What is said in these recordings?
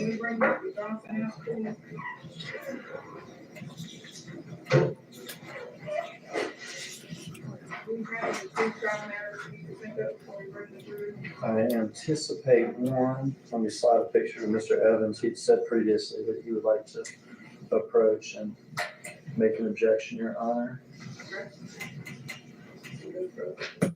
Can we bring Dr. Johnson out, please? We have the two trial errors we need to think of before we bring them through. I anticipate one. Let me slide a picture of Mr. Evans. He'd said previously that he would like to approach and make an objection, Your Honor. Okay.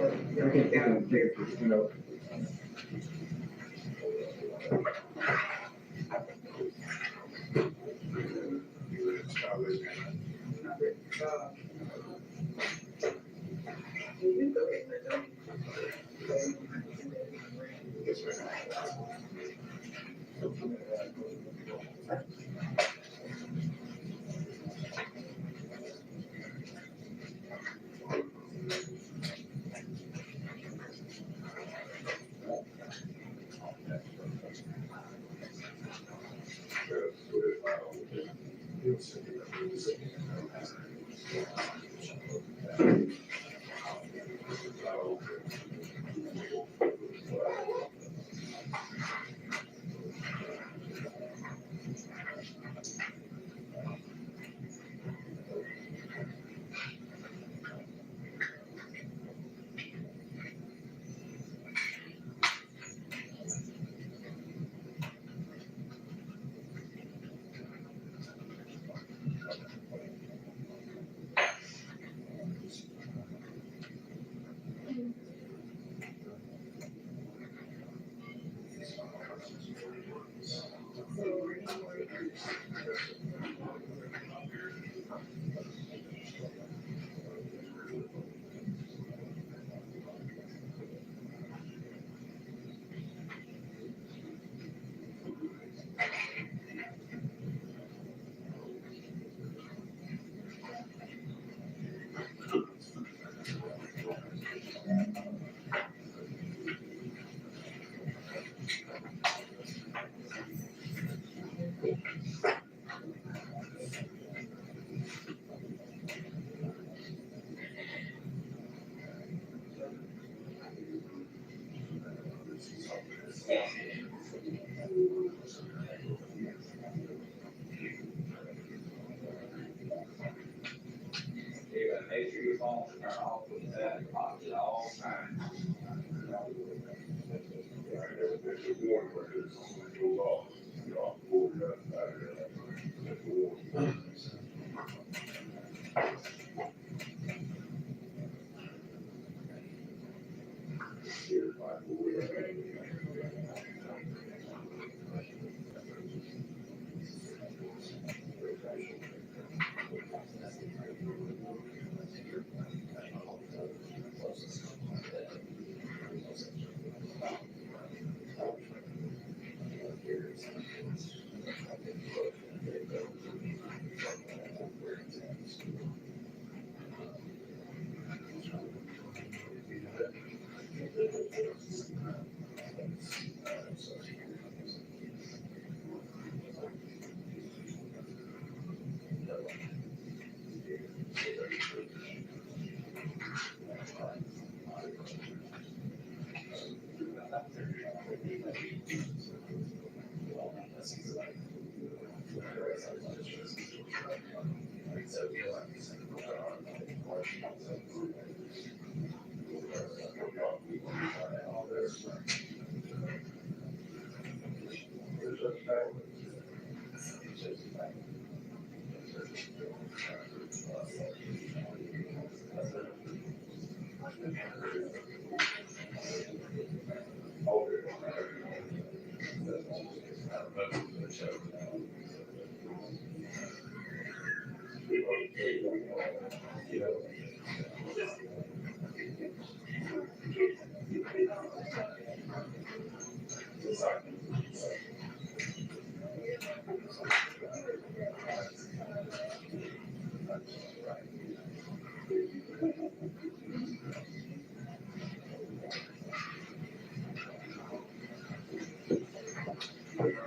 You know, You go in there, don't You gotta make sure your phones turn off with that pocket at all times.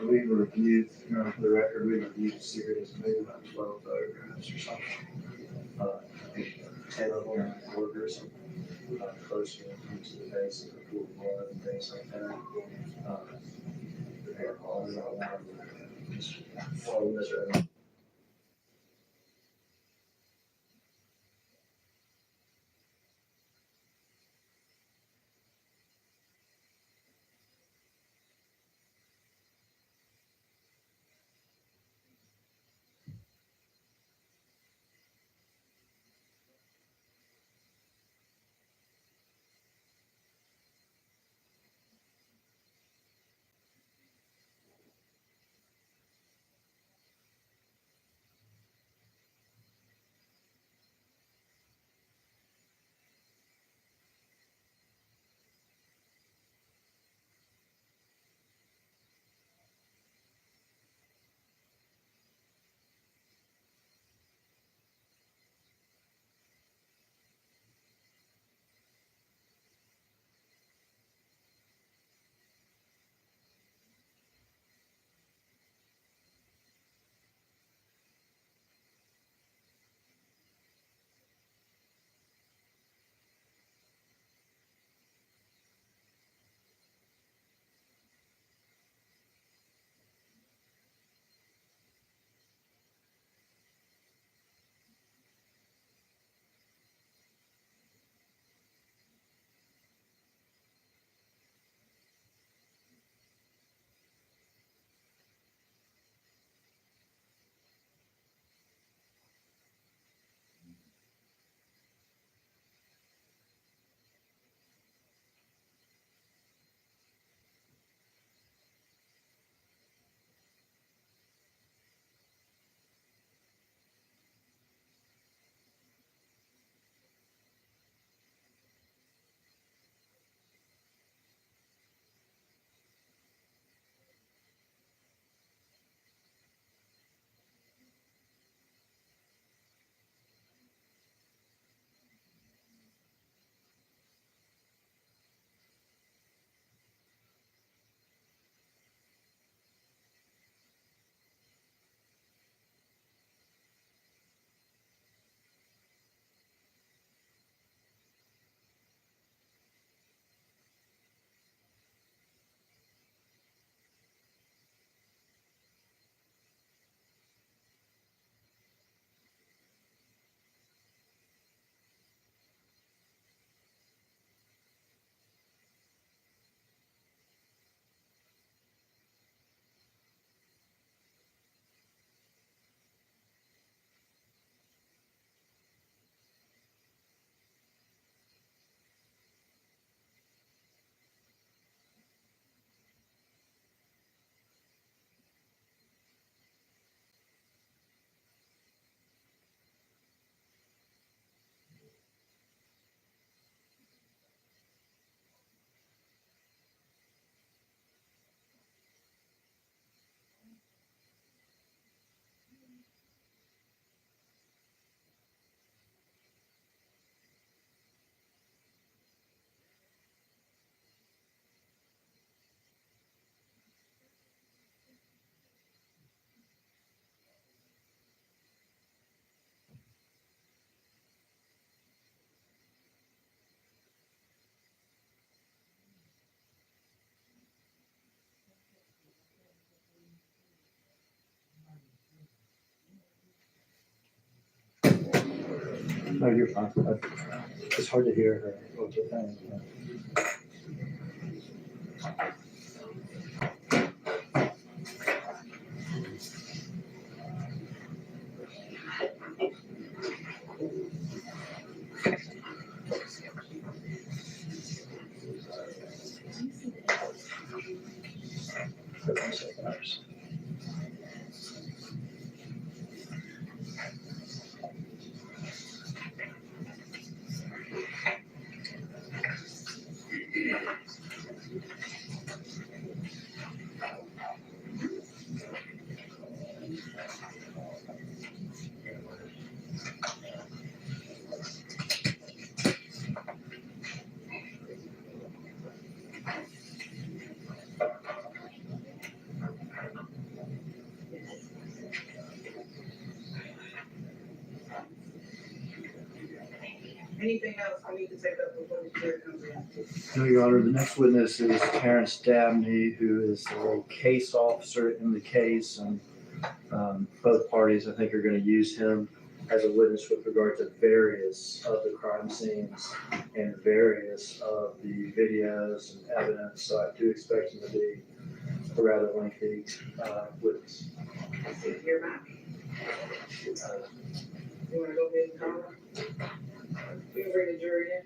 we reviewed, for the record, we reviewed a series, maybe about 12 photographs or something. Ten of them workers, close to the base of the pool of blood and things like that. All of that, just follow this right. No, you're fine. It's hard to hear her. What you're saying. Anything else we need to take up before the chair comes in? No, Your Honor, the next witness is Terrence Dabney, who is a case officer in the case, and both parties, I think, are going to use him as a witness with regard to various of the crime scenes and various of the videos and evidence. So I do expect him to be a rather lengthy witness. If you're not, you wanna go ahead and call her? We can bring the jury in.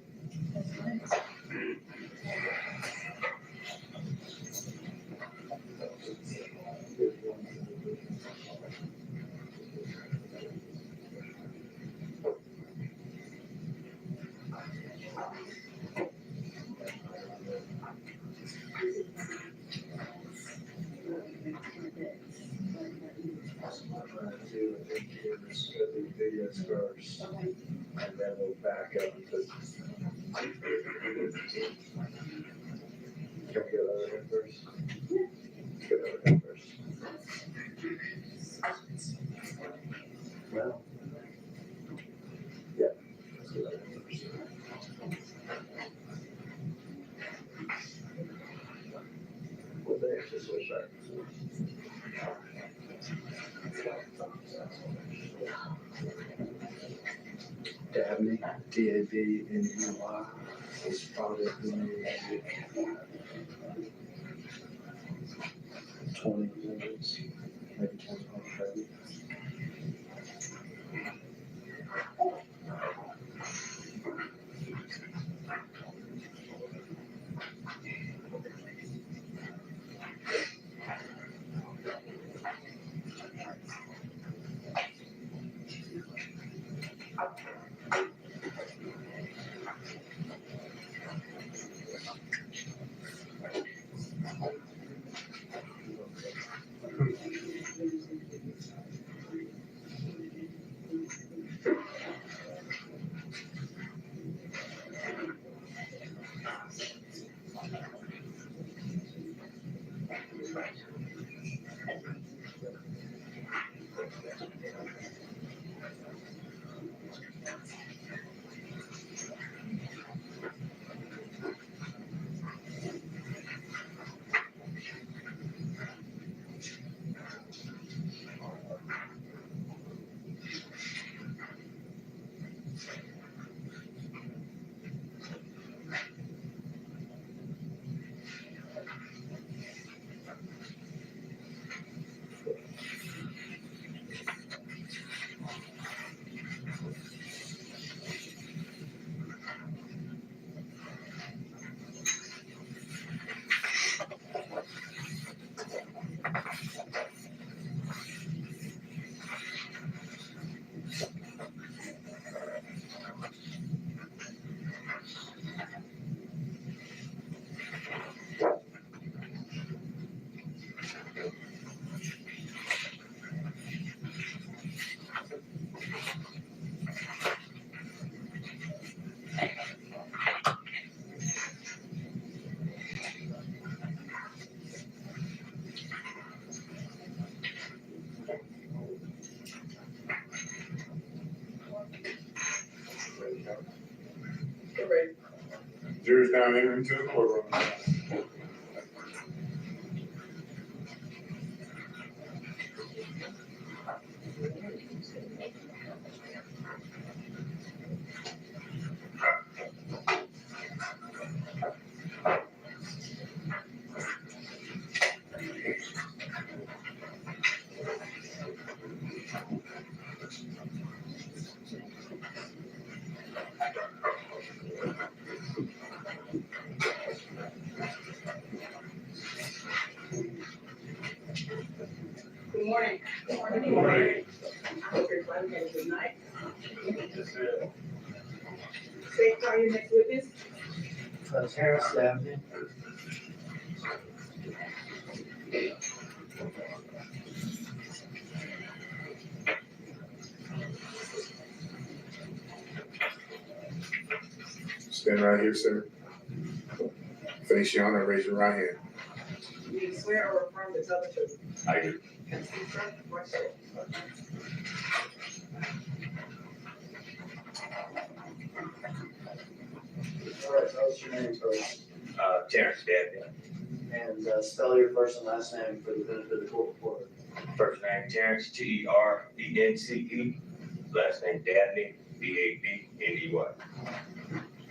Videos first, and then we'll back up to. Can we go over here first? Go over here first. Well. Yeah. Let's go over here first. Well, there, just switch that. Dabney, D-A-B-N-E-Y, is probably maybe 20 minutes, maybe 20 or 30. Get ready. Jury's now entering into the courtroom. Okay, good night. Just, uh, State, call your next witness. Terrence Dabney. Stand right here, sir. Face your honor, raise your right hand. Do you swear or affirm to tell the truth? I do. Can you confirm the question? All right, tell us your name first, Terrence Dabney. and spell your first and last name for the benefit of the court reporter. First name Terrence, Ternce. Last name Dabney, Dabney.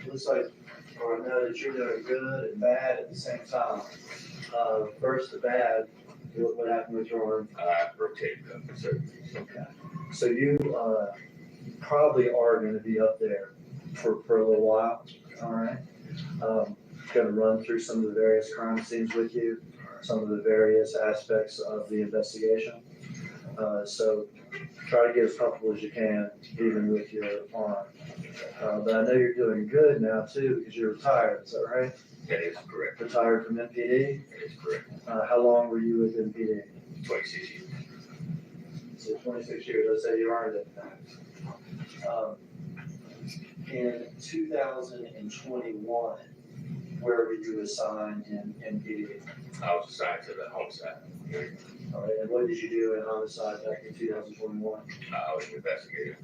Looks like, or I know that you're doing good and bad at the same time. First, the bad, what happened with your arm? Rotated cuff surgery. Okay. So you, probably are gonna be up there for a little while, all right? Gonna run through some of the various crime scenes with you, some of the various aspects of the investigation. So try to get as comfortable as you can, even with your arm. But I know you're doing good now too, because you're retired, is that right? That is correct. Retired from MPD? That is correct. How long were you with MPD? 26 years. So 26 years, let's say you earned it. In 2021, where were you assigned in MPD? I was assigned to the homicide. All right, and what did you do in homicide back in 2021? I was an investigator.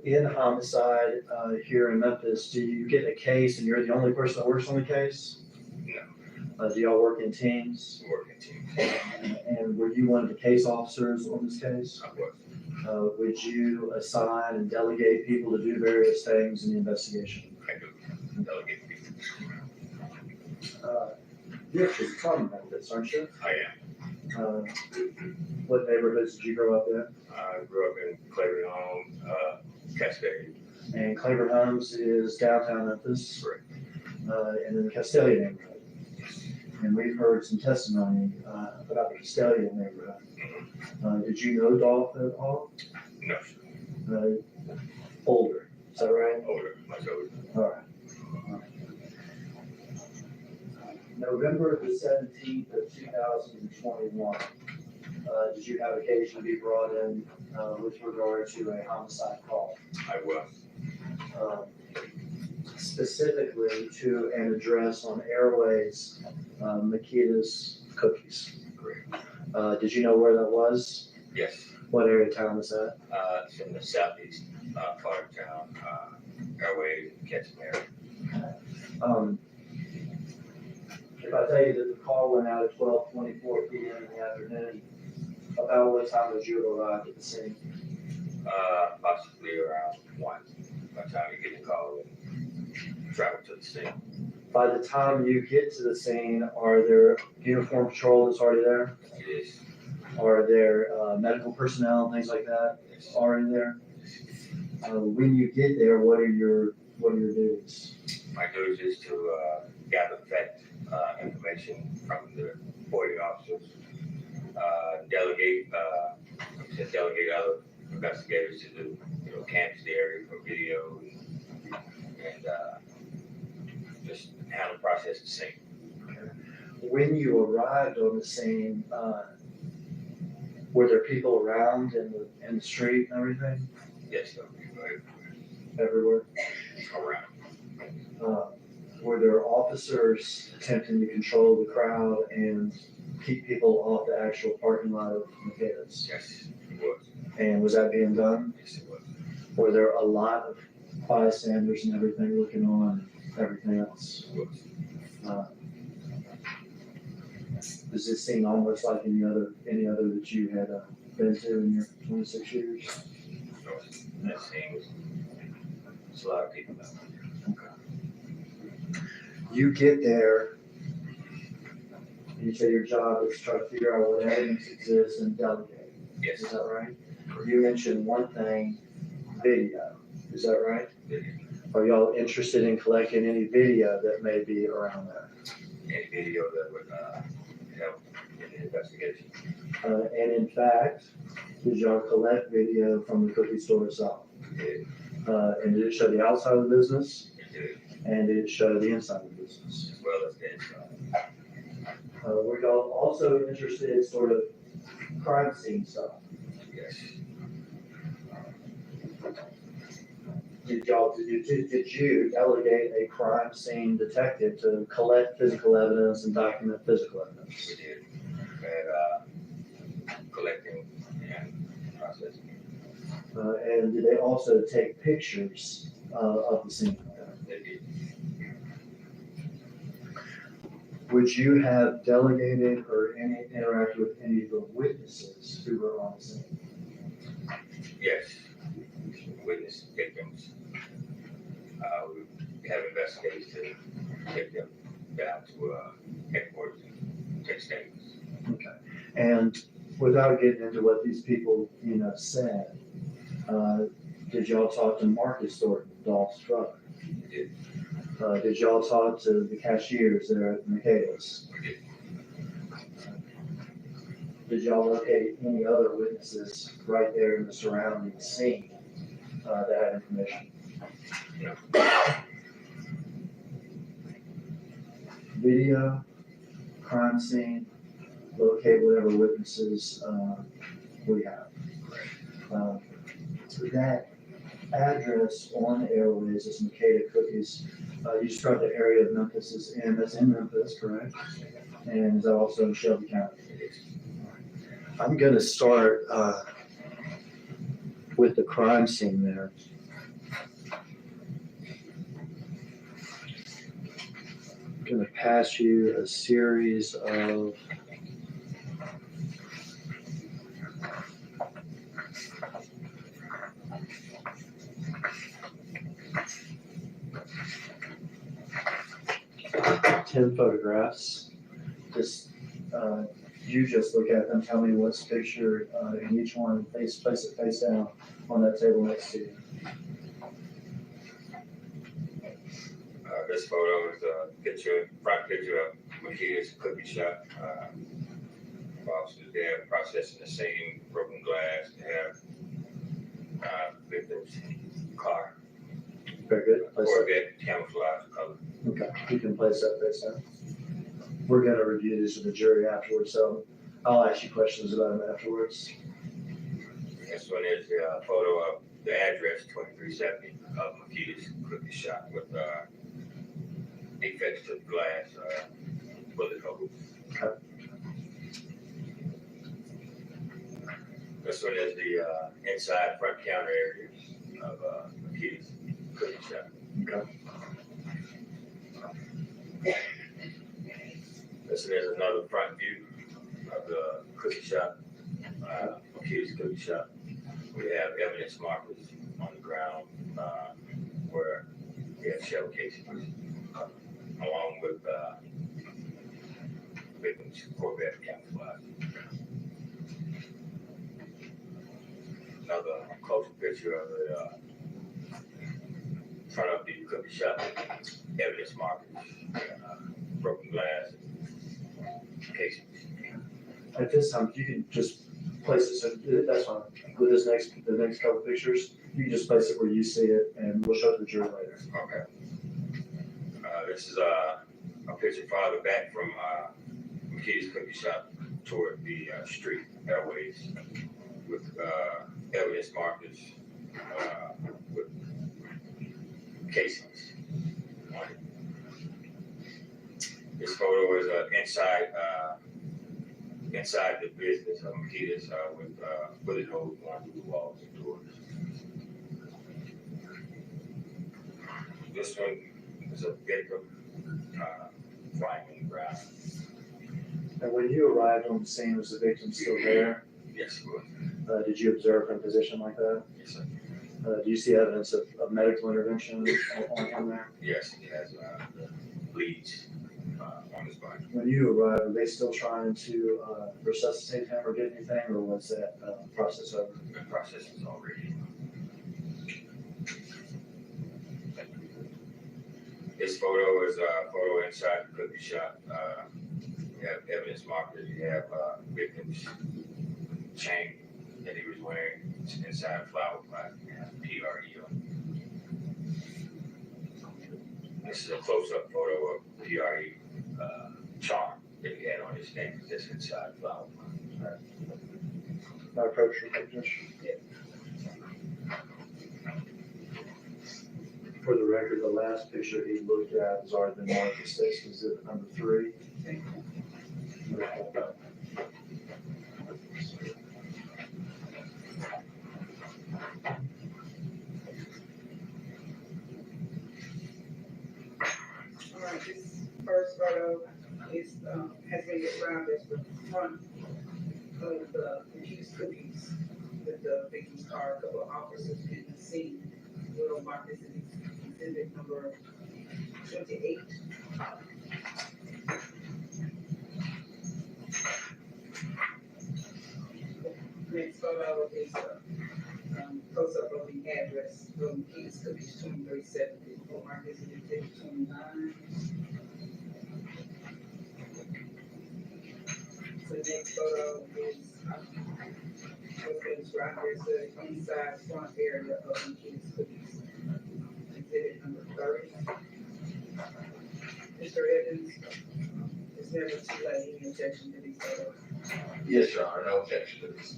In homicide here in Memphis, do you get a case and you're the only person that works on the case? No. Do y'all work in teams? Working team. And were you one of the case officers on this case? I was. Would you assign and delegate people to do various things in the investigation? I do. Delegate people. You're actually from Memphis, aren't you? I am. What neighborhoods did you grow up in? I grew up in Claiborne Home, Cascade. And Claiborne Homes is downtown Memphis. Correct. And in the Castelia neighborhood. And we've heard some testimony about the Castelia neighborhood. Did you know Dolph at all? No, Older, is that right? older, much older. All right. November the 17th of 2021, did you have occasion to be brought in with regard to a homicide call? I was. Specifically to an address on Airways, Makita's Cookies. Correct. Did you know where that was? Yes. What area of town is that? It's in the southeast part of town, Airways, Catching area. If I tell you that the call went out at 12:24 p.m. in the afternoon, about what time would you have arrived at the scene? Possibly around 1 by the time you get the call and travel to the scene. By the time you get to the scene, are there uniformed patrol that's already there? It is. Are there medical personnel and things like that Yes. already there? When you get there, what are your duties? My duty is to gather fact information from the reporting officers, delegate other investigators to do, canvass the area for video and just handle the process the same. When you arrived on the scene, were there people around in the street and everything? Yes, so Everywhere? around. Were there officers attempting to control the crowd and keep people off the actual parking lot of Makita's? Yes, it was. And was that being done? Yes, it was. Were there a lot of bystanders and everything looking on and everything else? It was. Does this seem almost like any other that you had been to in your 26 years? So that scene was, there's a lot of people out there. You get there, you say your job is to try to figure out what evidence exists and delegate. Yes. Is that right? You mentioned one thing, video. Is that right? Video. Are y'all interested in collecting any video that may be around there? Any video that would help in the investigation. And in fact, did y'all collect video from the cookie store itself? It And did it show the outside of the business? did, And did it show the inside of the business? as well as the inside. Were y'all also interested in sort of crime scene stuff? Yes, Did you delegate a crime scene detective to collect physical evidence and document physical evidence? we did. And collecting and processing. And did they also take pictures of the scene? They did. Would you have delegated or interacted with any of the witnesses who were on the scene? Yes, witness victims. We have investigators to take them down to headquarters and take statements. And without getting into what these people, said, did y'all talk to Marcus Thornton, Dolph's brother? We did. Did y'all talk to the cashiers there at Michaela's? We did. Did y'all locate any other witnesses right there in the surrounding scene that had information? No. Video, crime scene, locate whatever witnesses we have. That address on Airways is Makeda Cookies. You struck the area of Memphis is in, that's in Memphis, correct? And is that also in Shelby County? I'm gonna start with the crime scene there. I'm gonna pass you a series of ten photographs. You just look at them, tell me what's pictured in each one, place it face down on that table next to you. This photo is a front picture of Makia's cookie shop. Officers there processing the same broken glass. They have victim's car. Very good. Place that. Corvette camouflage color. Okay, you can place that face down. We're gonna review these with the jury afterwards, so I'll ask you questions about them afterwards. This one is the photo of the address 2370 of Makia's cookie shop with defects to the glass, bullet holes. Okay. This one is the inside front counter area of Makia's cookie shop. Okay. This one is another front view of the cookie shop, Makia's cookie shop. We have evidence markers on the ground where we have shell casings, along with victim's Corvette camouflage. Another closer picture of the front of the cookie shop, evidence markers, broken glass, casings. At this time, if you can just place it, so that's fine. With the next couple pictures, you can just place it where you see it, and we'll show it to the jury later. Okay. This is a picture farther back from McKee's Cookie Shop toward the street Airways with evidence markers with casings on it. This photo is inside the business of McKee's with bullet holes going through the walls and doors. This one is a victim flying on the ground. And when you arrived on the scene, was the victim still there? Yes, it was. Did you observe him positioned like that? Yes, sir. Do you see evidence of medical intervention on him there? Yes, he has bleeds on his body. When you arrived, were they still trying to resuscitate him or get anything, or was that process over? The process is already. This photo is a photo inside the cookie shop. We have evidence markers, you have, victims chain that he was wearing inside flower pot, PRE on. This is a close-up photo of PRE, charm that he had on his neck, just inside flower pot. Can I approach your pictures? For the record, the last picture he looked at has already been marked as state's exhibit number 3. All right, this first photo is, has been described as the front of the accused cookies with the victim's car, a couple of officers in the scene. We'll mark this as exhibit number 28. Next photo is close-up of the address from Keys Cookies 2370. We'll mark this as exhibit 29. The next photo is what's been described as the inside front area of the Keys Cookies. Exhibit number 30. Mr. Evans, it's never too late. Any objection to these photos? Yes, Your Honor, no objection to this.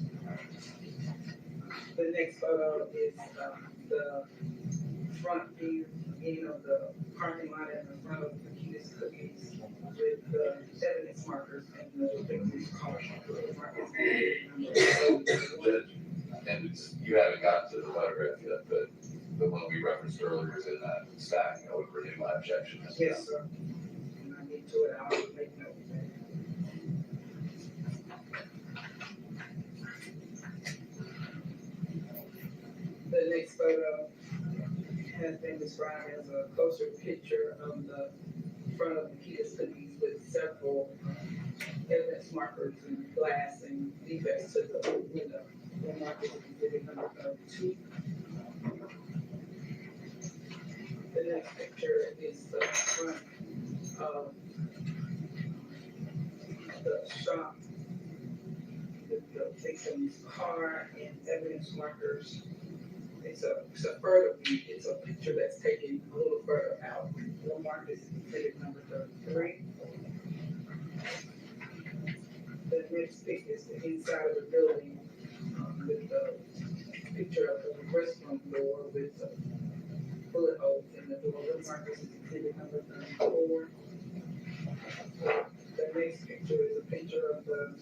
The next photo is the front view, of the parking lot in the front of the Keys Cookies with the evidence markers and the victim's car. Judge, and it's, you haven't gotten to the photograph yet, but the one we referenced earlier is in that stack. I would renew my objection. Yes, sir. When I get to it, I'll make note of that. The next photo has been described as a closer picture of the front of the Keys Cookies with several evidence markers and glass and defects to the window. We'll mark it as exhibit number 2. The next picture is the front of the shop with the victim's car and evidence markers. It's a further view. It's a picture that's taken a little further out. We'll mark this exhibit number 3. The next pic is the inside of the building with the picture of the restroom door with the bullet hole in the door. We'll mark this exhibit number 34. The next picture is a picture of the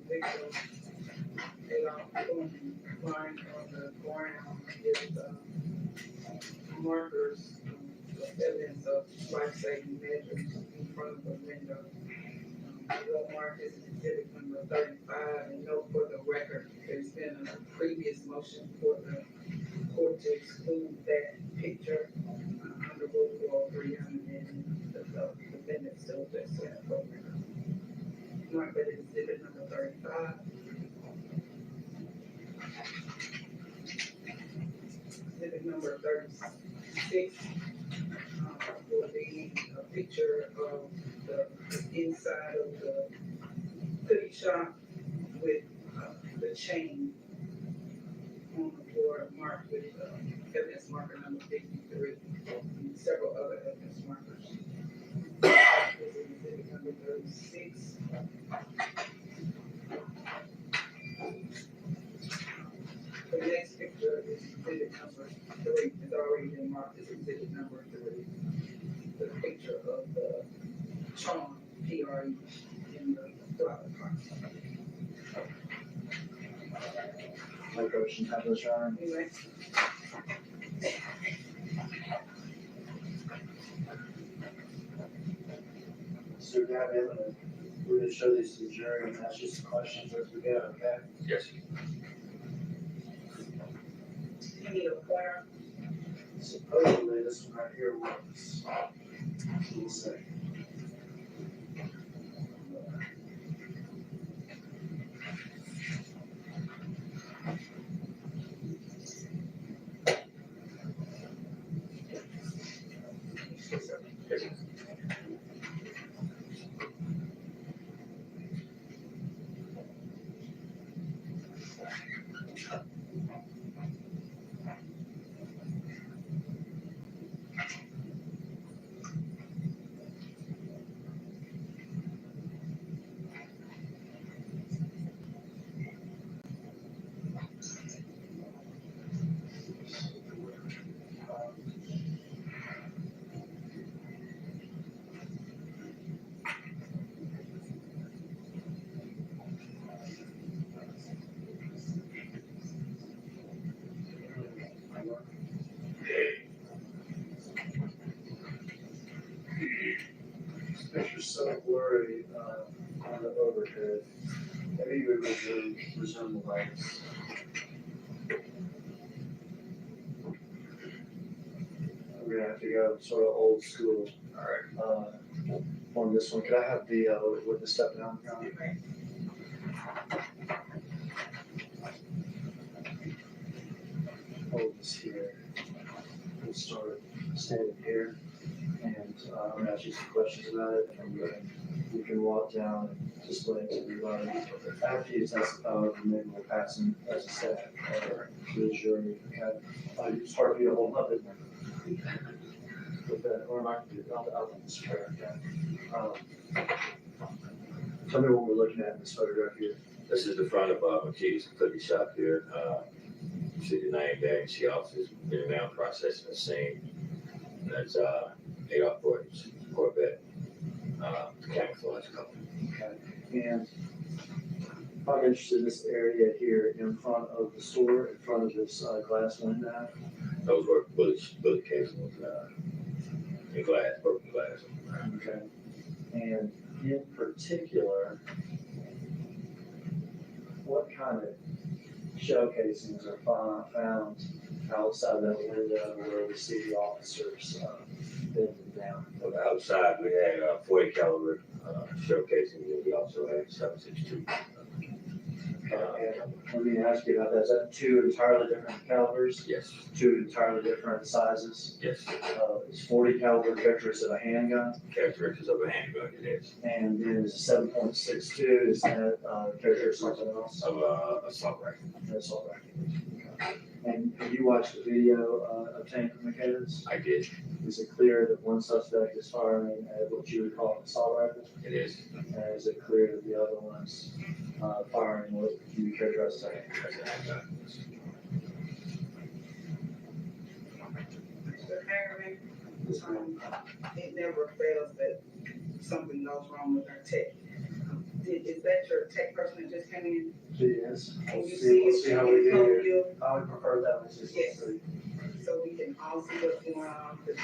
victim lying on the ground with markers, evidence of life-saving measures in front of the window. We'll mark this as exhibit number 35 and note for the record, there's been a previous motion for the court to exclude that picture under Rule 403 and the defendant still just in the program. Mark that as exhibit number 35. Exhibit number 36 will be a picture of the inside of the cookie shop with the chain on the floor marked with evidence marker number 53 and several other evidence markers. This is exhibit number 36. The next picture is exhibit number 3. It's already been marked as exhibit number 3. The picture of the charm, PRE, in the flower pot. My approach and have those, Your Honor. Anyway, So Gavin, we're gonna show these to the jury and ask you some questions as we go, okay? Yes. you need a pointer. Supposedly, this one right here works. We'll see. Yes. so blurry, on the overhead. Maybe we would resume the lights. We're gonna have to go sort of old school, All right. on this one. Could I have the, with the step down? Hold this here. We'll start standing here, and I'm gonna ask you some questions about it, and then you can walk down and display it to everybody. After you testify, maybe we'll pass them as a staff or to the jury. Okay? It's hard for you to hold up, isn't it? With that, or am I, I'll just try again. Tell me what we're looking at in this photograph here. This is the front of McKee's Cookie Shop here. You see the name there. You see officers in now processing the scene. That's Adolph Gordon's Corvette, camouflage color. Okay, and I'm interested in this area here in front of the store, in front of this glass window. Those were bullet casings, in glass, broken glass. Okay, and in particular, what kind of shell casings are found outside that window where we see the officers bending down? On the outside, we had 40 caliber shell casings, and we also had 7.62. And let me ask you about that. Is that two entirely different calibers? Yes, Two entirely different sizes? yes. Is 40 caliber characteristics of a handgun? Characteristics of a handgun, it is. And then is 7.62, is that characteristic of something else? Of assault rifle. That's all right. Okay. And have you watched the video obtained from the cameras? I did. Is it clear that one suspect is firing at what you would call an assault rifle? It is. And is it clear that the other one's firing what you characterize as a handgun? That's a handgun. Mr. Harriman, it never fails that something goes wrong with our tech. Is that your tech person that just came in? Yes. Can We'll you see how we if do you here. I would prefer that one, just Yes. see. so we can all see what's going on? 'Cause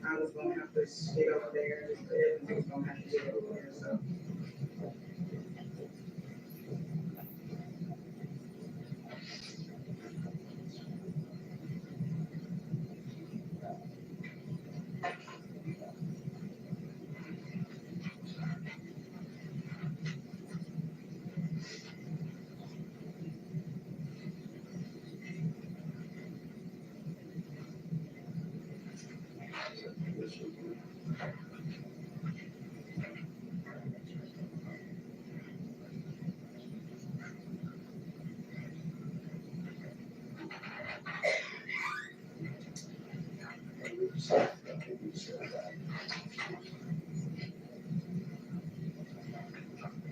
I was gonna have to get over there, Mr. Evans was gonna have to get over there, so.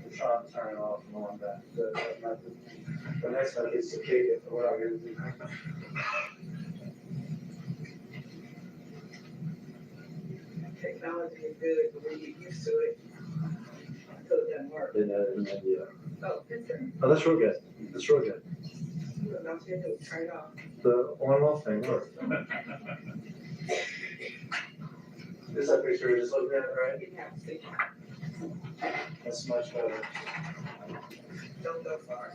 We're trying to turn it off and on back. That method. The next method is to kick it, but we're not going to do that. Technology is good, but when you get used to it, until it doesn't work. And then, yeah. Oh, that's it. Oh, that's real good. That's real good. You know, don't you do it, turn it off. The on and off thing worked. Is that picture you're just looking at, right? You can have to see, That's much better. don't go far.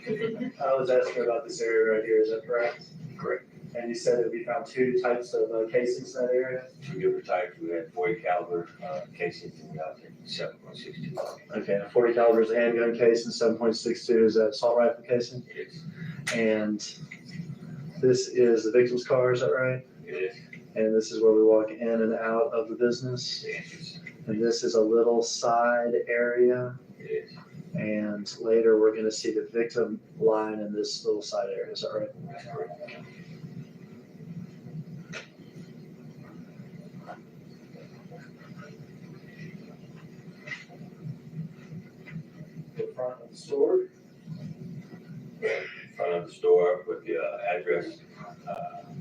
I was asking about this area right here, is that correct? Correct. And you said that we found two types of casings in that area? Two different types. We had 40 caliber casings, and we also had 7.62. Okay, a 40 caliber is a handgun case and 7.62 is an assault rifle casing? It is. And this is the victim's car, is that right? It is. And this is where we walk in and out of the business? The entrance. And this is a little side area? It is. And later, we're gonna see the victim lying in this little side area, is that right? That's correct. The front of the store? Front of the store with the address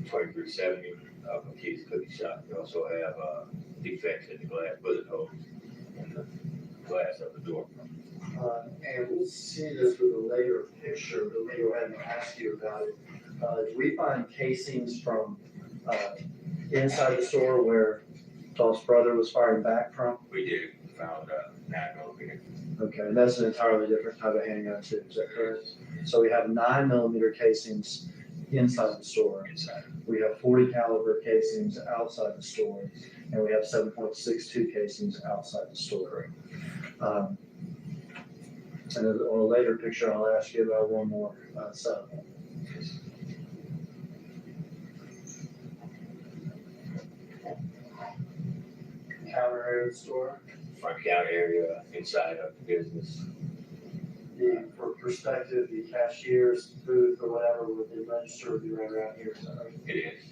2370 of McKee's Cookie Shop. We also have defects in the glass, bullet holes in the glass of the door. And we'll see this with a later picture, but maybe we'll have to ask you about it. Do we find casings from inside the store where Dolph's brother was firing back from? We did, found 9mm. Okay, and that's an entirely different type of handgun too, is that correct? So we have 9mm casings inside the store. Inside. We have 40 caliber casings outside the store, and we have 7.62 casings outside the store. And then on a later picture, I'll ask you about one more setup. Counter area of the store. Front counter area, inside of the business. For perspective, the cashier's booth or whatever with the register would be right around here. So It is.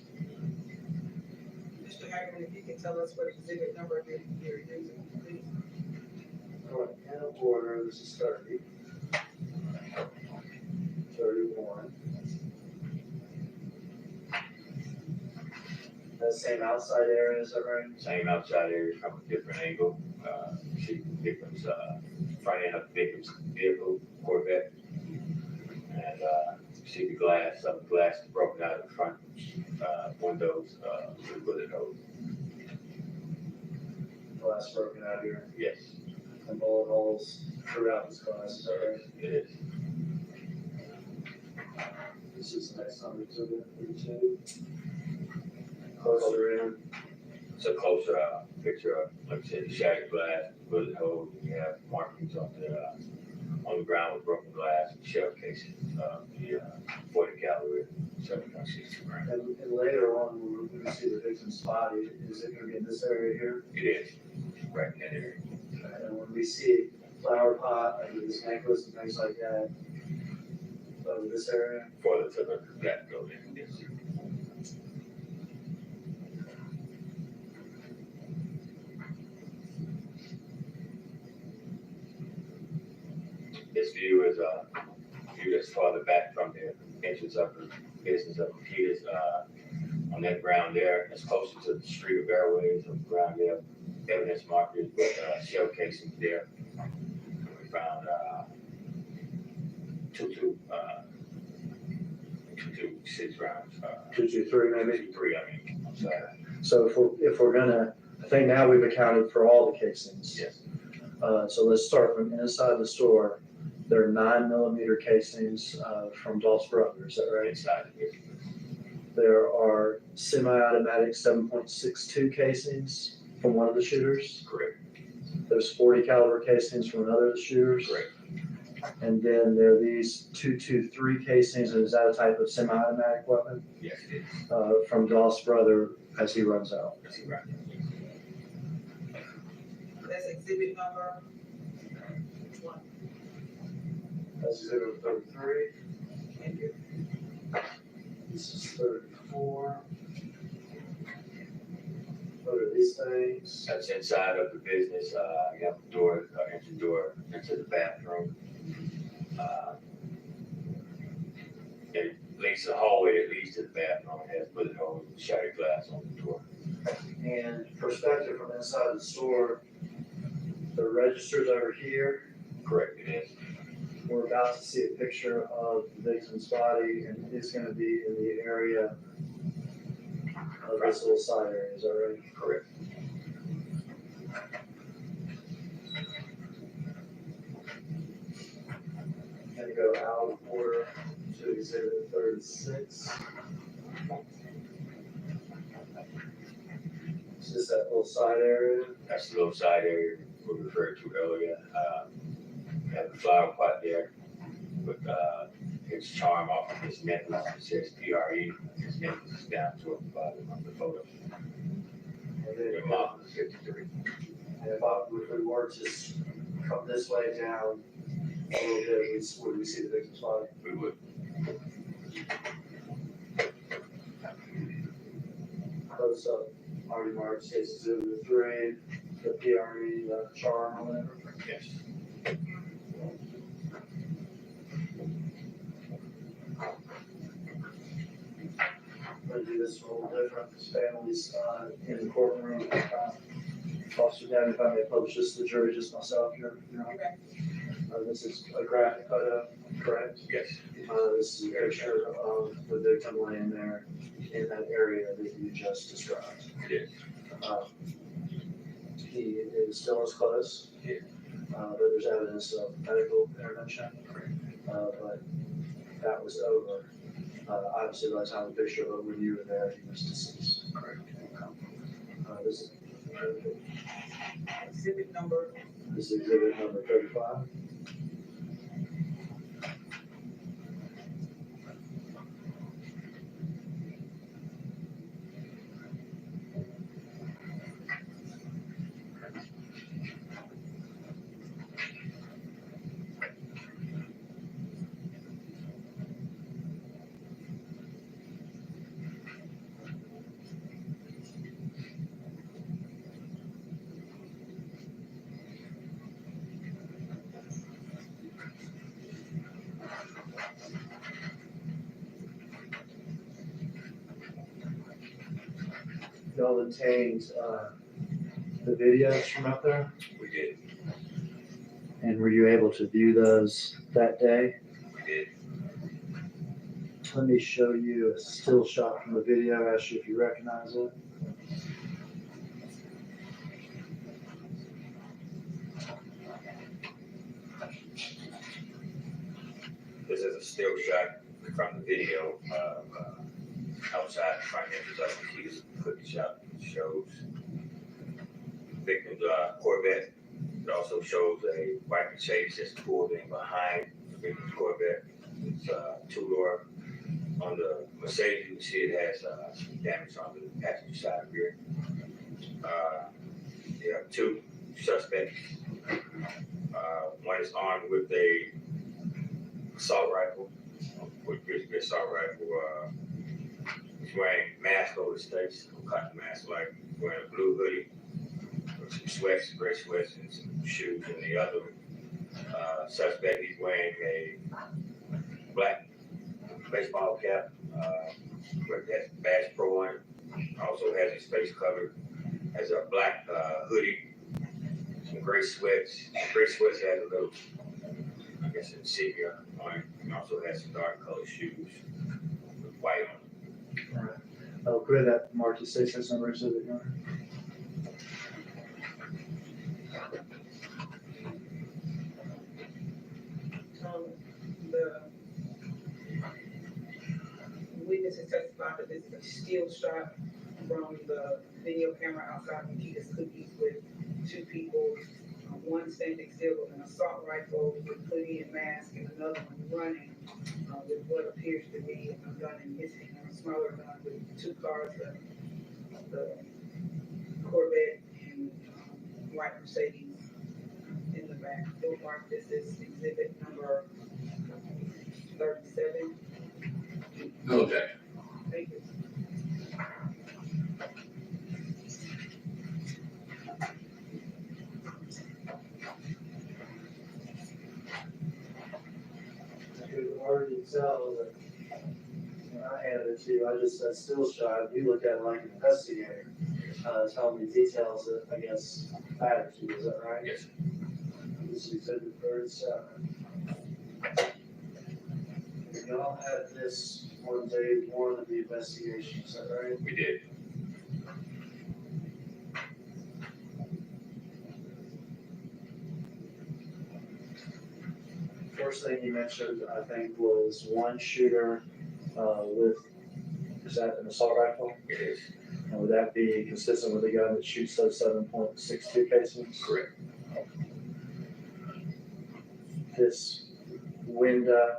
Mr. Hagerman, if you can tell us what exhibit number you're using, please. in order, this is 30. 31. That same outside area, is that right? Same outside area from a different angle. See the victim's front end of the victim's vehicle, Corvette. And see the glass, some glass is broken out of the front windows, with bullet holes. Glass broken out here, Yes, and bullet holes throughout this glass, is that right? it is. This is the next number to the closer in. It's a closer picture of, like I said, the shattered glass, bullet hole. We have markings on the ground with broken glass, shell casing, the 40 caliber, 7.62 round. And later on, when we see the victim's body, is it gonna be in this area here? It is, right in that area. And when we see flower pot, like this necklace and things like that, over this area, Further to the that building, yes. This view is viewed as farther back from the entrance of the business of Makita's, on that ground there. It's closer to the street of airways of the ground there. Evidence markers with shell casings there. We found 2.26 rounds. 223 maybe. 2.3, I mean, I'm sorry. So if we're gonna, I think now we've accounted for all the casings. Yes, So let's start from inside the store. There are 9mm casings from Dolph's brother, is that right? inside the business. There are semi-automatic 7.62 casings from one of the shooters. Correct, There's 40 caliber casings from another of the shooters. correct. And then there are these 223 casings, and is that a type of semi-automatic weapon Yes, it is. from Dolph's brother as he runs out? That's right. That's exhibit number one. That's exhibit 33. Thank you. This is 34. What are these things? That's inside of the business. You have a door, entry door into the bathroom. It leads to the hallway that leads to the bathroom. It has bullet holes and shattered glass on the door. And perspective from inside the store, the register's over here. Correct, it is. We're about to see a picture of the victim's body, and it's going to be in the area of this little side area, is that right? Correct. Going to go out of order to exhibit 36. Is this that little side area? That's the little side area we referred to earlier. We have the flower pot there with his charm off of his necklace. It says PRE. His necklace is down toward the bottom of the photo. And then, Your mom is 53. and if we were to come this way down a little bit, would we see the victim's body? We would. Close up, already marked, says exhibit 3, the PRE, the charm, or whatever. Yes. I'm gonna do this a little different, this family's in the courtroom. Officer Danny, if I may publish this to the jury, just myself here. Okay. This is a graphic photo, correct? Yes. This is a picture of the victim laying there in that area that you just described. Yes. he is still as close. Yeah. But there's evidence of medical intervention. But that was over. Obviously, by the time the picture, but when you were there, he was deceased. Correct. This is Exhibit number, exhibit number 35. Y'all obtained the videos from up there, We did. and were you able to view those that day? We did. Let me show you a still shot from the video, ask you if you recognize it. This is a still shot from the video of outside the front entrance of the Keys cookie shop. It shows victim's Corvette. It also shows a white Mercedes that's pulled in behind the victim's Corvette. It's two-door. On the Mercedes, you can see it has some damage on the passenger side rear. You have two suspects. One is armed with a assault rifle, with basically assault rifle. He's wearing a mask over his face, cotton mask, like wearing a blue hoodie, with some sweats, gray sweats, and some shoes. And the other suspect, he's wearing a black baseball cap with that Bass Pro on it. Also has his face covered. Has a black hoodie, some gray sweats. Gray sweats has a little, I guess, insignia on it. And also has some dark colored shoes with white on it. Oh, could that mark 6 number exhibit number? the witnesses testified that this is a still shot from the video camera outside Nikita's Cookies with two people, one standing still with an assault rifle with hoodie and mask, and another one running with what appears to be a gun in his hand, a smaller gun with two cars, the Corvette and white Mercedes in the back. They'll mark this as exhibit number 37. No objection. Thank you. I could already tell that when I handed it to you, I just said still shot. You look at it like an investigator, telling me details that I guess matter to you. Is that right? Yes. This is exhibit 37. Y'all had this on day one of the investigation, is that right? We did. First thing you mentioned, I think, was one shooter with, is that an assault rifle? It is. And would that be consistent with the gun that shoots those 7.62 casings? Correct. This window,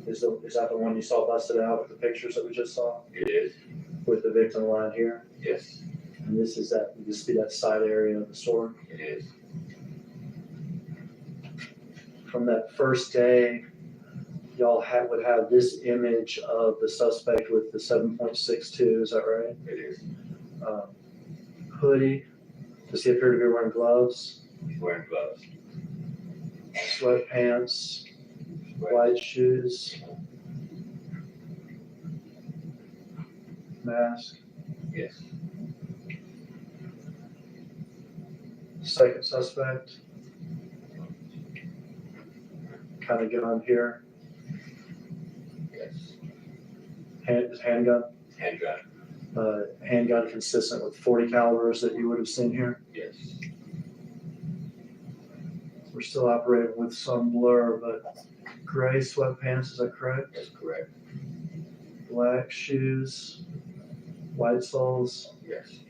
is that the one you saw busted out with the pictures that we just saw? It is. With the victim line here? Yes. And this be that side area of the store? It is. From that first day, y'all would have this image of the suspect with the 7.62, is that right? It is. Hoodie, does he appear to be wearing gloves? He's wearing gloves. Sweatpants, white shoes, mask. Yes. Second suspect, kind of gun here, Yes. handgun. Handgun. Handgun consistent with 40 calibers that you would have seen here. Yes. We're still operating with some blur, but gray sweatpants, is that correct? That's correct. Black shoes, white soles. Yes.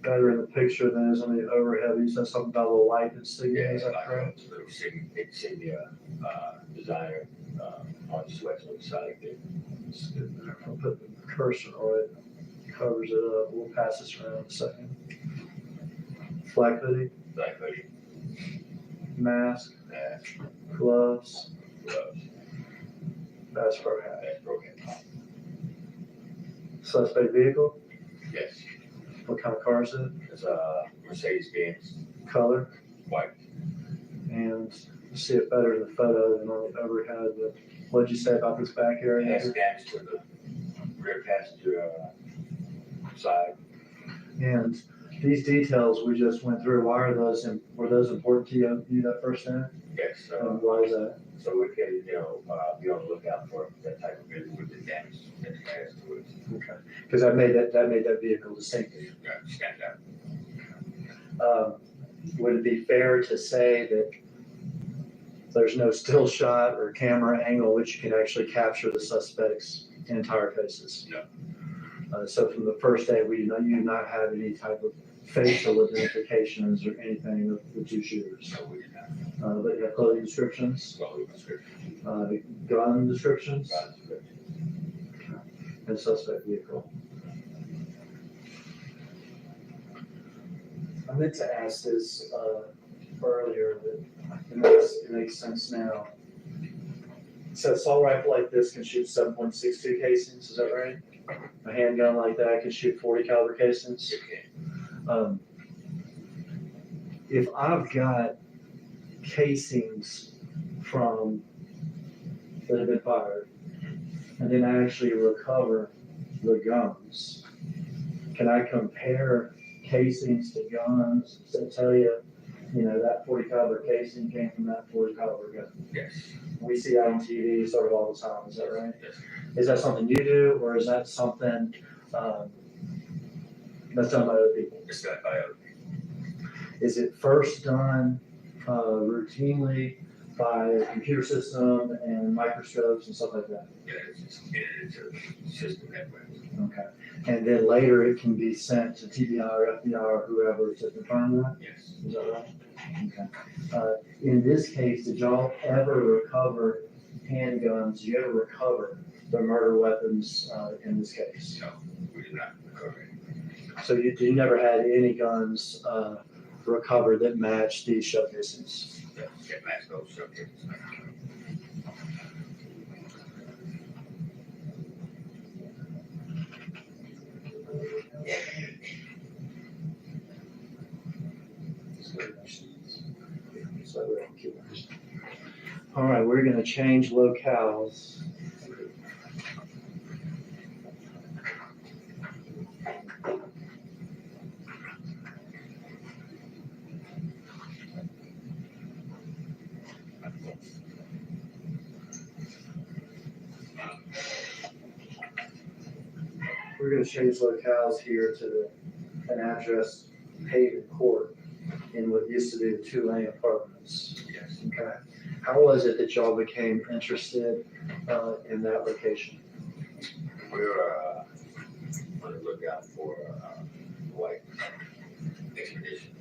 Better in the picture than is on the overhead. You said something about a little light insignia, is that like correct? a little insignia, designer, on the sweats on the side there. I'll put the cursor on it, covers it up. We'll pass this around in a second. Black hoodie, Black hoodie, mask, mask, gloves, gloves, Bass Pro hat. that's broken. Suspect vehicle, Yes. what kind of car is it? It's a Mercedes-Benz, Color, white. and you see it better in the photo than on the overhead. But what'd you say about this back It area? has damage to the rear passenger, side. And these details we just went through, why are those, were those important to you that first time? Yes, And why is that? so we can, be on the lookout for that type of vehicle with the damage that it has to it. Okay, because that made that vehicle distinctive. Stand out. Would it be fair to say that there's no still shot or camera angle which you can actually capture the suspect's entire faces? No. So from the first day, you do not have any type of facial identifications or anything of the two shooters. No, we did not. But you have clothing descriptions, Well, description. gun descriptions, Got description. and suspect vehicle. I meant to ask this earlier, but it makes sense now. So assault rifle like this can shoot 7.62 casings, is that right? A handgun like that can shoot 40 caliber casings. You can. If I've got casings from that have been fired, and then I actually recover the guns, can I compare casings to guns to tell you, that 40 caliber casing came from that 40 caliber gun? Yes. We see that on TV sort of all the time, is that right? Yes. Is that something you do, or is that something that's done by other people? It's done by other people. Is it first done routinely by a computer system and microscopes and stuff like that? Yeah, it's a system that way. Okay. And then later it can be sent to TBI or FBI or whoever to confirm that? Yes. Is that right? Okay. In this case, did y'all ever recover handguns? Did you ever recover the murder weapons in this case? No, we did not recover it. So you never had any guns recovered that matched these shell casings? That match those subjects. All right, we're gonna change locales. We're gonna change locales here to an address, Haven Court, in what used to be the Tulane Apartments. Yes. Okay. How was it that y'all became interested in that location? We're on the lookout for white expedition.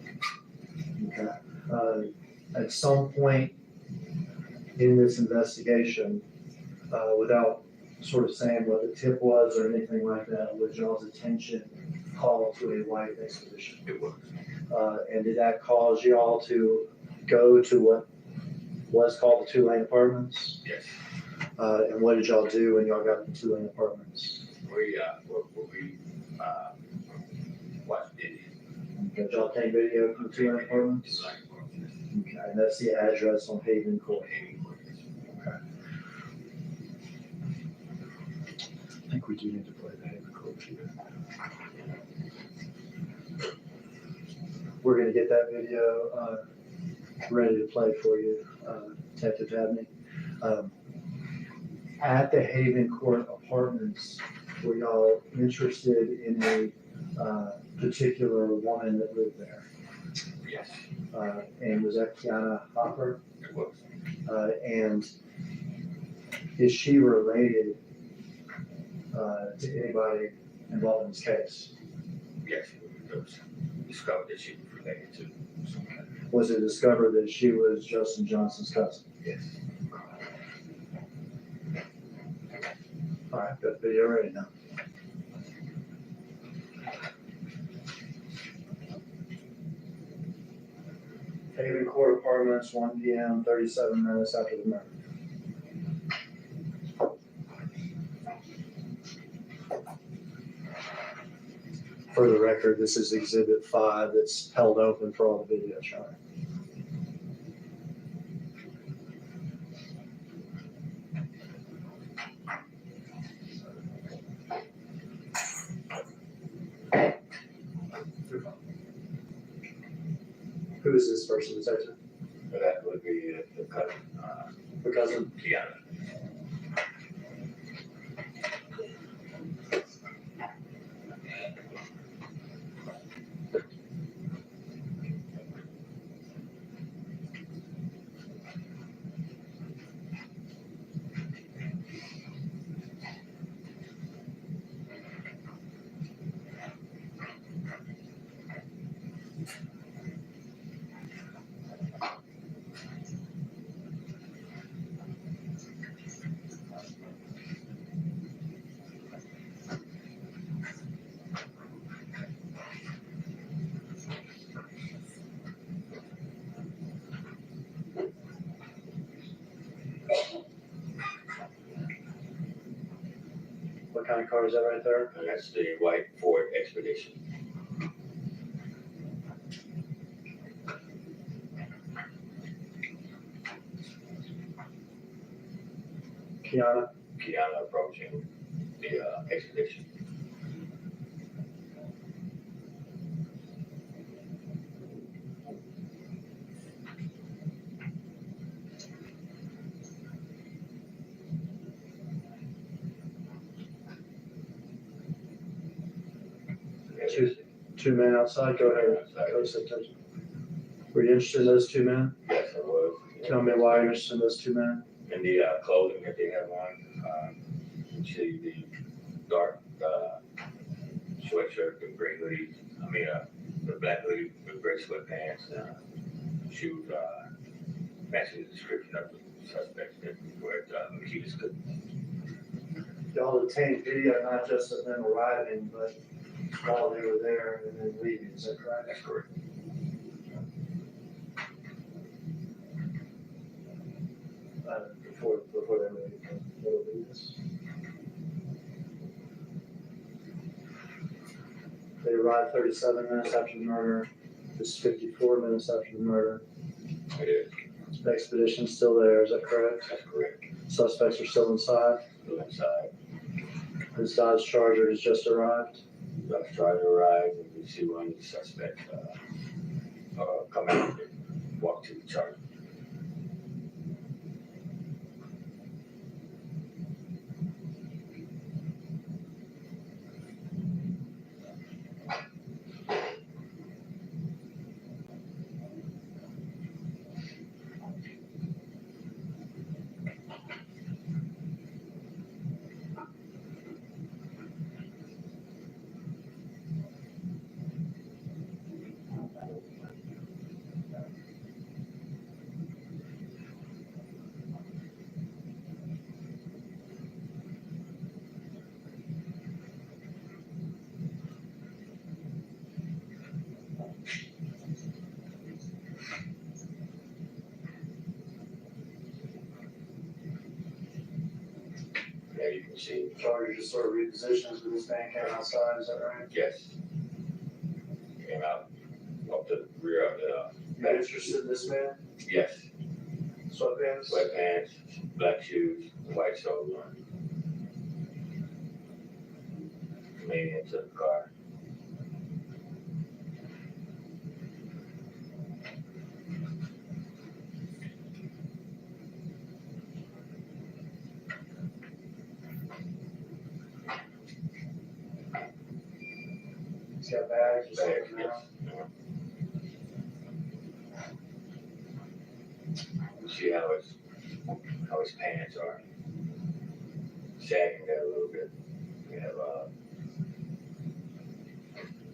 Okay. At some point in this investigation, without sort of saying what the tip was or anything like that, was y'all's attention called to a white expedition? It was. And did that cause y'all to go to what was called the Tulane Apartments? Yes. And what did y'all do when y'all got to the Tulane Apartments? We watched video. Did y'all take video from the Tulane Apartments? Okay, and that's the address on Haven Court. Okay. I think we do need to play the Haven Court here. We're gonna get that video ready to play for you, Detective Dabney. at the Haven Court Apartments, were y'all interested in a particular woman that lived there? Yes, And was that Kiana Hopper? it was. And is she related to anybody involved in this case? Yes, it was discovered that she was related to someone. Was it discovered that she was Justin Johnson's cousin? Yes. All right, got the video ready now. Haven Court Apartments, 1 p.m., 37 minutes after the murder. For the record, this is Exhibit 5 that's held open for all the video showing. Who is this person, detective? But that would be the cousin, The cousin? Kiana. What kind of car is that right there? And that's the white Ford Expedition. Kiana? Kiana approaching the Expedition. Two men outside, go ahead. Go sit there. Were you interested in those two men? Yes, I was. Tell me why you're interested in those two men. And the clothing that they have on, you see the dark sweatshirt with gray hoodie. The black hoodie with gray sweatpants, shoes, matching the description of the suspects that were at Makita's cooking. Y'all obtained video not just of them arriving, but while they were there and then leaving, is that correct? That's correct. Before they leave this. They arrived 37 minutes after the murder. This is 54 minutes after the murder. It is. The expedition's still there, is that correct? That's correct. Suspects are still inside. Still inside. This Dodge Charger has just arrived. Dodge Charger arrived, and you see one of the suspects come out and walk to the Charger. Yeah, you can see. Charger just sort of repositions with this man came outside, is that right? Yes. Came out, walked to the rear of the. You're interested in this man? Yes. Sweatpants? Sweatpants, black shoes, white soles on. Made into the car. He's got bags or Bags, something now. yes. See how his pants are sagging there a little bit. We have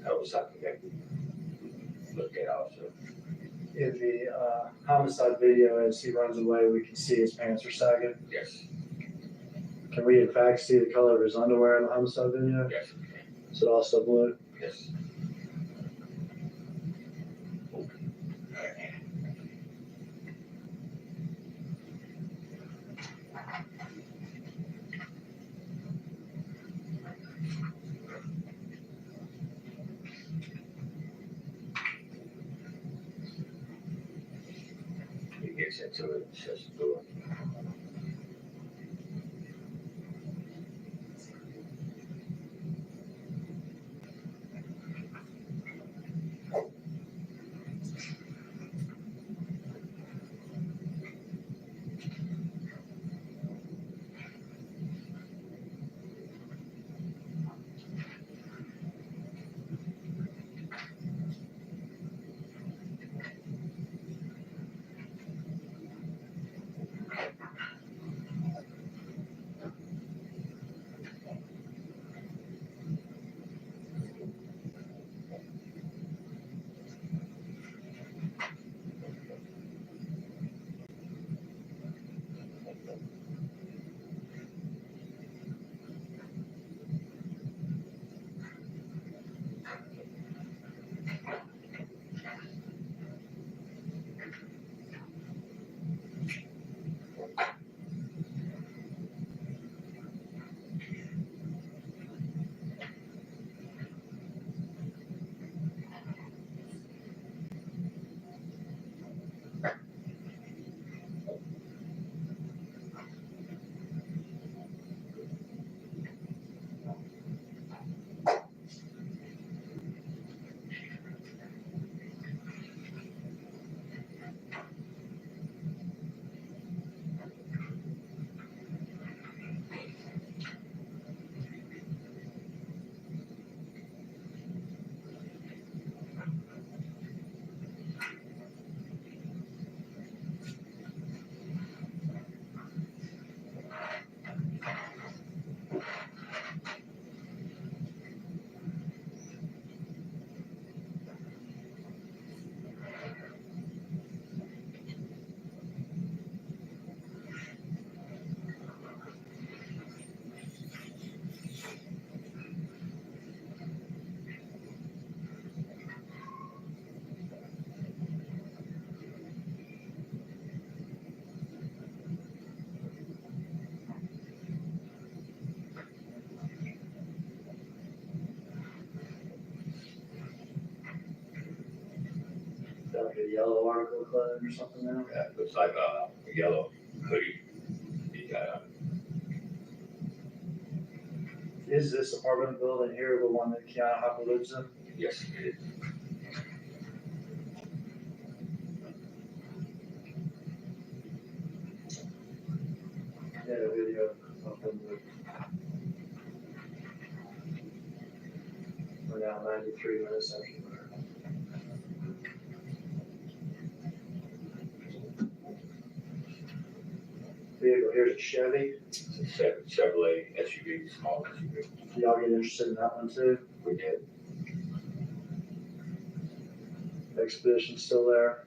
that was something that we looked at also. In the homicide video, as he runs away, we can see his pants are sagging. Yes, Can we in fact see the color of his underwear in the homicide video? yes, Is it also blue? yes. He gets into it, shuts the door. Like a yellow article of clothing or something now? Yeah, it looks like a yellow hoodie. He got on. Is this apartment building here the one that Keanu Hopper lives in? Yes, it is. Yeah, the video of them. We're now 93 minutes after murder. Vehicle here's a Chevy. It's a Chevrolet SUV, small SUV. Do y'all get interested in that one too? We did. Expedition's still there.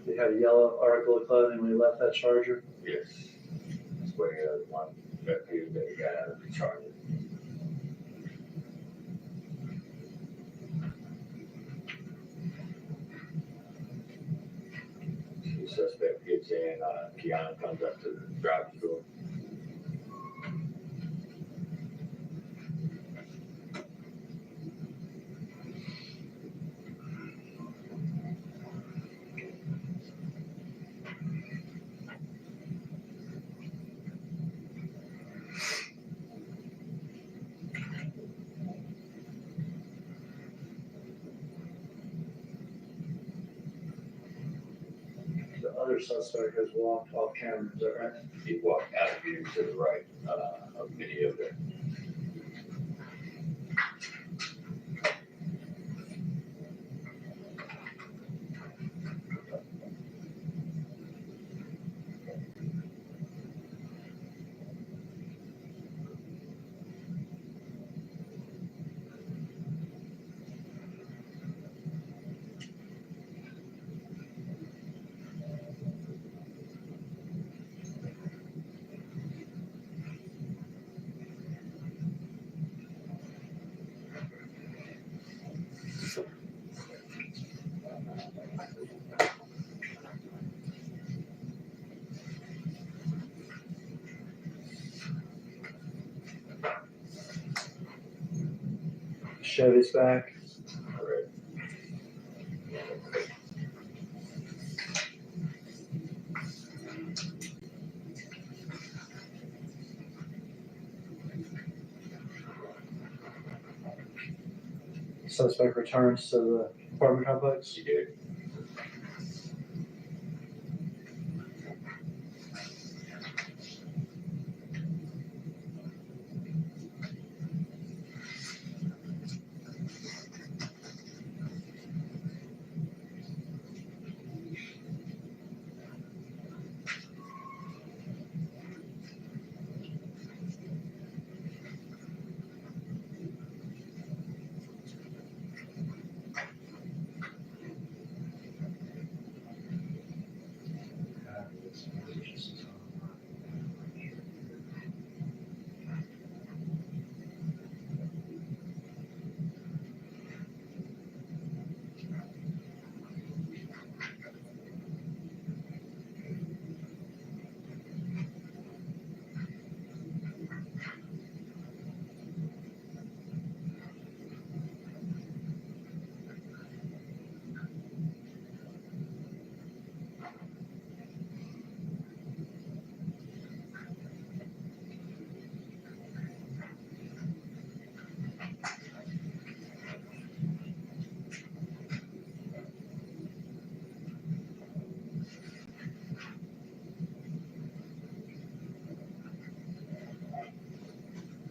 They had a yellow article of clothing when he left that Charger. Yes. That's where the one that he got out of the Charger. The suspect gets in, Keanu comes up to the driver's door. other suspect has walked off camera, is that right? He walked out of here to the right, of video there. Chevy's back. Correct. Suspect returns to the apartment complex. He did.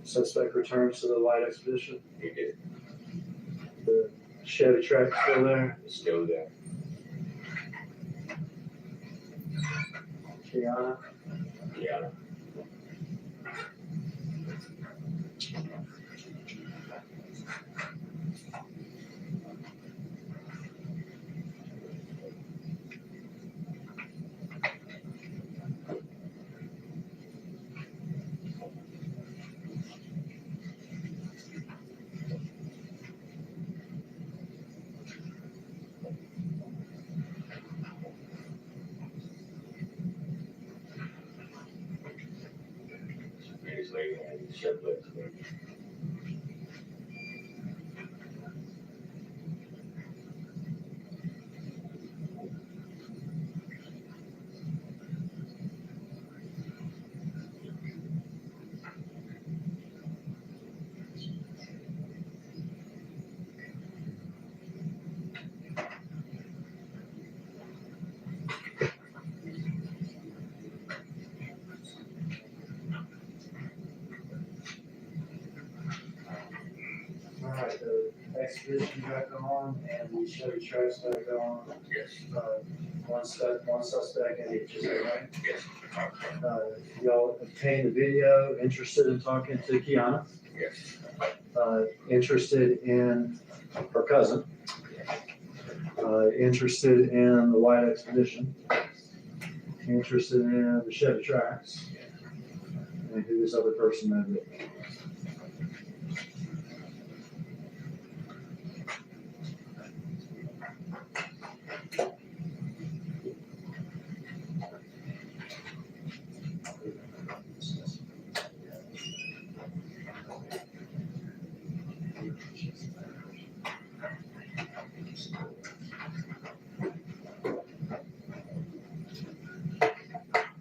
Suspect returns to the light expedition. He did. The Chevy track still there. It's still there. Kiana. Yeah. Minutes later, and the Chevrolet's there. All right, the expedition back on and the Chevy track's back on. Yes. One suspect in each, is that right? Yes. Y'all obtained the video, interested in talking to Kiana, Yes. interested in her cousin, interested in the white expedition, interested in the Chevy tracks, and who this other person may be.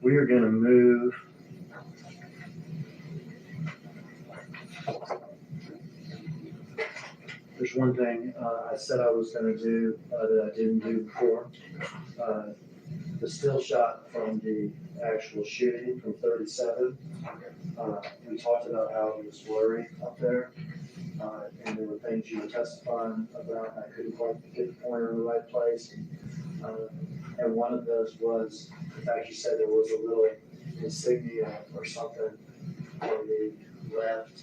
We are gonna move there's one thing I said I was gonna do that I didn't do before. the still shot from the actual shooting from 37. We talked about how he was blurry up there. And there were things you were testifying about, and I couldn't quite get the pointer in the right place. And one of those was, in fact, you said there was a little insignia or something on the left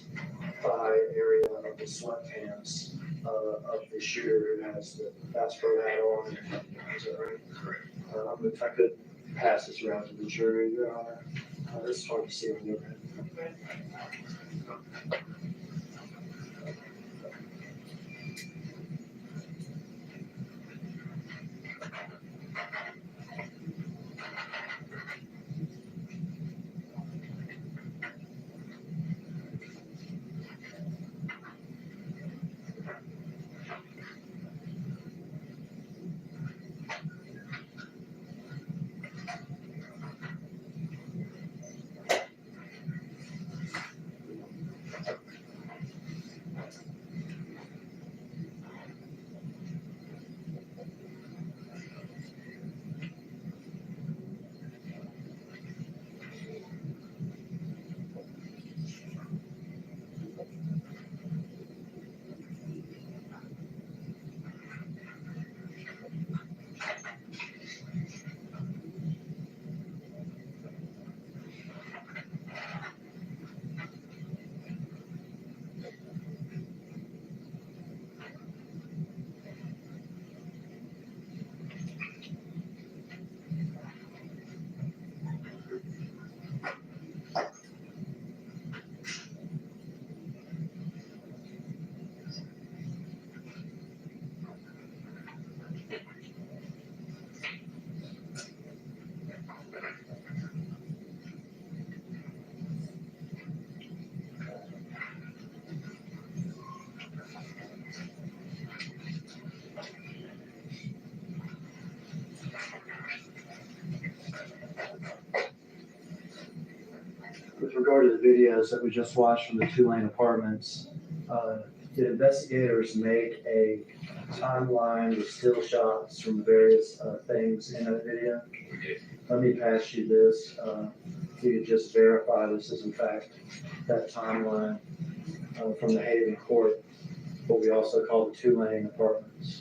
thigh area of the sweatpants of the shooter who has the Bass Pro hat on. Is that right? Correct. If I could pass this around to the jury, Your Honor. This is hard to see on your end. With regard to the videos that we just watched from the Tulane apartments, did investigators make a timeline with still shots from various things in that video? We did. Let me pass you this. If you could just verify this is in fact that timeline from the Haven Court, what we also call the Tulane apartments.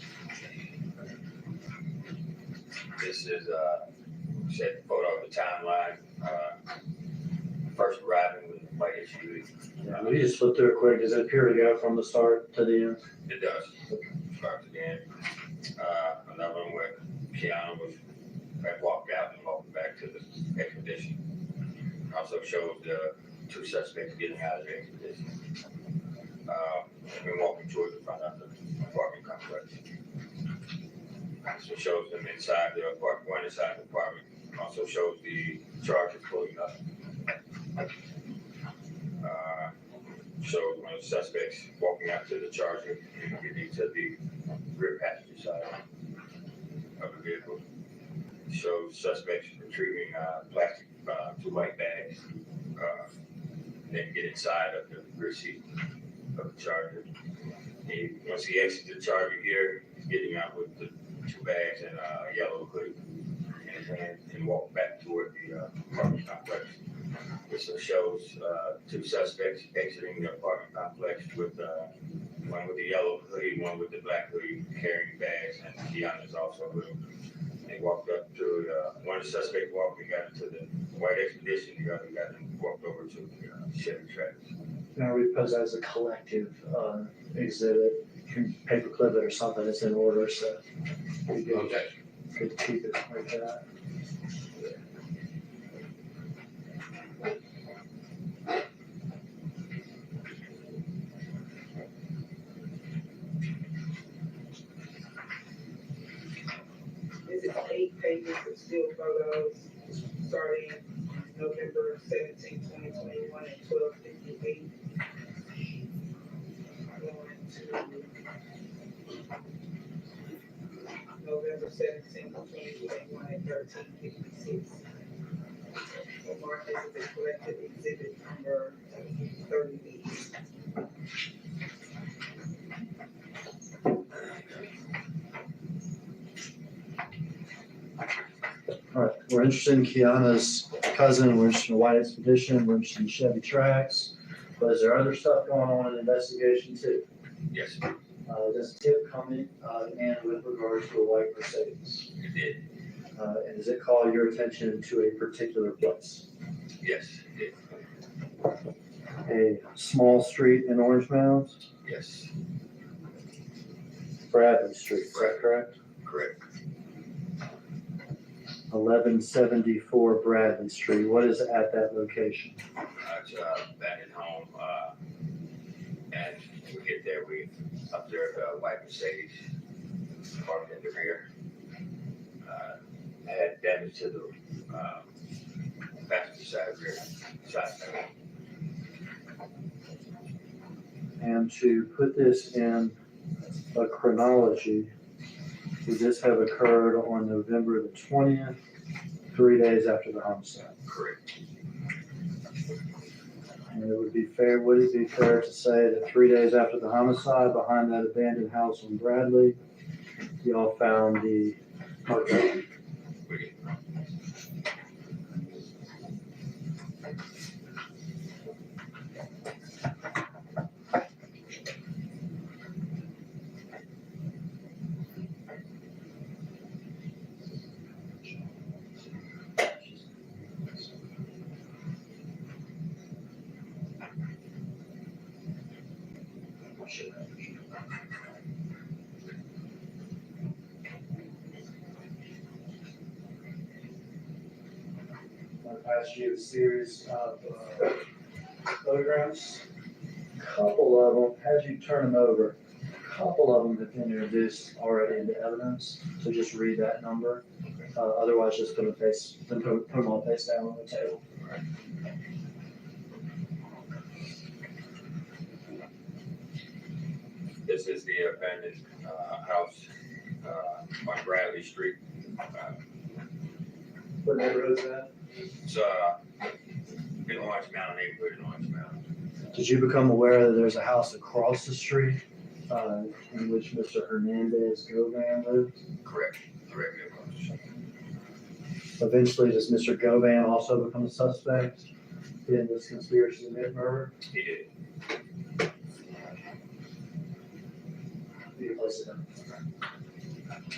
This is, said photo of the timeline, first arriving with the white SUV. Yeah, let me just flip through it quick. Does it appear to go from the start to the end? It does. Starts again. Another one where Keanu had walked out and walked back to the expedition. Also shows the two suspects getting out of the expedition. And walking towards the front of the apartment complex. So shows them inside the apartment, one inside the apartment. Also shows the Charger pulling up. Shows one of the suspects walking out to the Charger and getting to the rear passenger side of the vehicle. Shows suspects retrieving plastic, 2 white bags, then get inside of the rear seat of the Charger. Once he exits the Charger here, he's getting out with the 2 bags and a yellow hoodie in his hand and walk back toward the apartment complex. This shows 2 suspects exiting the apartment complex with one with the yellow hoodie, one with the black hoodie, carrying bags, and Keanu's also with them. They walked up to one of the suspects got into the white expedition, the other got walked over to the Chevy tracks. Now we pose that as a collective exhibit, you can paperclip it or something, it's in order, so we Okay. could keep it like that. This is 8 pages of still photos starting November 17, 2021 at 12:58. Going to November 17, 2021 at 13:56. So mark this as a collective exhibit number 30B. we're interested in Kiana's cousin, we're interested in White Expedition, we're interested in Chevy Trax. But is there other stuff going on in the investigation too? Yes, Does a tip come in with regards to a white Mercedes? it did. And does it call your attention to a particular place? Yes, it did. A small street in Orange Mound, Yes, Bradley Street, is that correct? correct. 1174 Bradley Street. What is at that location? It's back at home, and we get there, we observed a white Mercedes parked in the rear. Had damage to the passenger side rear side mirror. And to put this in a chronology, would this have occurred on November the 20th, 3 days after the homicide? Correct. And would it be fair to say that 3 days after the homicide, behind that abandoned house on Bradley, y'all found the motor? We did. I passed you a series of photographs. A couple of them, as you turn them over, a couple of them have been introduced already into evidence. So just read that number. Otherwise, just put them all face down on the table. This is the abandoned house on Bradley Street. What neighborhood's that? It's in Orange Mountain neighborhood in Orange Mountain. Did you become aware that there's a house across the street in which Mr. Hernandez Govan lived? Correct. Eventually, does Mr. Govan also become a suspect in this conspiracy to commit murder? He did. Do you place it in?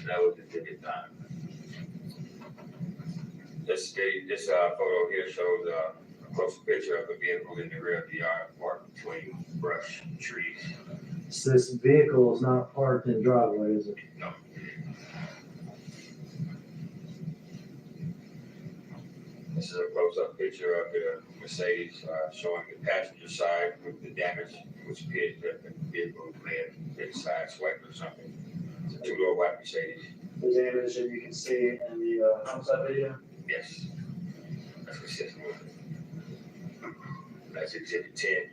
That was the ticket time. This photo here shows a close picture of a vehicle in the rear of the yard parked between brush and trees. So this vehicle is not parked in the driveway, is it? No. This is a close-up picture of the Mercedes showing the passenger side with the damage, which appears that the vehicle may have been sideswiped or something. It's a two-door white Mercedes. The damage that you can see in the homicide video? Yes. That's consistent with it. That's exhibit 10.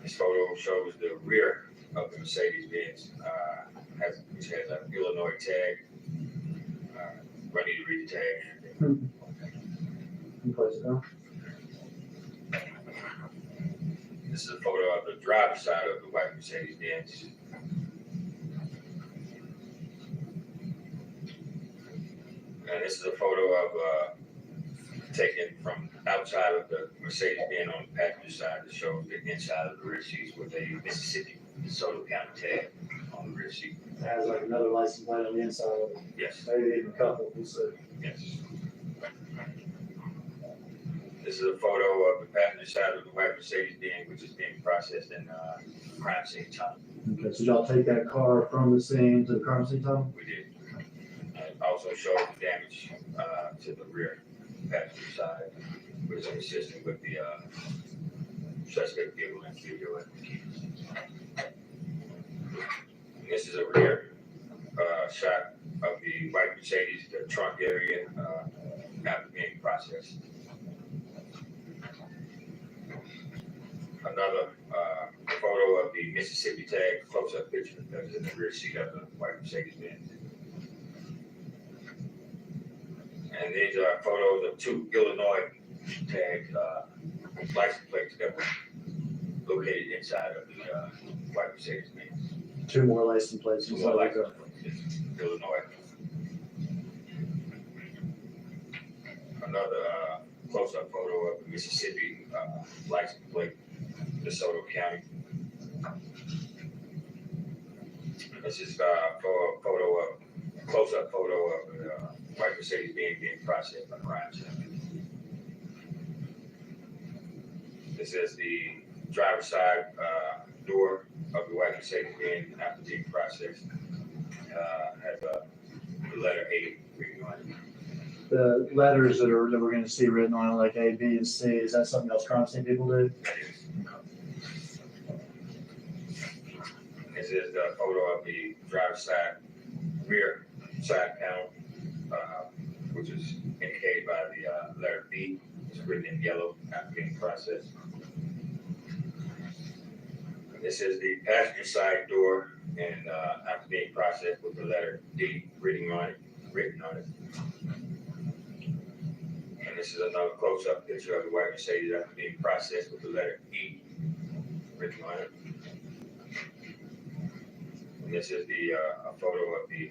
This photo shows the rear of the Mercedes-Benz, which has an Illinois tag. I need to read the tag. You place it down. This is a photo of the driver's side of the white Mercedes-Benz. And this is a photo of taken from outside of the Mercedes-Benz on the passenger side that shows the inside of the rear seats with a Mississippi DeSoto County tag on the rear seat. It has like another license plate on the inside of it. Yes, Maybe even a couple, we'll see. yes. This is a photo of the passenger side of the white Mercedes-Benz, which is being processed in crime scene tunnel. Okay, so y'all take that car from the scene to the crime scene tunnel? We did. And it also shows the damage to the rear passenger side, which is consistent with the suspect vehicle and video at the keys. And this is a rear shot of the white Mercedes, the trunk area after being processed. Another photo of the Mississippi tag, close-up picture that is in the rear seat of the white Mercedes-Benz. And these are photos of two Illinois tag license plates that were located inside of the white Mercedes-Benz. Two more license plates. Two more license plates, Illinois. another close-up photo of the Mississippi license plate, DeSoto County. This is for a photo of, close-up photo of the white Mercedes being processed by crime scene. This is the driver's side door of the white Mercedes being after being processed. Has the letter A written on it. The letters that we're gonna see written on it, like A, B, and C, is that something else crime scene people do? That is. This is the photo of the driver's side, rear side panel, which is indicated by the letter B. It's written in yellow after being processed. This is the passenger side door, and after being processed with the letter D written on it. And this is another close-up picture of the white Mercedes after being processed with the letter E written on it. And this is the a photo of the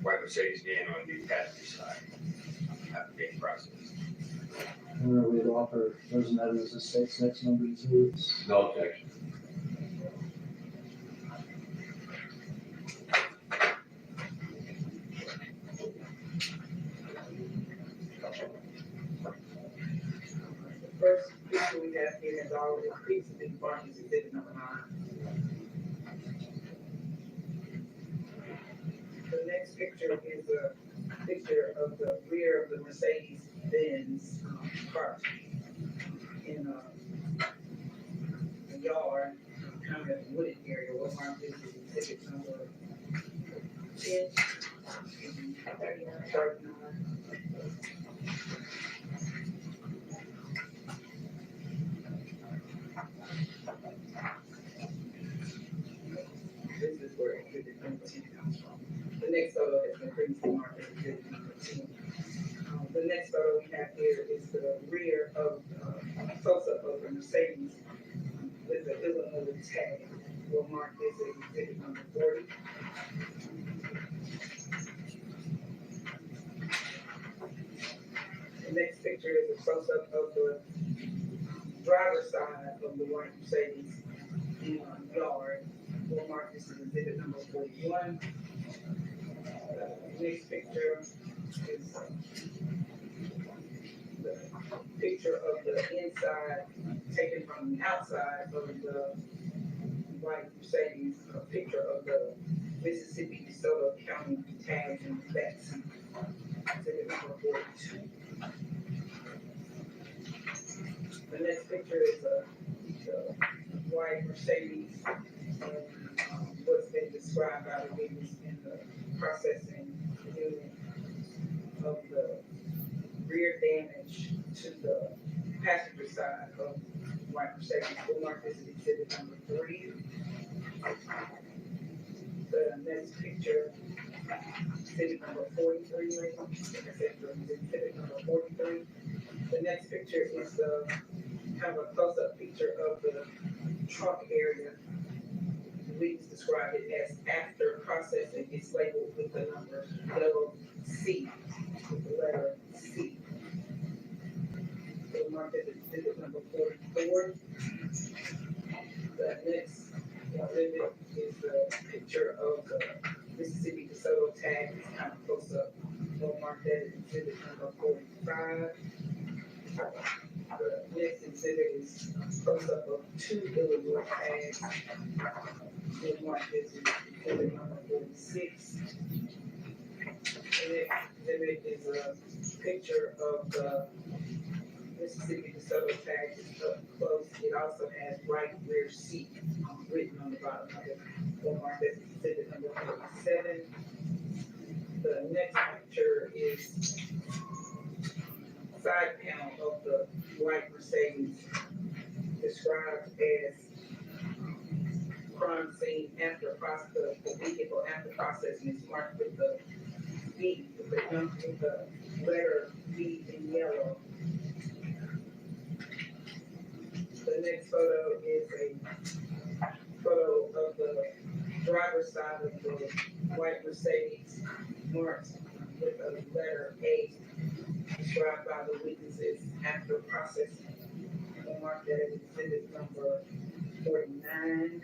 white Mercedes being on the passenger side after being processed. We'd offer those and that as a state's next number two. No objection. The first picture we have here is already previously been marked as exhibit number 9. The next picture is a picture of the rear of the Mercedes Benz car in a yard, kind of wooded area. We'll mark this as exhibit number 10. 39. This is where exhibit number 10 comes from. The next photo has been previously marked as exhibit number 10. The next photo we have here is the rear of close-up of the Mercedes with the Illinois tag. We'll mark this as exhibit number 40. The next picture is a close-up of the driver's side of the white Mercedes in a yard. We'll mark this as exhibit number 41. Next picture is the picture of the inside taken from the outside of the white Mercedes, a picture of the Mississippi DeSoto County tag in the back seat. Exhibit number 42. The next picture is the white Mercedes, what's been described by the witness in the processing unit of the rear damage to the passenger side of white Mercedes. We'll mark this as exhibit number 3. The next picture, exhibit number 43, maybe. I said exhibit number 43. The next picture is kind of a close-up picture of the trunk area. We describe it as after processing. It's labeled with the number C, with the letter C. So mark it as exhibit number 44. The next exhibit is the picture of the Mississippi DeSoto tag. It's kind of close up. We'll mark that as exhibit number 45. The next exhibit is close up of 2 Illinois tags. We'll mark this as exhibit number 46. The next exhibit is a picture of the Mississippi DeSoto tag. It's up close. It also has right rear seat written on the bottom of it. We'll mark this as exhibit number 47. The next picture is side panel of the white Mercedes, described as crime scene after process, the vehicle after processing is marked with the B, with the letter B in yellow. The next photo is a photo of the driver's side of the white Mercedes, marked with a letter A described by the witnesses after processing. We'll mark that as exhibit number 49.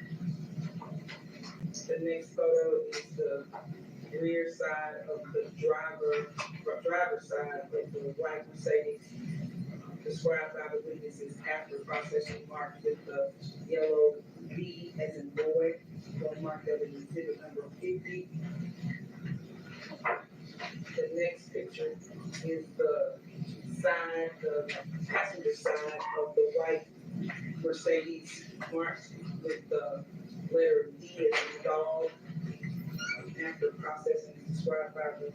The next photo is the rear side of the driver's side of the white Mercedes, described by the witnesses after processing, marked with the yellow B as in boy. We'll mark that as exhibit number 50. The next picture is the passenger side of the white Mercedes marked with the letter D as in dog. After processing, described by the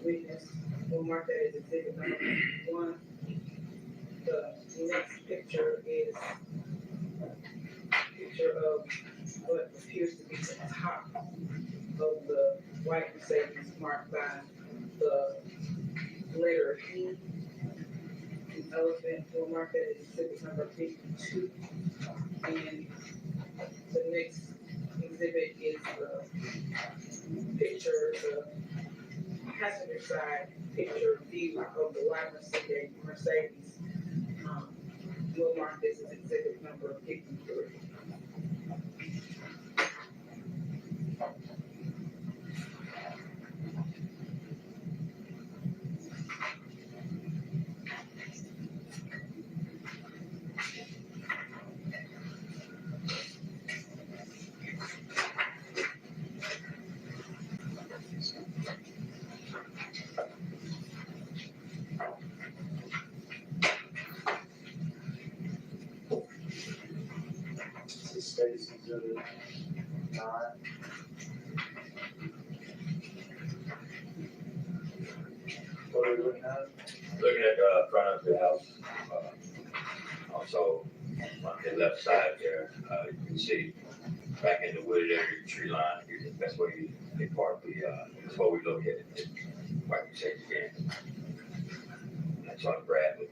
witness, we'll mark that as exhibit number 1. The next picture is a picture of what appears to be the top of the white Mercedes marked by the letter E. An elephant, we'll mark that as exhibit number 52. And the next exhibit is the picture, the passenger side picture view of the white Mercedes. We'll mark this as exhibit number 53. This is Stacy's exhibit 9. What are we looking at? Looking at the front of the house, also on the left side there, you can see back in the wooded area, tree line, that's where they park that's where we located it, like you said again. That's on Bradley.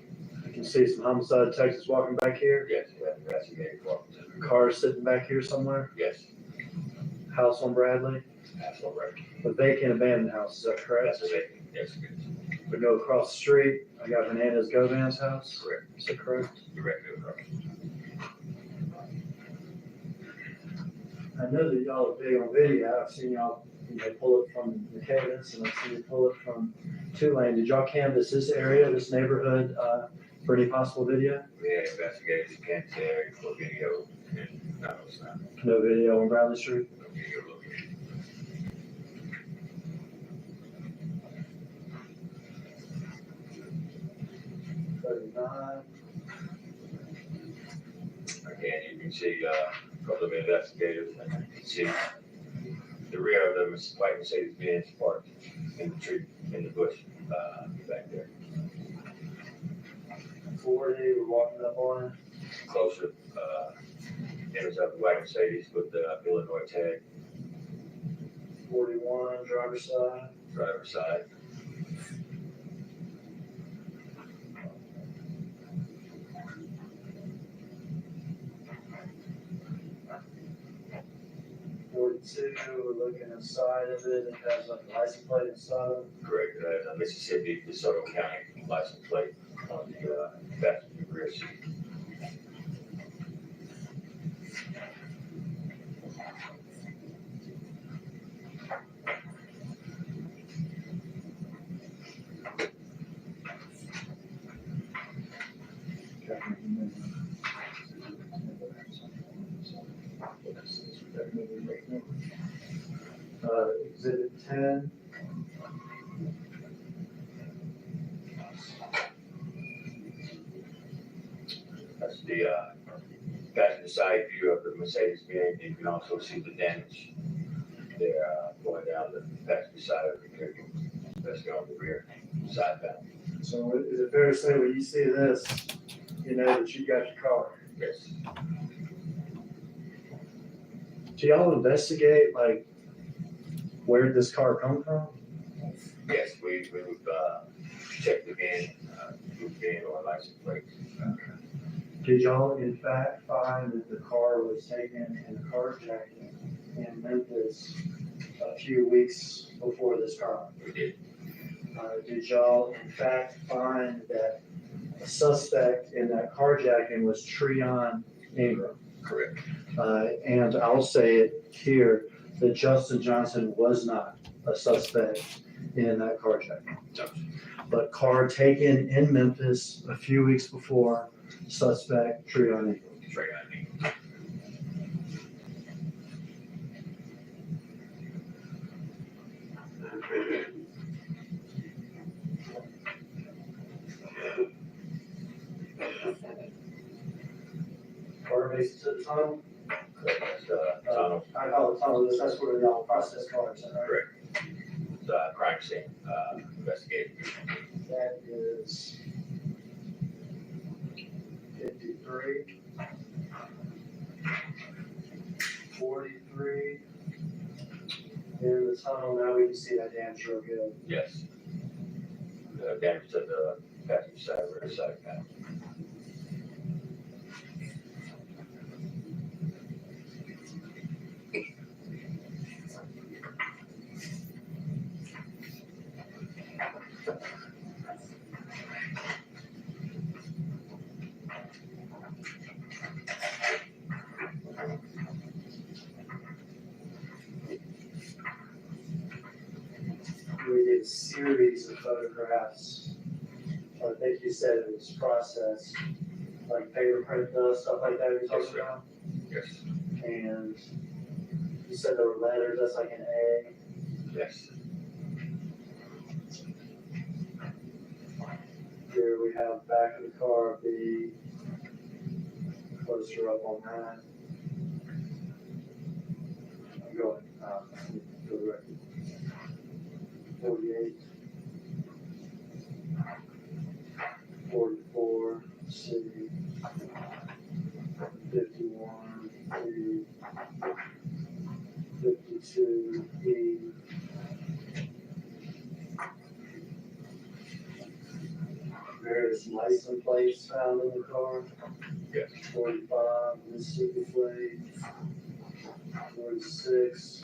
You can see some homicide Texas walking back here. Yes, we have investigated walking to the Car sitting back here somewhere. Yes, House on Bradley. that's all right. A vacant abandoned house, is that correct? That's it, yes, it is. We go across the street. I got Hernandez Govan's house. Correct, Is that correct? directly across. I know that y'all are big on video. I've seen y'all, pull it from the cadence, and I've seen you pull it from Tulane. Did y'all canvass this area, this neighborhood, for any possible video? We had investigators, Kent there, for video, and no, it's not, No video on Bradley Street? no video located. Again, you can see, a couple of investigators, and you can see the rear of the white Mercedes Benz parked in the tree, in the bush, back there. 40, we're walking up on it. Closer, image of the white Mercedes with the Illinois tag, 41, driver's side. driver's side. We're looking inside of it. It has like a license plate inside of it. Correct, it has a Mississippi, DeSoto County license plate on the passenger rear seat. Exhibit 10. That's the passenger side view of the Mercedes Benz. You can also see the damage there going down the passenger side of the vehicle, especially on the rear side panel. So is it fair to say when you see this, you know that you got your car? Yes, Do y'all investigate like where did this car come from? yes, we would check the VIN, VIN or license plate. Did y'all in fact find that the car was taken in a carjacking in Memphis a few weeks before this crime? We did. Did y'all in fact find that a suspect in that carjacking was Treon Ingram? Correct. And I'll say it here, that Justin Johnson was not a suspect in that carjacking. No. But car taken in Memphis a few weeks before, suspect Treon Ingram. Trey, I mean, Car bases to the tunnel? that's, tunnel, I call it tunnel, that's where y'all process cars, right? correct. Crime scene, investigator. That is 53, 43. In the tunnel, now we can see that damn sure good. Yes. Damage to the passenger side, rear side panel. We did a series of photographs. I think you said it was processed, like paper print stuff like that you're talking about? Yes. And you said there were letters, that's like an A. Yes. Here we have back of the car B, closer up on that. I'm going, go direct. 48, 44, C, 51, D, 52, E. Various license plates found in the car. Yes. 45, Mississippi plate. 46,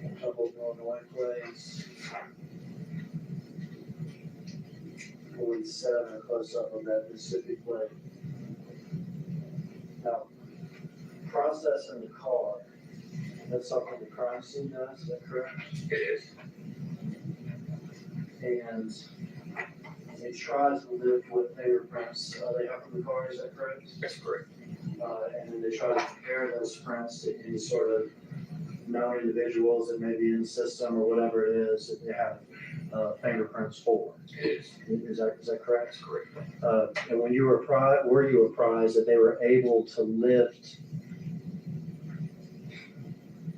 a couple of Illinois plates. 47, close up on that Mississippi plate. Now, processing the car, that's something the crime scene does, is that correct? It is. And they try to lift what fingerprints they have from the car, is that correct? That's correct. And then they try to compare those prints to any sort of known individuals that may be in the system or whatever it is that they have fingerprints for. It is. Is that correct? That's correct. And when you were apprised that they were able to lift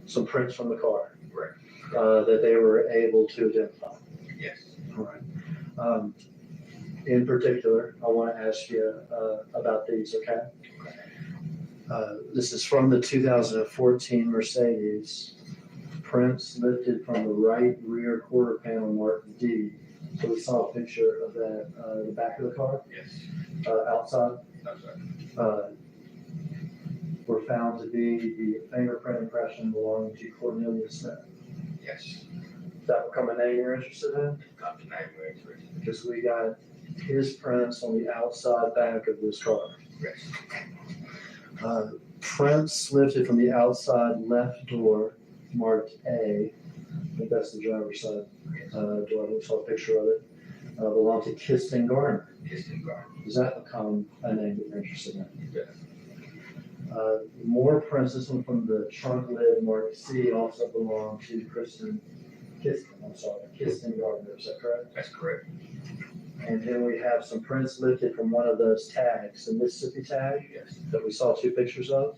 some prints from the car? Correct. That they were able to identify? Yes. All right. In particular, I want to ask you about these, okay? This is from the 2014 Mercedes. Prints lifted from the right rear quarter panel marked D. So we saw a picture of that, the back of the car, Yes. outside. I'm sorry. Were found to be the fingerprint impression belonging to Cornelius Smith. Yes. Does that become a name you're interested in? Come to name very interesting. Because we got his prints on the outside back of this car. Yes. Prints lifted from the outside left door marked A. I think that's the driver's side door. We saw a picture of it. Belonged to Kiston Garner. Piston guard. Does that become a name that you're interested in? Yes. More prints, this one from the trunk lid marked C, also belong to Kiston Gardner, is that correct? That's correct. And then we have some prints lifted from one of those tags, the Mississippi tag Yes. that we saw two pictures of.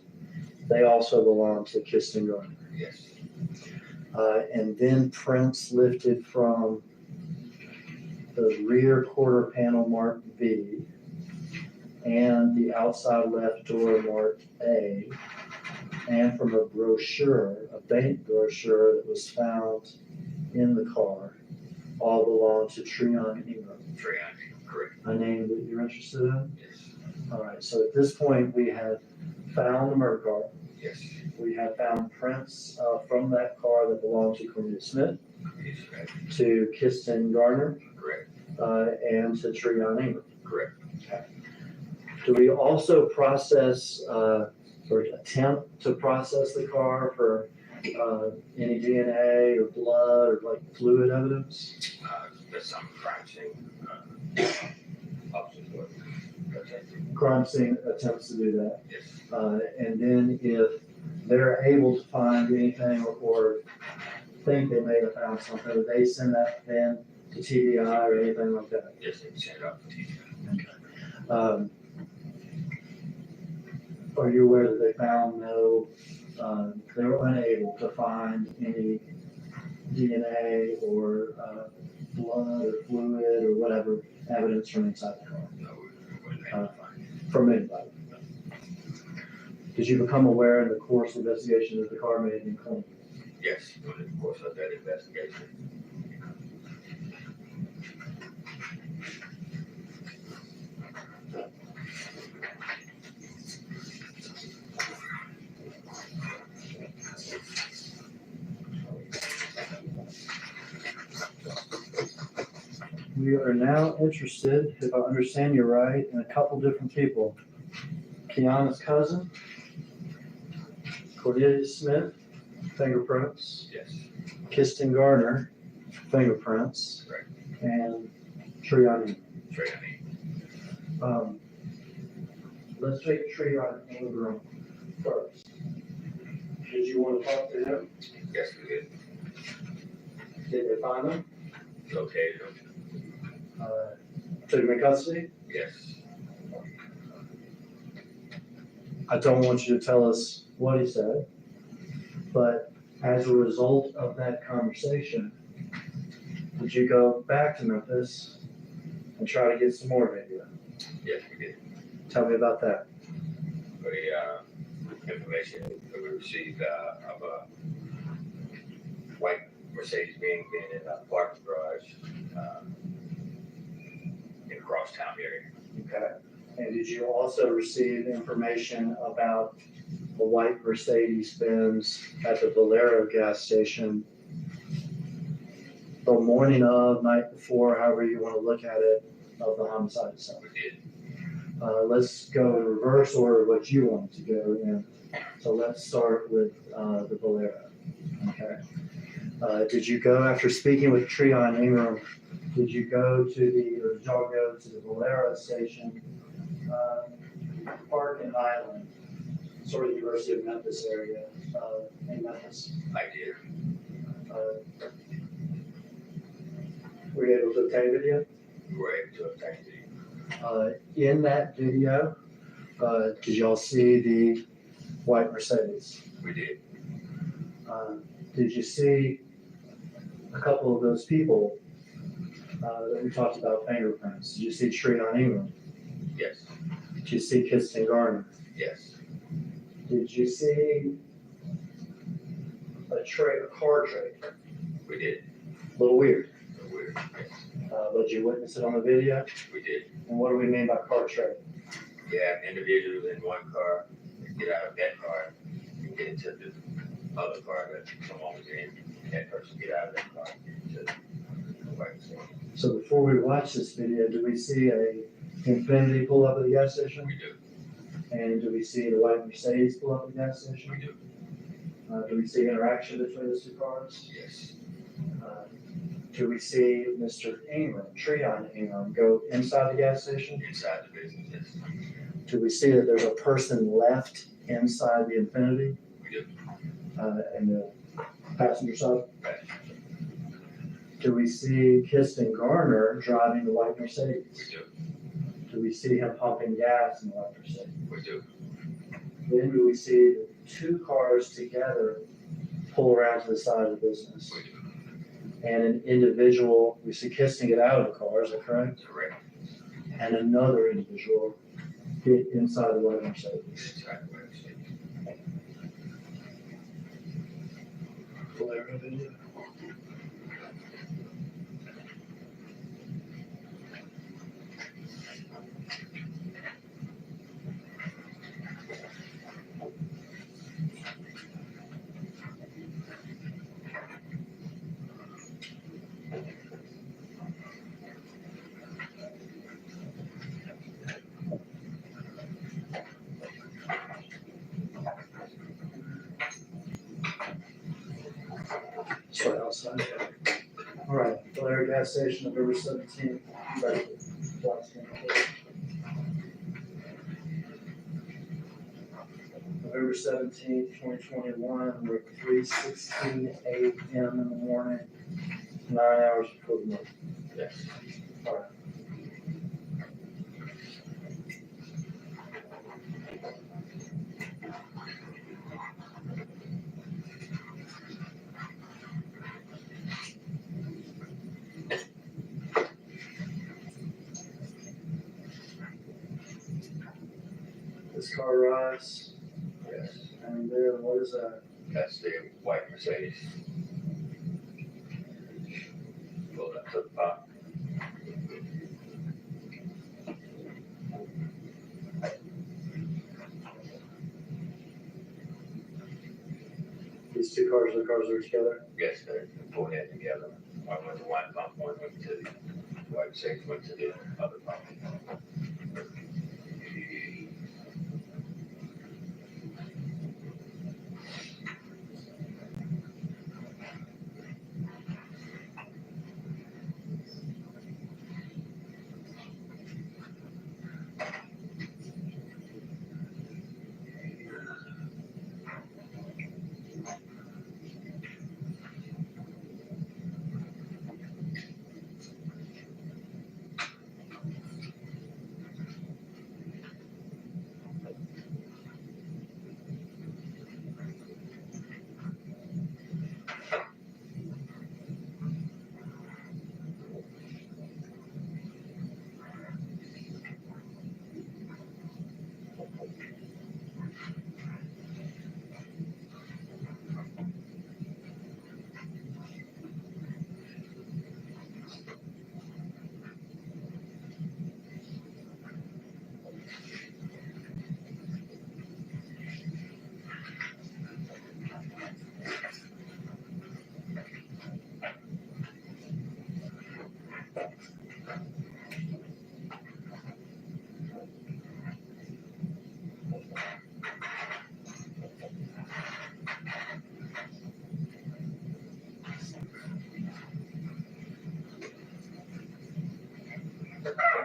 They also belong to Kiston Gardner. Yes. And then prints lifted from the rear quarter panel marked V and the outside left door marked A, and from a brochure, a bank brochure that was found in the car, all belong to Treon Ingram. Treon, correct. A name that you're interested in? Yes. All right, so at this point, we have found the murder car. Yes, We have found prints from that car that belong to Cornelia Smith, yes, right, to Kirsten Garner, correct, and to Treon Ingram. correct. Do we also process or attempt to process the car for any DNA or blood or like fluid evidence? There's some crime scene, officers work. Crime scene attempts to do that. Yes, And then if they're able to find anything or think they may have found something, would they send that then to TBI or anything like that? yes, they send it up to teacher. Are you aware that they found they were unable to find any DNA or blood or fluid or whatever evidence from inside the car, No, we wouldn't have to find it. from anybody? Did you become aware in the course of investigation that the car may have been cleaned? Yes, during the course of that investigation. We are now interested, if I understand you right, in a couple different people. Kiana's cousin, Cornelia Smith, fingerprints. Yes, Kirsten Garner, fingerprints. Right. And Treon. straight on me. Let's take Treon Ingram first. Did you want to talk to him? Yes, we did. Did they find him? Located them. Took him in custody? Yes, I don't want you to tell us what he said, but as a result of that conversation, did you go back to Memphis and try to get some more video? yes, we did. Tell me about that. For the information that we received of a white Mercedes being in a parking garage in crosstown area. Okay. And did you also receive information about the white Mercedes Benz at the Valero gas station the morning of, night before, however you want to look at it, of the homicide itself? We did. Let's go in reverse order of what you want to go in. So let's start with the Valero. Okay. Did you go, after speaking with Treon Ingram, did you go to or did y'all go to the Valero station, park in Highland, sort of University of Memphis area, in Memphis? I did. Were you able to obtain video? We were able to obtain the, In that video, did y'all see the white Mercedes? we did. Did you see a couple of those people that we talked about, fingerprints? Did you see Treon Ingram? Yes, Did you see Kirsten Garner? yes, Did you see a car tray? we did. A little weird, Weird. Yes, but you witnessed it on the video? we did. And what do we mean by car tray? Yeah, individuals in one car, get out of that car and get into the other car that someone was in. That person get out of that car and get into the white Mercedes. So before we watch this video, do we see a Infiniti pull up at the gas station? We do, And do we see the white Mercedes pull up at the gas station? we do. Do we see interaction between those two cars? Yes, Do we see Mr. Ingram, Treon Ingram, go inside the gas station? inside the business, yes, Do we see that there's a person left inside the Infiniti? we do. In the passenger side? Right. Do we see Kirsten Garner driving the white We Mercedes? do, Do we see him pumping gas in the white Mercedes? we do. Then do we see the two cars together pull around to the side of the business? We do. And an individual, we see Kirsten get out of the car, is that correct? Correct. And another individual get inside the white Mercedes. Inside the white Mercedes. Valero video. side. All right, Blair gas station, November 17th. November 17th, 2021, we're at 3:16 a.m. in the morning, 9 hours equivalent. Yes. All right. This car arrives, Yes. and then what is that? That's the white Mercedes. Pulled up to the top. These two cars are the cars that are together. Yes, they're pulled in together. One went to one pump, one went to the white Mercedes, went to the other pump.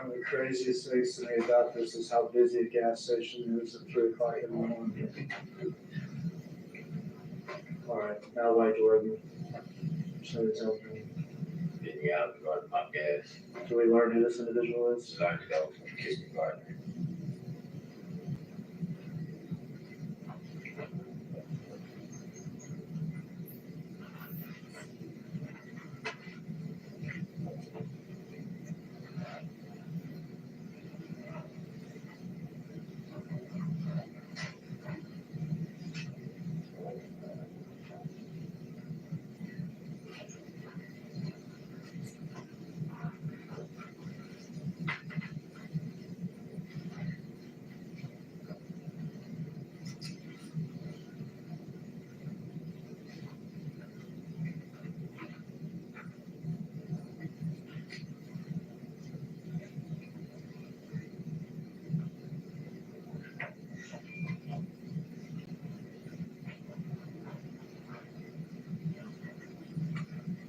One of the craziest things to me about this is how busy a gas station is at 3 o'clock in the morning. All right, now why Jordan? So it's open. Getting out and going to pump gas. Do we learn who this individual is? Learned to go from kindergarten.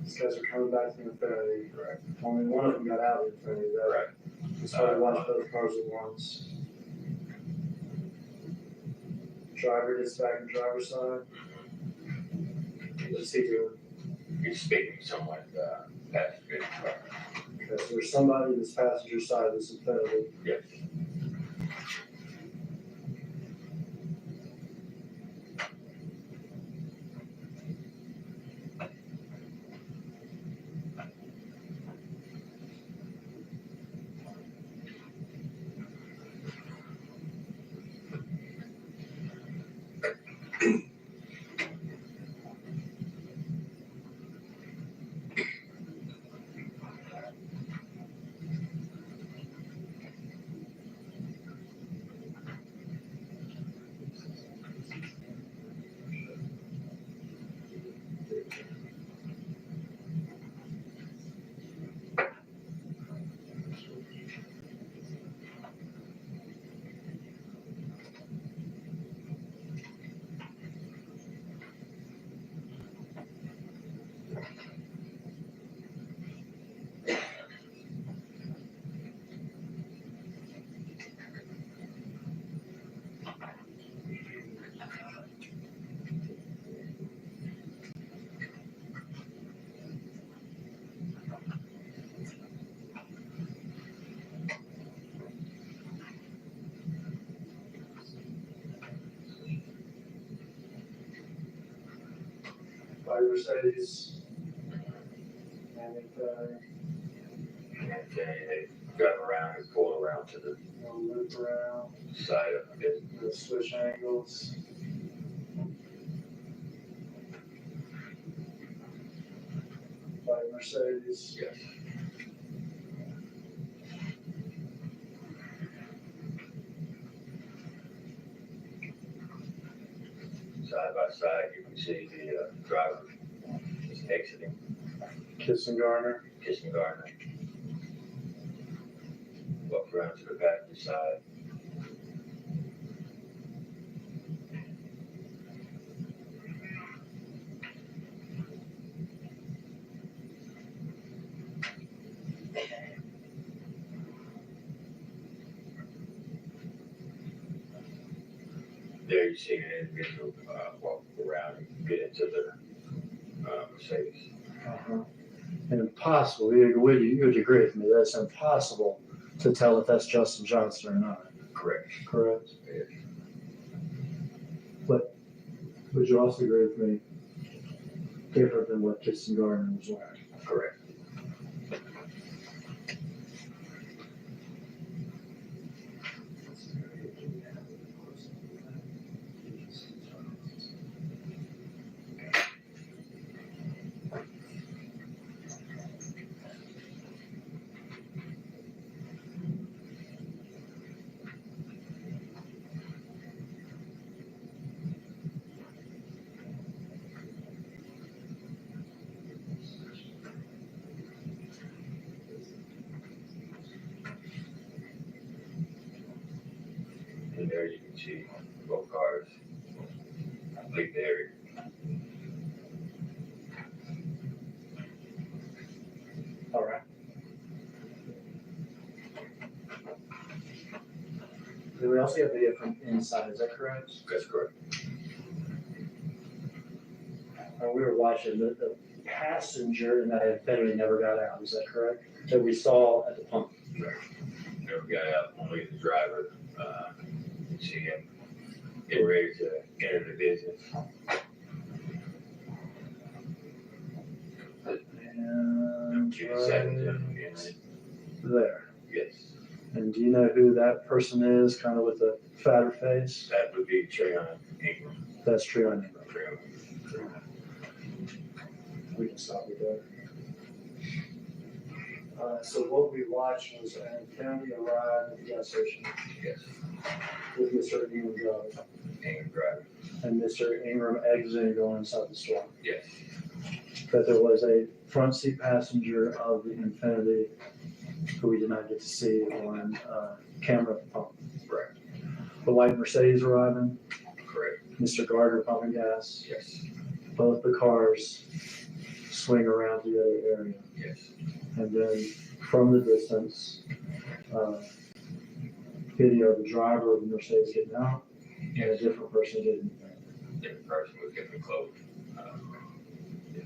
These guys are coming back from the ferry. Right. Only one of them got out of the ferry though. Right. It's hard to watch both cars at once. Driver gets back on driver's side. What's he doing? He's speaking to someone, passenger in the car. Okay, so there's somebody in this passenger side that's in front of him. Yes. Mercedes. And And they drive around and pull around to the loop around, side of it. the switch angles. White Mercedes. Yes. Side by side, you can see the driver is exiting Kissingarner. Gardner. Walks around to the back of the side. There you see an individual walk around and get into the Mercedes. And impossible, you would agree with me, that's impossible to tell if that's Justin Johnson or not, Correct. correct? Yes. But would you also agree with me, different than what Kissingarner was wearing? Correct. And there you can see both cars leave the area. All right. Then we also have video from inside, is that correct? That's correct. We were watching the passenger and that Infiniti never got out, is that correct? That we saw at the pump. Never got out, only the driver. You see him getting ready to enter the business. And You can second him. there. Yes. And do you know who that person is, kind of with the fatter face? That would be Trayon Ingram. That's true, I know. Trayon. We can stop it there. So what we watched was an Infiniti arrive at the gas station Yes. with Mr. Ingram driving, Ingram driver. and Mr. Ingram exiting going inside the store. Yes. But there was a front seat passenger of the Infiniti who we did not get to see on camera at the pump. Correct. The white Mercedes arriving, Correct. Mr. Gardner pumping gas. Yes. Both the cars swing around the other area. Yes. And then from the distance, video of the driver of the Mercedes getting out and a different person getting in. Different person was getting close. Yes.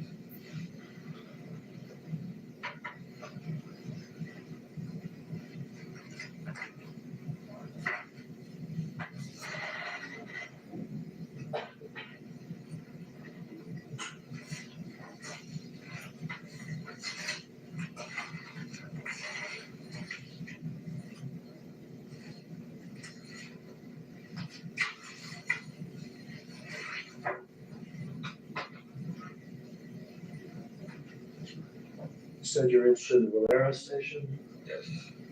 You said you're interested in the Valero station, Yes.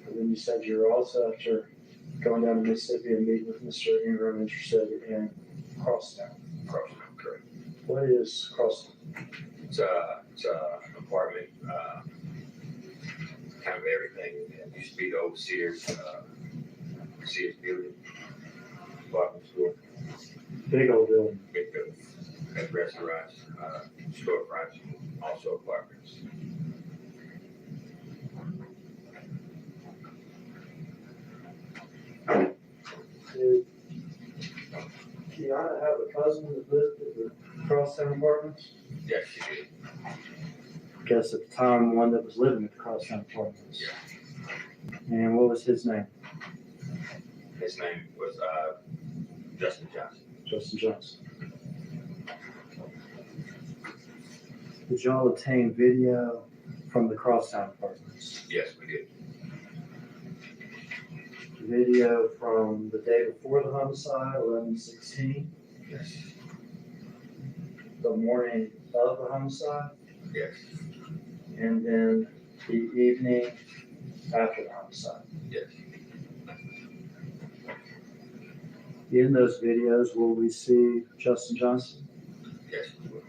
and then you said you're also, after going down to Mississippi and meeting with Mr. Ingram, interested in Crosstown. Crosstown. Correct. What is Crosstown? It's an apartment, kind of everything. It used to be the old Sears building, department store, Big old building. big building, has restaurants, storefronts, also apartments. Did Kiana have a cousin that lived at the Crosstown Apartments? Yes, she did. Guess at the time, one that was living at the Crosstown Apartments. Yeah. And what was his name? His name was Justin Johnson. Justin Johnson. Did y'all obtain video from the Crosstown Apartments? Yes, we did. Video from the day before the homicide, 11/16, Yes, the morning of the homicide, yes, and then the evening after the homicide. yes. In those videos, will we see Justin Johnson? Yes, we will.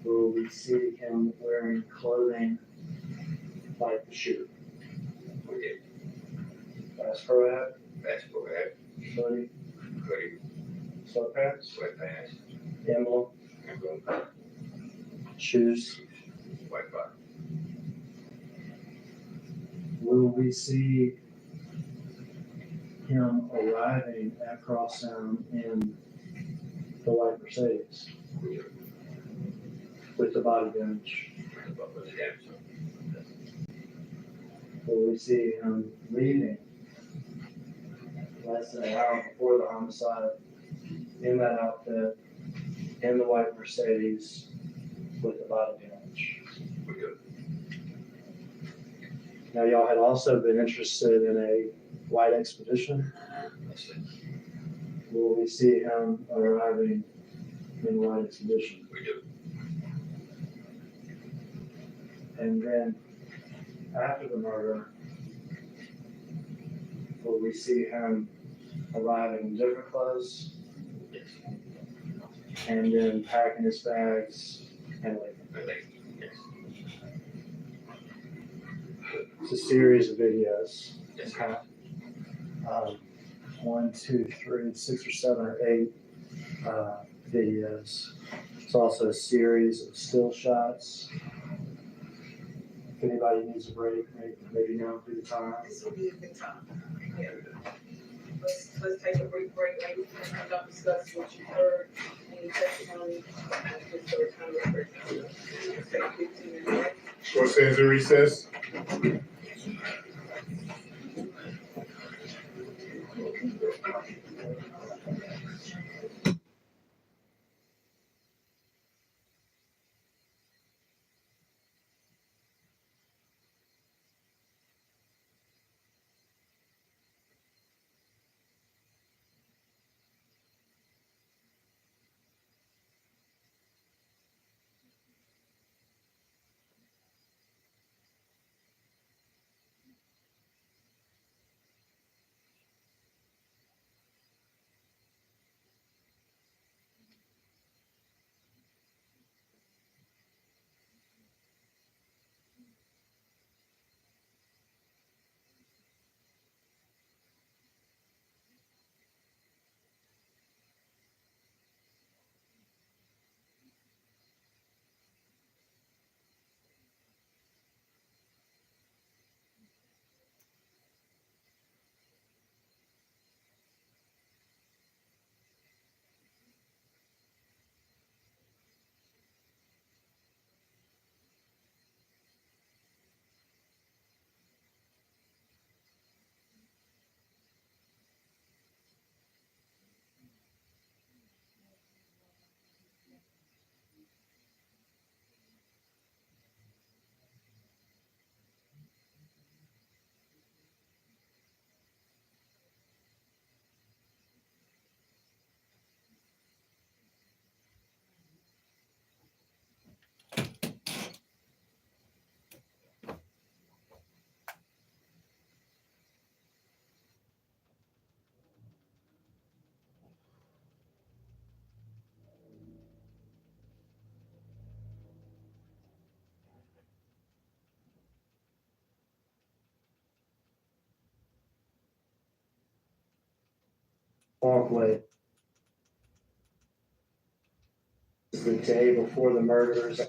Will we see him wearing clothing like the shooter? We did. Bass pro hat, Basketball hat, hoodie, hoodie, sweatpants, sweatpants, emblem, emblem, shoes. white bottom. Will we see him arriving at Crosstown in the white Mercedes We do. with the body damage? With the damage. Will we see him leaving less than an hour before the homicide in that outfit, in the white Mercedes with the body damage? We do. Now, y'all had also been interested in a white expedition. Yes, sir. Will we see him arriving in the white expedition? We do. And then after the murder, will we see him arriving in different clothes Yes. and then packing his bags and leaving? I think, yes. It's a series of videos. Yes, Okay. 1, 2, 3, 6 or 7 or 8 videos. It's also a series of still shots. If anybody needs a break, maybe now would be the time. This will be a good time. Yeah. Let's take a brief break, maybe, and not discuss what you heard, any testimony, just so it's kind of record. Let's take 15 minutes break. Court stands in recess. Walkway. It's the day before the murders.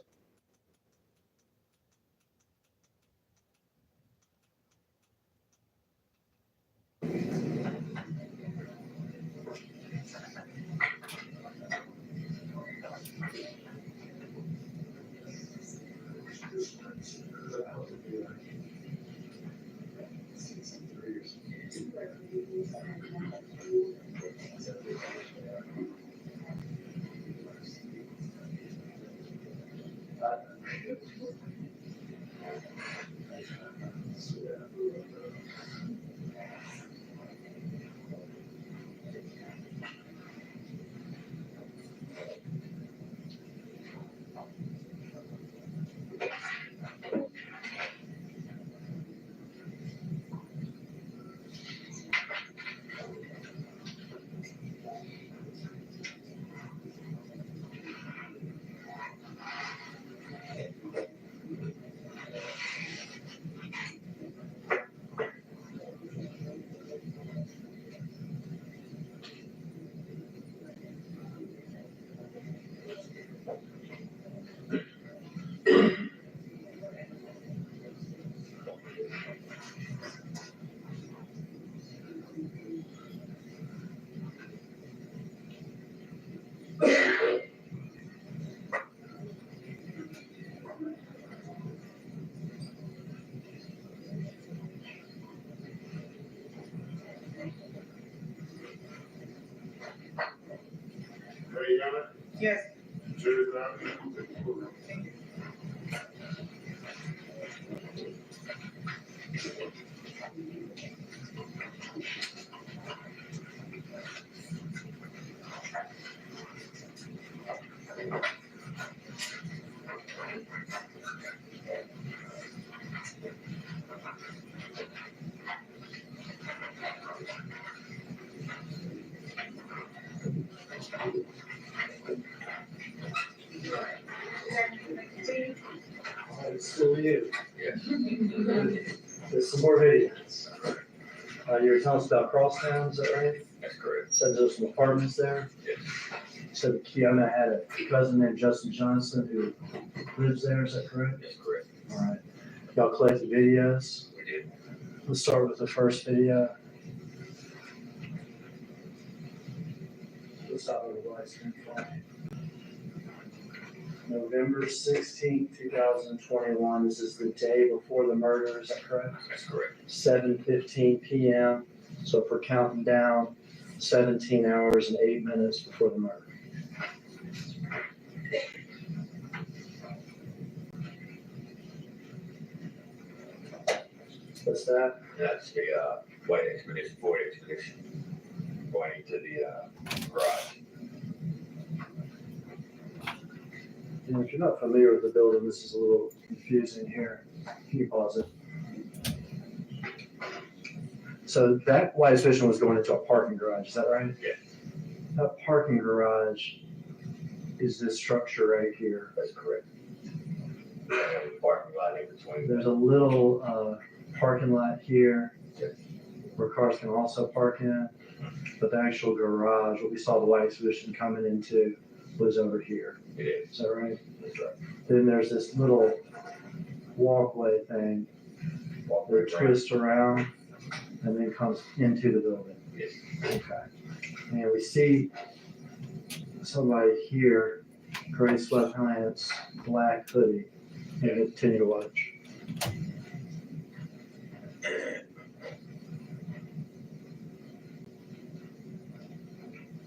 Yes. Jury Brown. It's still you. Yes. There's some more videos. You were telling us about Crosstown, is that right? That's correct. Said there's some apartments there. Yes. Said Kiana had a cousin named Justin Johnson who lives there, is that correct? That's correct. All right. Y'all collected videos. We did. Let's start with the first video. Let's start with the lights. November 16th, 2021. This is the day before the murder, is that correct? That's correct. 7:15 p.m. So if we're counting down, 17 hours and 8 minutes before the murder. What's that? That's the white expedition, Ford expedition, going into the garage. And if you're not familiar with the building, this is a little confusing here. Can you pause it? So that white expedition was going into a parking garage, is that right? Yes. That parking garage is this structure right here. That's correct. Parking lot in between. There's a little parking lot here Yes. where cars can also park in, but the actual garage, what we saw the white expedition coming into, was over here. It is. Is that right? That's right. Then there's this little walkway thing Walkway that ramp. twists around and then comes into the building. Yes. Okay. And we see somebody here, gray sweatpants, black hoodie, and continue to watch.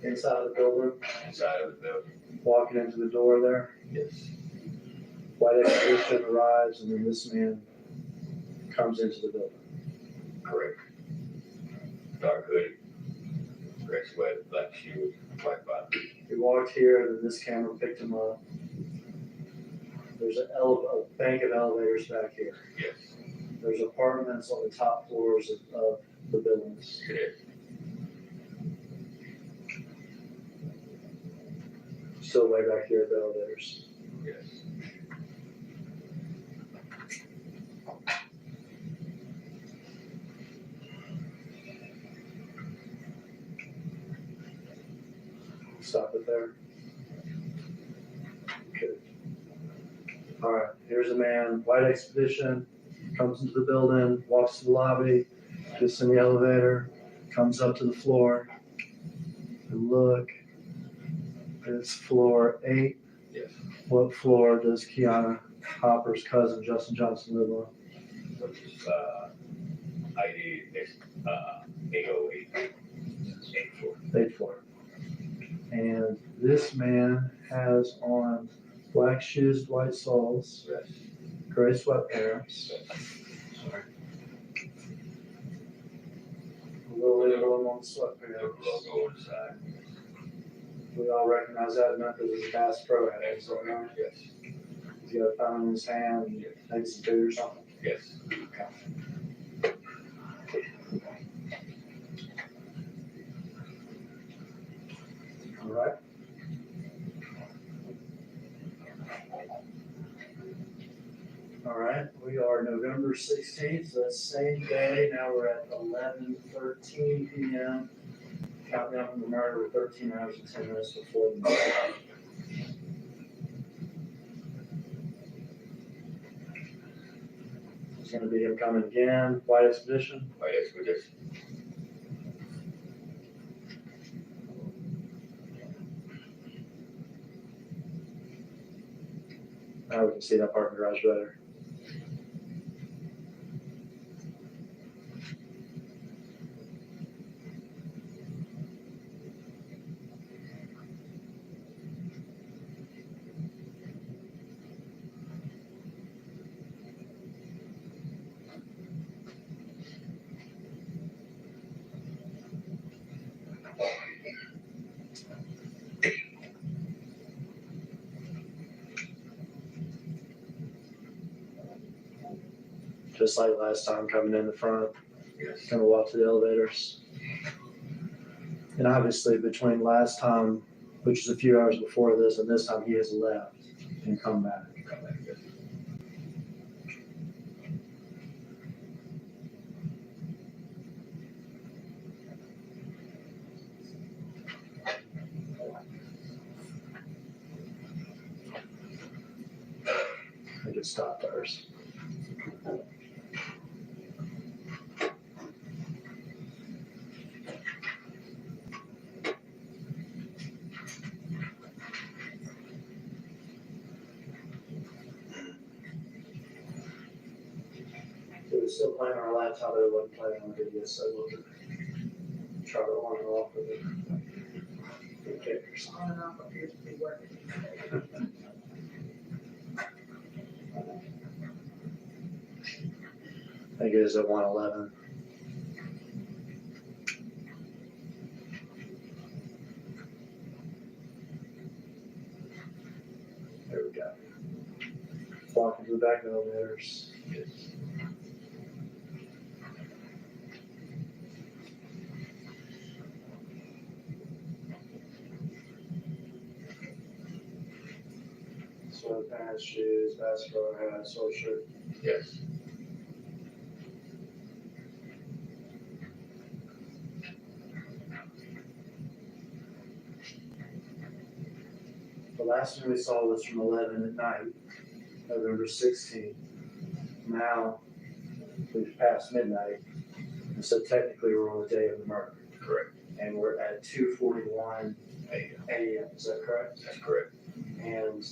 Inside of the building, Inside of the building. walking into the door there, Yes. white expedition arrives, and then this man comes into the building. Correct. Dark hoodie, gray sweat, black shoes, white bottom. He walked here, and then this camera picked him up. There's a bank of elevators back here. Yes. There's apartments on the top floors of the buildings. It is. Still way back here at the elevators. Yes. Stop it there. Good. All right, here's a man, white expedition, comes into the building, walks to the lobby, gets in the elevator, comes up to the floor. And look, it's floor 8. Yes. What floor does Kiana Hopper's cousin Justin Johnson live on? Which is ID 808. 84. 8th floor. And this man has on black shoes, white soles, Yes. gray sweatpants. Sorry. A little emblem on the The sweatpants. logo on the side. We all recognize that Memphis is a Bass Pro hat, is that right? Yes. He's got a phone in his hand, and maybe some food or something. Yes. All right. All right, we are November 16th, so that's same day. Now we're at 11:13 p.m. Countdown from the murder, we're 13 hours and 10 minutes before the murder. It's gonna be him coming again, white expedition. White expedition. Now we can see that parking garage better. just like last time, coming in the front, Yes. gonna walk to the elevators. And obviously between last time, which is a few hours before this, and this time he has left and come back. Come back, yes. I just stopped ours. It was still playing on our laptop, but it wasn't playing on video, so we'll try to on and off with it. Okay. On and off appears to be working. I think it is at 111. There we go. Walking to the back of the elevators. Yes. Sweatpants, shoes, basketball hat, sweatshirt. Yes. The last one we saw was from 11 at night, November 16th. Now, we've passed midnight, and so technically we're on the day of the murder. Correct. And we're at 2:41 a.m., is that correct? That's correct. And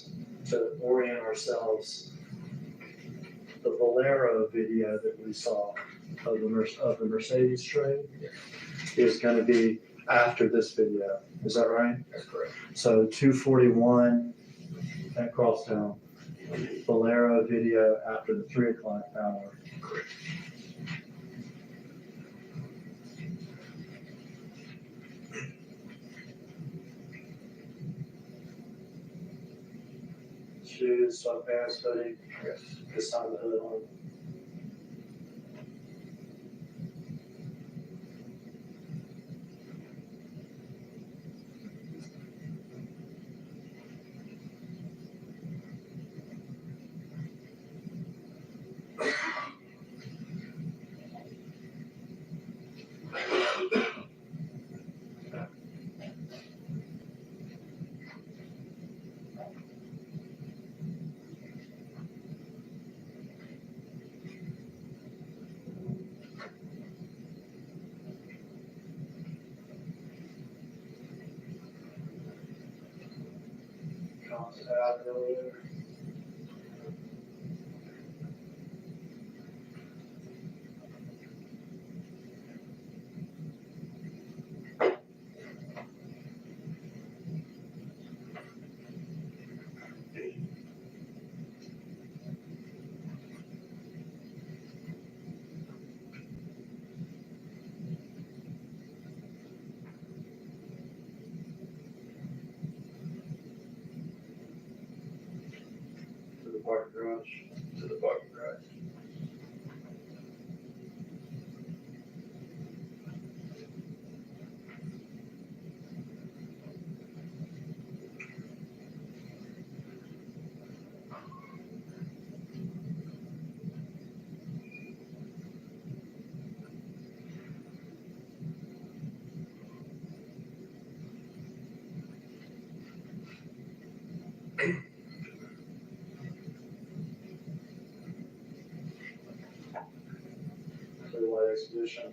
to orient ourselves, the Valero video that we saw of the Mercedes trade is going to be after this video. Is that right? That's correct. So 2:41 at Crosstown, Valero video after the 3 o'clock hour. Correct. Shoes, sweatpants, hoodie, Yes. this time the hood on. Comes out of the elevator. To the parking garage. To the parking garage. To the white expedition.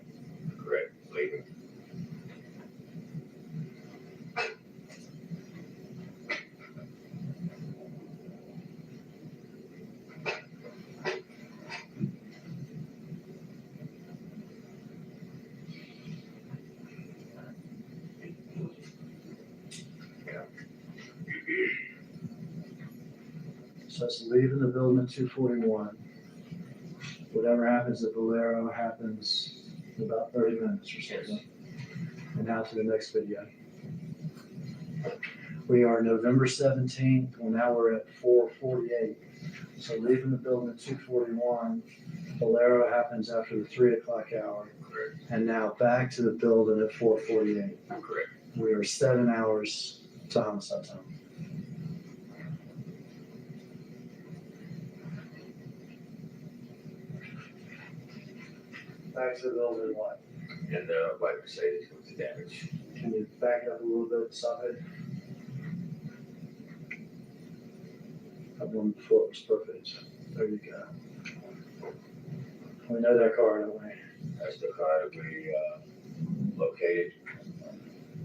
Correct. Leaving. So it's leaving the building at 2:41. Whatever happens at Valero happens in about 30 minutes or something. And now to the next video. We are November 17th, and now we're at 4:48. So leaving the building at 2:41, Bolero happens after the 3 o'clock hour, Correct. and now back to the building at 4:48. Correct. We are 7 hours to homicide zone. Back to the building, what? And the white Mercedes with the damage. Can you back up a little bit, stop it? That one before was perfect. There you go. We know that car, don't we? That's the car that we located.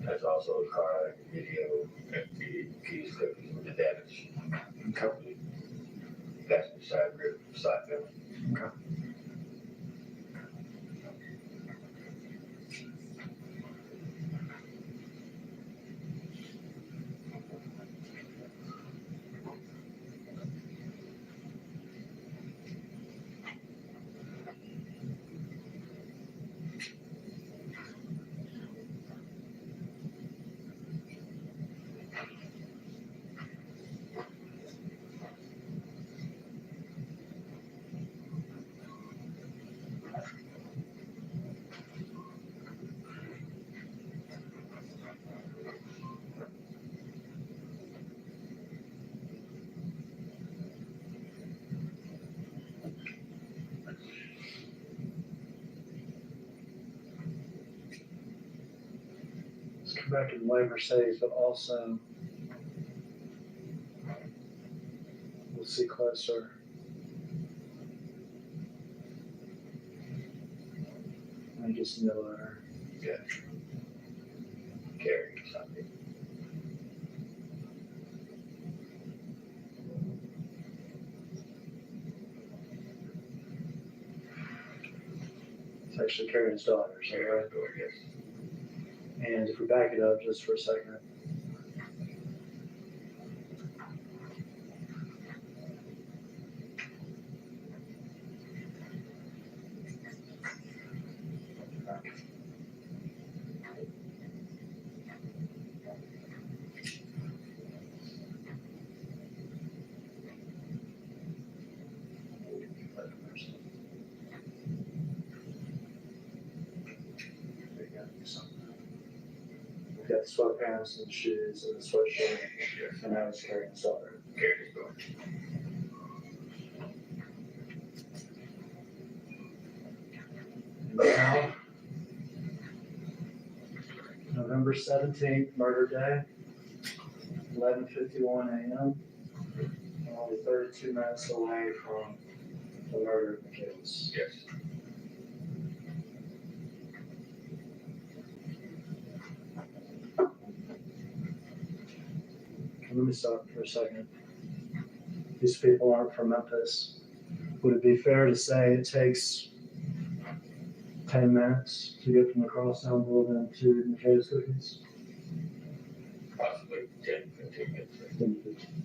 That's also the car video and the keys cookies with the damage. Okay. That's the side rear side mirror. Let's come back to the white Mercedes, but also we'll see closer. I just know her. Carrying something. It's actually carrying his daughter, so right? Carrying door, yes. And if we back it up just for a second. We've got the sweatpants and the shoes and the sweatshirt, Yes. and now he's carrying his daughter. Carrying door. And now, November 17th, murder day, 11:51 a.m. Only 32 minutes away from the murder of the kids. Yes. Let me stop for a second. These people aren't from Memphis. Would it be fair to say it takes 10 minutes to get from the crosstown building to McKay's Cookies? Possibly 10, 15 minutes. 10 to 15.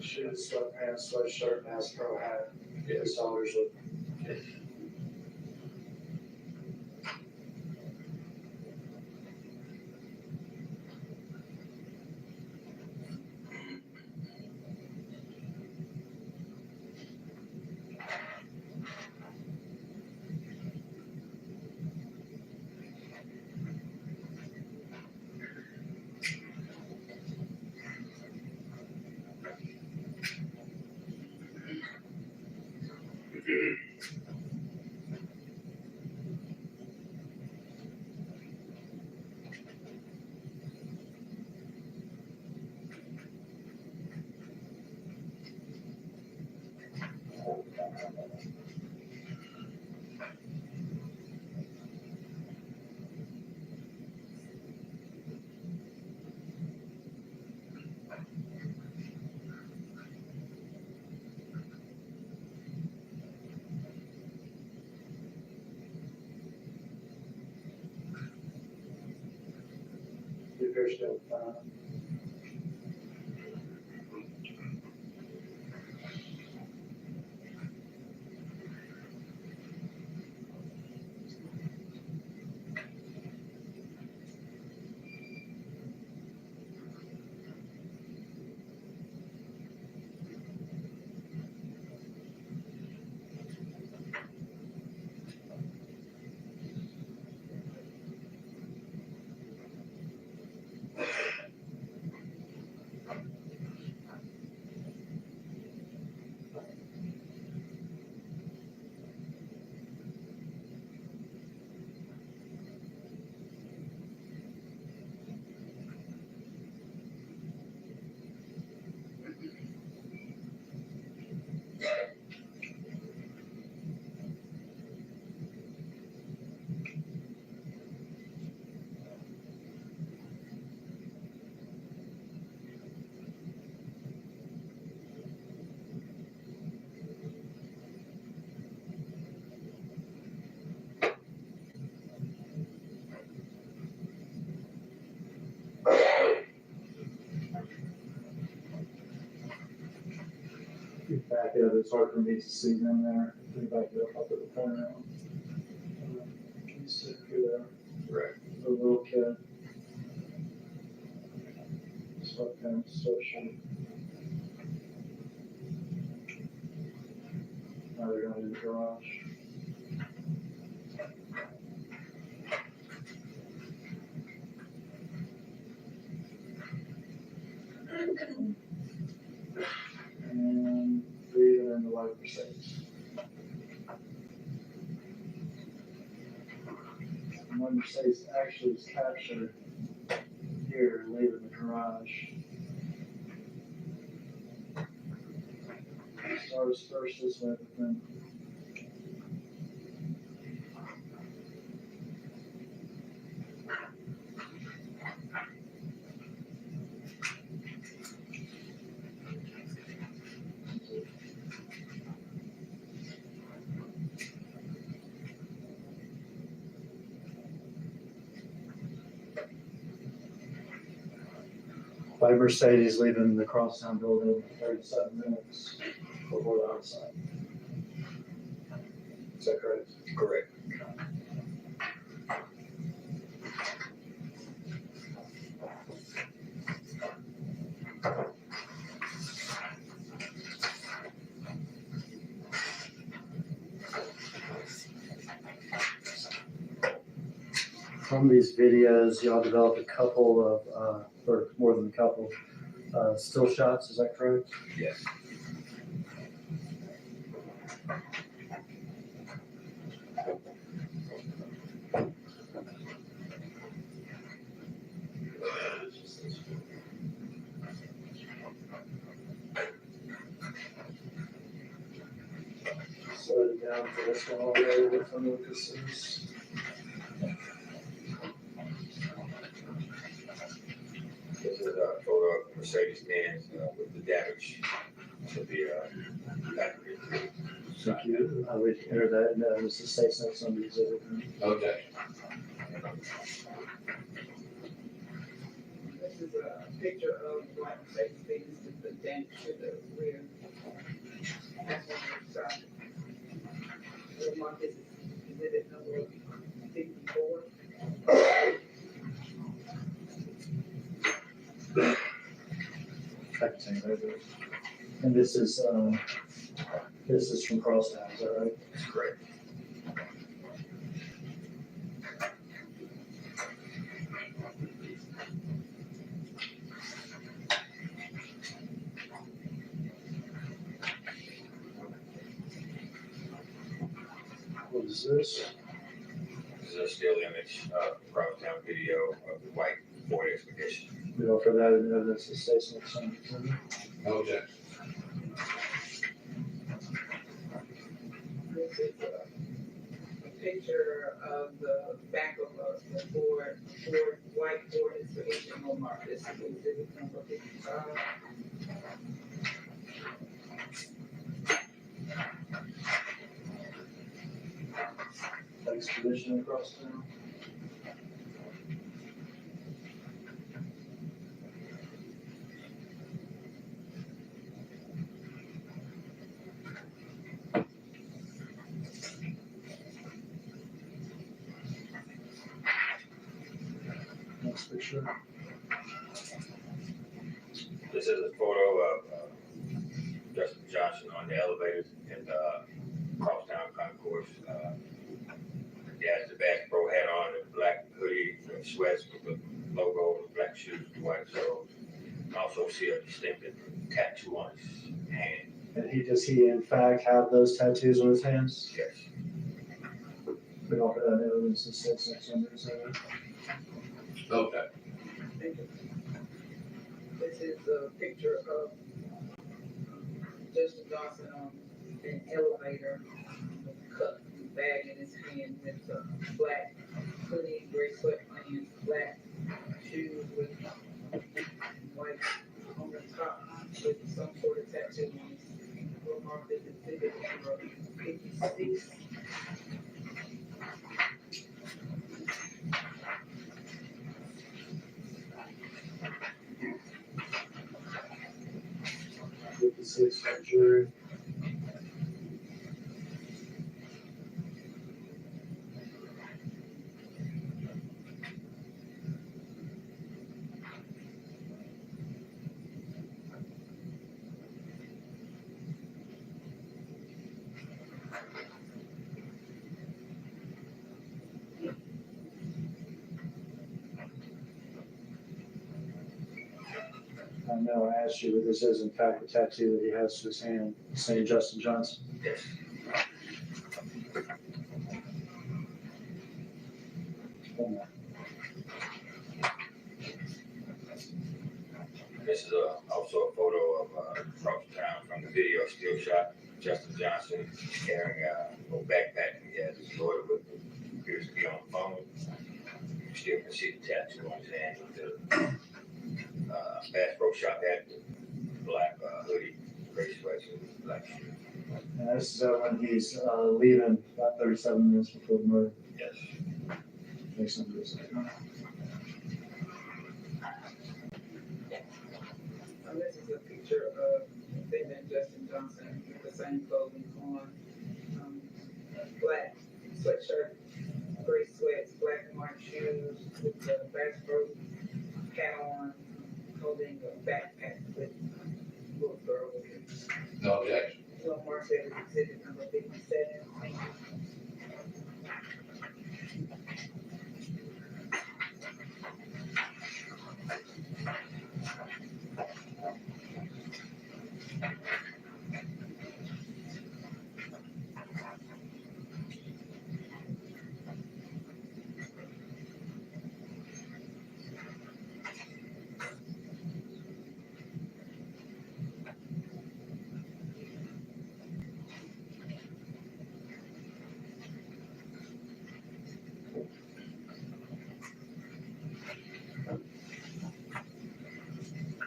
Shoes, sweatpants, sweatshirt, Bass Pro hat. His daughter's look. Yes. Your hair's still fine. it's hard for me to see them there. Think back there, up at the corner. He's sitting there, Right. the little kid. Sweatpants, sweatshirt. Now they're going to the garage. And leaving in the white Mercedes. And when Mercedes actually is captured here, leaving the garage. Starts first this way, but then by Mercedes leaving the crosstown building 37 minutes before the outside. Is that correct? Correct. From these videos, y'all developed a couple of, or more than a couple, still shots, is that correct? Yes. Slow it down for this one already with the Lucas's. This is a photo of Mercedes-Benz with the damage to the battery. Thank you. I would enter that, and that was the safe next on the exhibit. Okay. This is a picture of white Mercedes with the damage to the rear passenger side. The mark is exhibit number 54. I can take that. And this is from Crosstown, is that right? That's correct. What is this? This is a still image of Crosstown video of the white Ford Expedition. We offer that in evidence of safe next on the exhibit. Okay. This is a picture of the back of a white Ford Expedition on mark. This is exhibit number 55. Expedition across town. Next picture. This is a photo of Justin Johnson on the elevators in Crosstown Concourse. He has the Bass Pro hat on, the black hoodie, and sweats with the logo, the black shoes, the white soles. Also see a distinctive tattoo on his hand. And does he in fact have those tattoos on his hands? Yes. We offer that in evidence of safe next on the exhibit. Okay. Thank you. This is a picture of Justin Johnson on an elevator, with a cup and bag in his hand, with a black hoodie, gray sweatpants, black shoes with white on the top, with some sort of tattoo on his forearm. This is exhibit number 56. With the 6 jury. I know I asked you, but this is in fact a tattoo that he has to his hand, saying Justin Johnson. Yes. This is also a photo of across town from the video still shot. Justin Johnson carrying a little backpack. He has his daughter with him. Appears to be on the phone. You still can see the tattoo on his hand with the Bass Pro Shop hat, black hoodie, gray sweatshirt, black shoes. And this is when he's leaving about 37 minutes before the murder. Yes. Makes some sense. This is a picture of David and Justin Johnson with the same clothing on, black sweatshirt, gray sweats, black and white shoes with the Bass Pro hat on, holding a backpack with a little girl with him. No objection. So mark that as exhibit number 57. Thank you.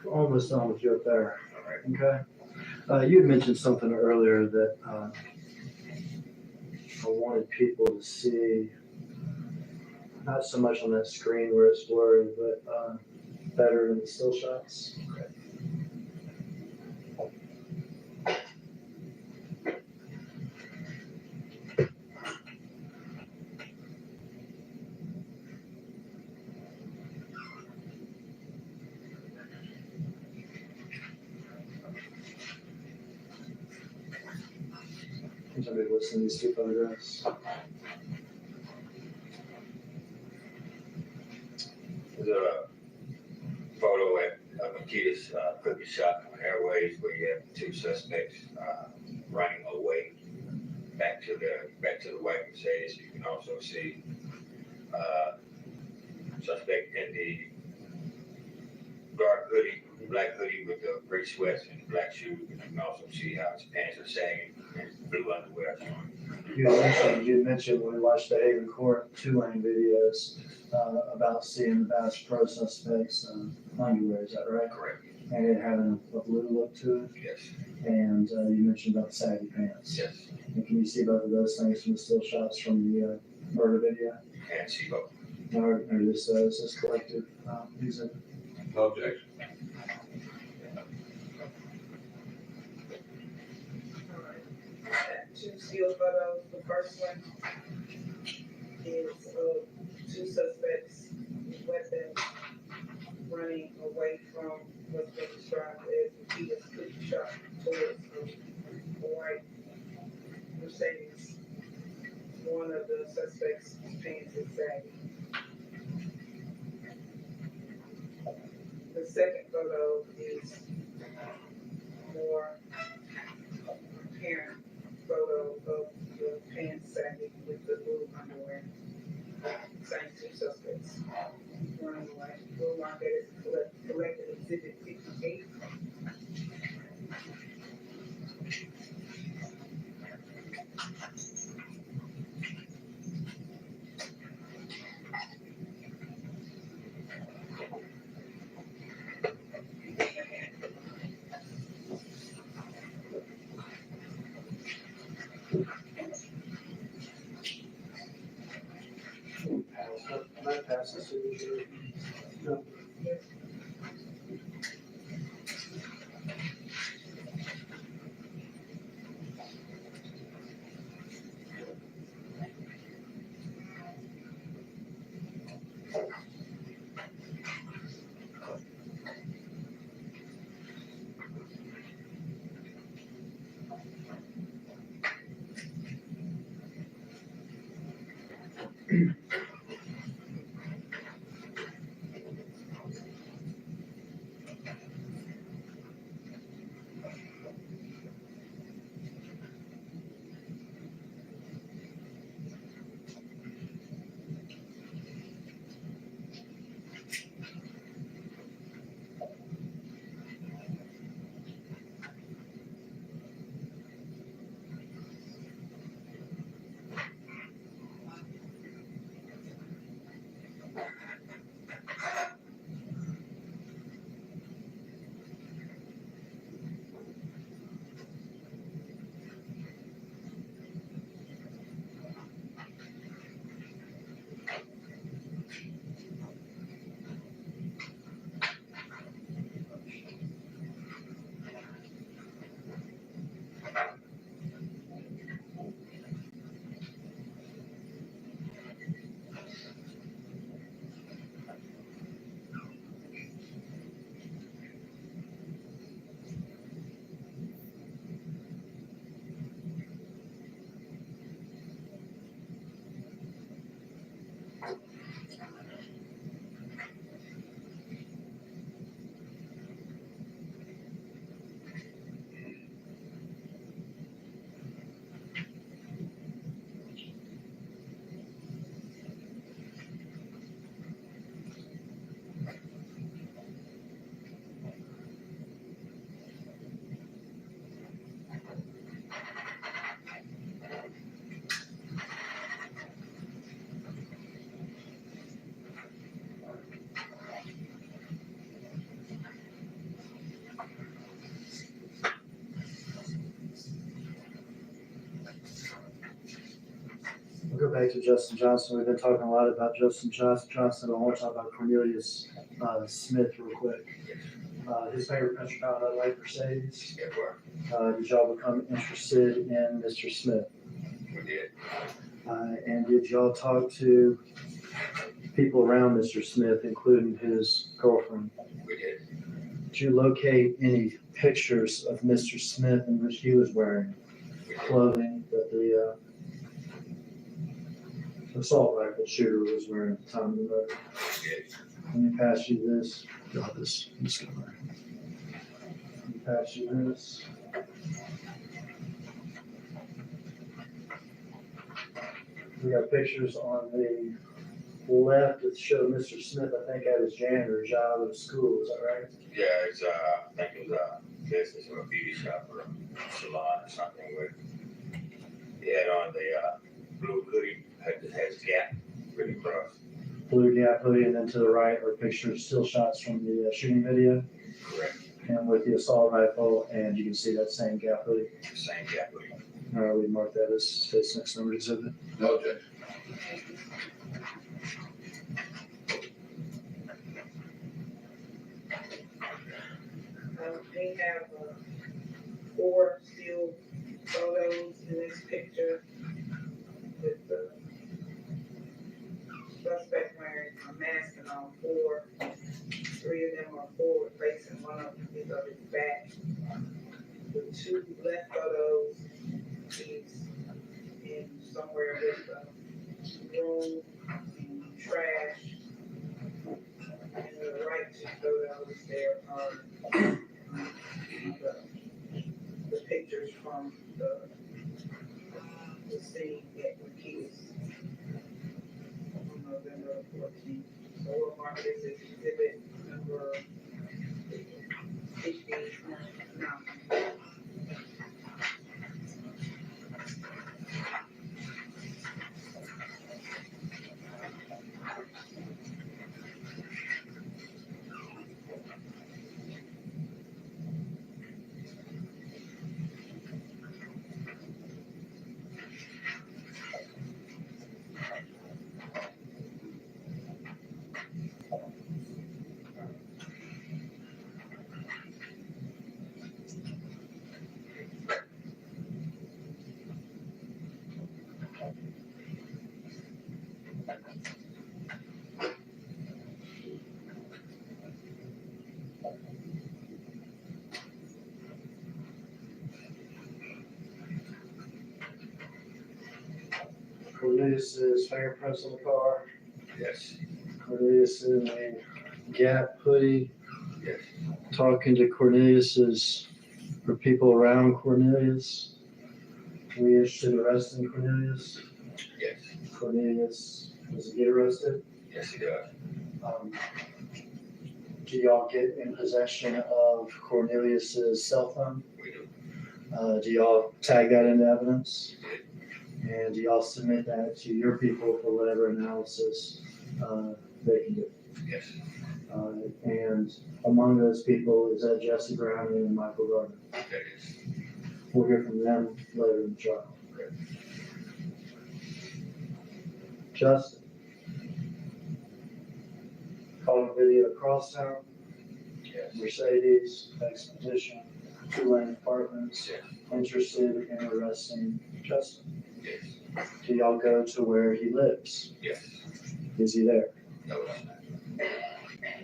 Almost done with you up there. All right. Okay. You had mentioned something earlier that I wanted people to see, not so much on that screen where it's blurry, but better in the still shots. Somebody listen to these two photographs. There's a photo at Makita's cookie shop on Airways where you have two suspects running away back to the white Mercedes. You can also see suspect in the dark hoodie, black hoodie with the gray sweats and black shoes. You can also see how his pants are sagging and his blue underwear showing. You had mentioned when we watched the Haven Court two-lane videos about seeing the Bass Pro suspects underwear, is that right? Correct. And it having a blue look to it, Yes. and you mentioned about the saggy pants. Yes. And can you see both of those things from the still shots from the murder video? And see both. Or this is collective exhibit? No objection. Two still photos. The first one is of two suspects with weapons running away from what's been described as the Peter's cookie shop towards a white Mercedes. One of the suspects' pants is sagging. The second photo is more apparent photo of the pants sagging with the blue underwear. Same two suspects running away. We'll mark that as collected exhibit 58. Pass the signature. No. We'll go back to Justin Johnson. We've been talking a lot about Justin Johnson, but I want to talk about Cornelius Smith real quick. His fingerprints were found on that white Mercedes. Yeah, Did y'all become interested in Mr. Smith? we did. And did y'all talk to people around Mr. Smith, including his girlfriend? We did. Did you locate any pictures of Mr. Smith in which he was wearing We did. clothing that the assault rifle shooter was wearing at the time of the murder? We did. Let me pass you this. Got this guy. Let me pass you this. We got pictures on the left that show Mr. Smith, I think, at his janitor job at a school. Is that right? Yeah, it's, I think it was a business or a beauty shop or a salon or something where he had on the, blue hoodie, has Gap written across. Blue Gap hoodie, and then to the right are pictures, still shots from the shooting video, Correct. and with the assault rifle, and you can see that same Gap hoodie. The same Gap hoodie. All right, we mark that as his next number exhibit. No objection. They have 4 still photos in this picture with the suspect wearing a mask and all 4. 3 of them are forward facing, 1 of them is on his back. The 2 left photos, he's in somewhere with a room and trash. And the right 2 photos there are the pictures from the scene at McKee's on November 14th. So we'll mark this as exhibit number 59. Cornelius's fingerprints on the car. Yes, Cornelius in a Gap hoodie. yes, Talking to Cornelius's, or people around Cornelius. We interested in arresting Cornelius. yes, Cornelius, does he get arrested? yes, he does. Do y'all get in possession of Cornelius's cell phone? We do. Do y'all tag that into evidence? And do y'all submit that to your people for whatever analysis they can do? Yes, And among those people, is that Jesse Browning and Michael Gardner? that is. We'll hear from them later in the trial. Okay. Justin. Calling video across town, Yes, Mercedes, Expedition, 2-lane apartments, yes, interested in arresting Justin. yes, Do y'all go to where he lives? yes. Is he there? No, it's not.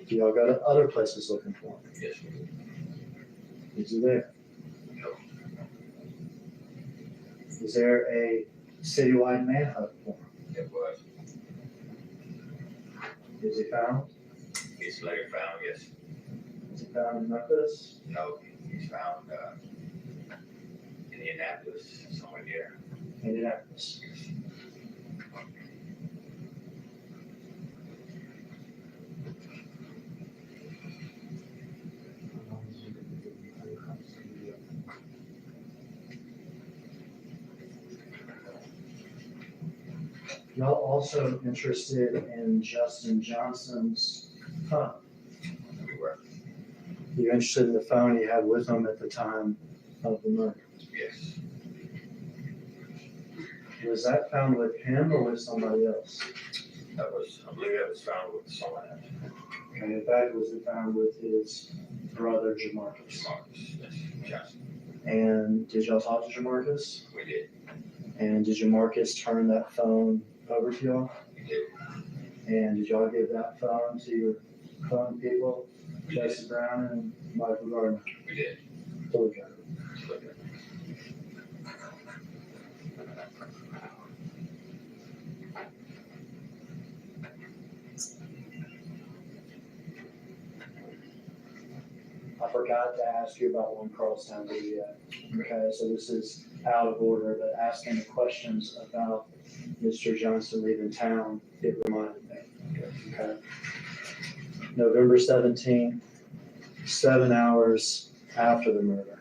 Do y'all go to other places looking for him? Yes, we do. Is he there? No, Is there a citywide manhunt for him? it was. Is he found? He's later found, yes. Is he found in Memphis? No, he's found, in Indianapolis, somewhere near. Indianapolis. Y'all also interested in Justin Johnson's phone? We were, You're interested in the phone he had with him at the time of the murder? yes. Was that found with him or with somebody else? That was, I believe that was found with someone else. And in fact, was it found with his brother Jamarcus? Marcus, yes, Johnson. And did y'all talk to Jamarcus? We did, And did Jamarcus turn that phone over to y'all? we did. And did y'all give that phone to your phone people, We did, Jesse Brown and Michael Gardner? we did. To look at it? Look at it. I forgot to ask you about one Carlstown video. Okay, so this is out of order, but asking the questions about Mr. Johnson leaving town, it reminded me. Okay. November 17th, 7 hours after the murder.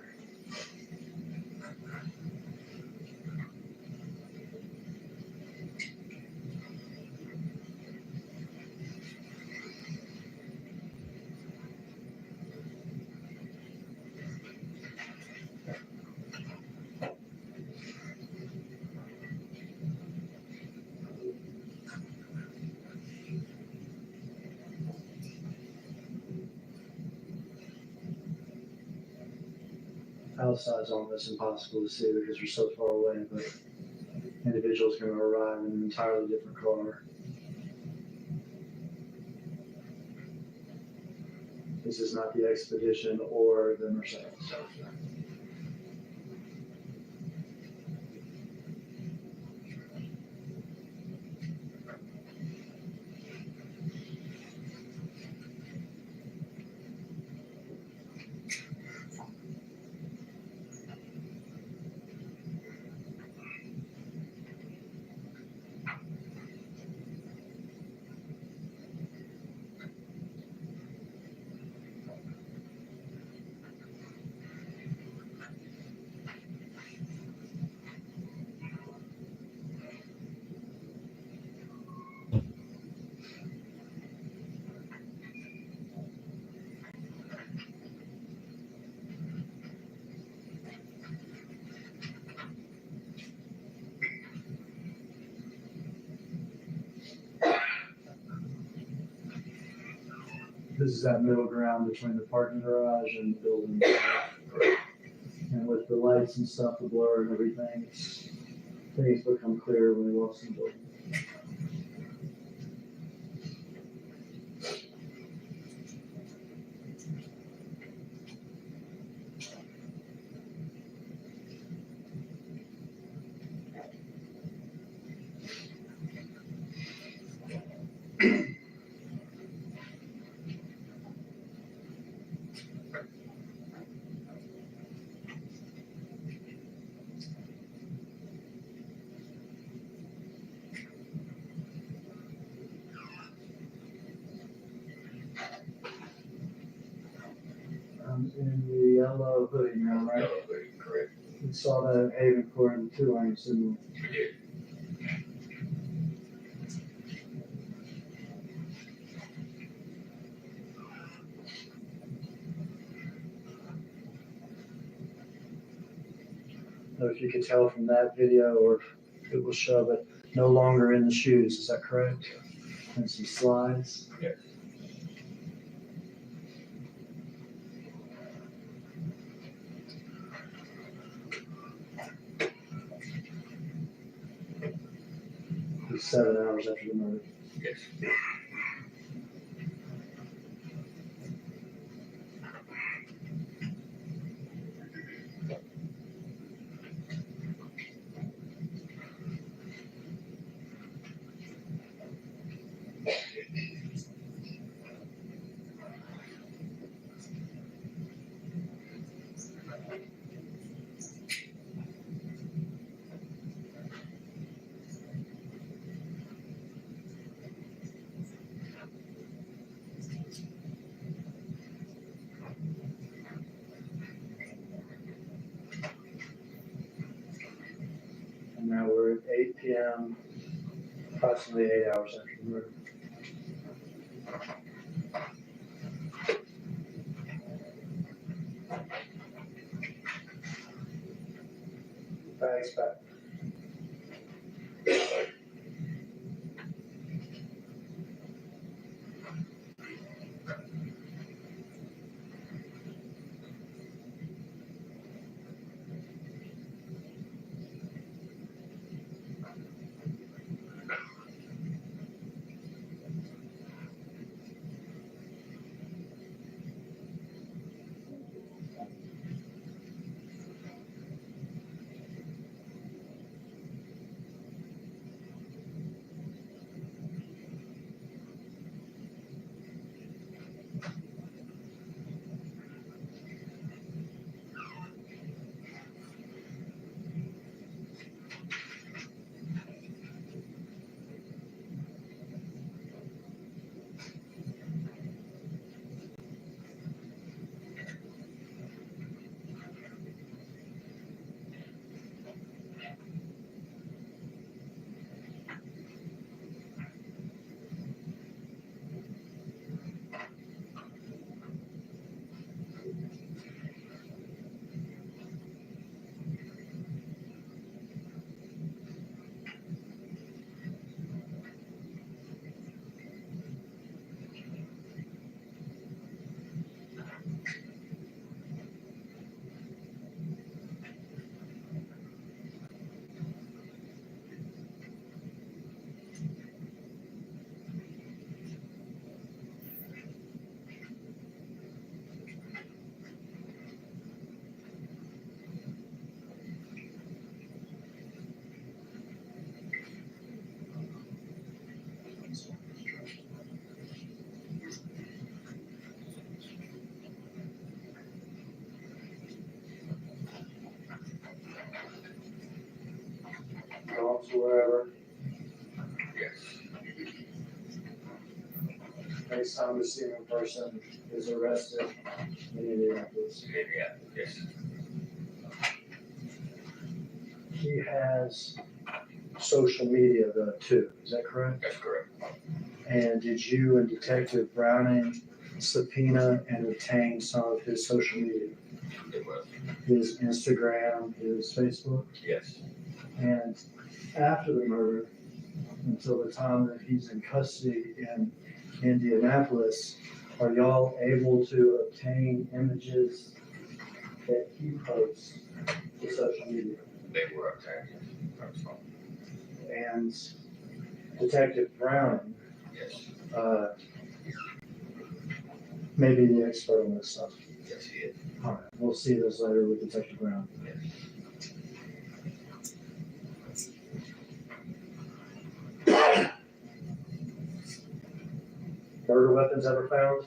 Outside's almost impossible to see because you're so far away, but individuals going to arrive in an entirely different car. This is not the Expedition or the Mercedes. This is that middle ground between the parking garage and the building. And with the lights and stuff, the blur and everything, things become clearer when we walk in the building. In the yellow hoodie now, right? Yellow hoodie, correct. We saw that at Haven Court in the 2 lanes, and We did. I don't know if you could tell from that video or if it will show, but no longer in the shoes, is that correct? And some slides. Yes. It was 7 hours after the murder. Yes. p.m., approximately 8 hours after the murder. Bags back. Dogs wherever. Yes. Next time we see him in person, is arrested in Indianapolis. Yeah, yes. He has social media though too, is that correct? That's correct. And did you and Detective Browning subpoena and obtain some of his social media? It was. His Instagram, his Facebook? Yes. And after the murder, until the time that he's in custody in Indianapolis, are y'all able to obtain images that he posts to social media? They were obtained. That's fine. And Detective Browning Yes. may be the expert on this stuff. Yes, he is. All right, we'll see this later with Detective Brown. Yes. Murder weapons ever found?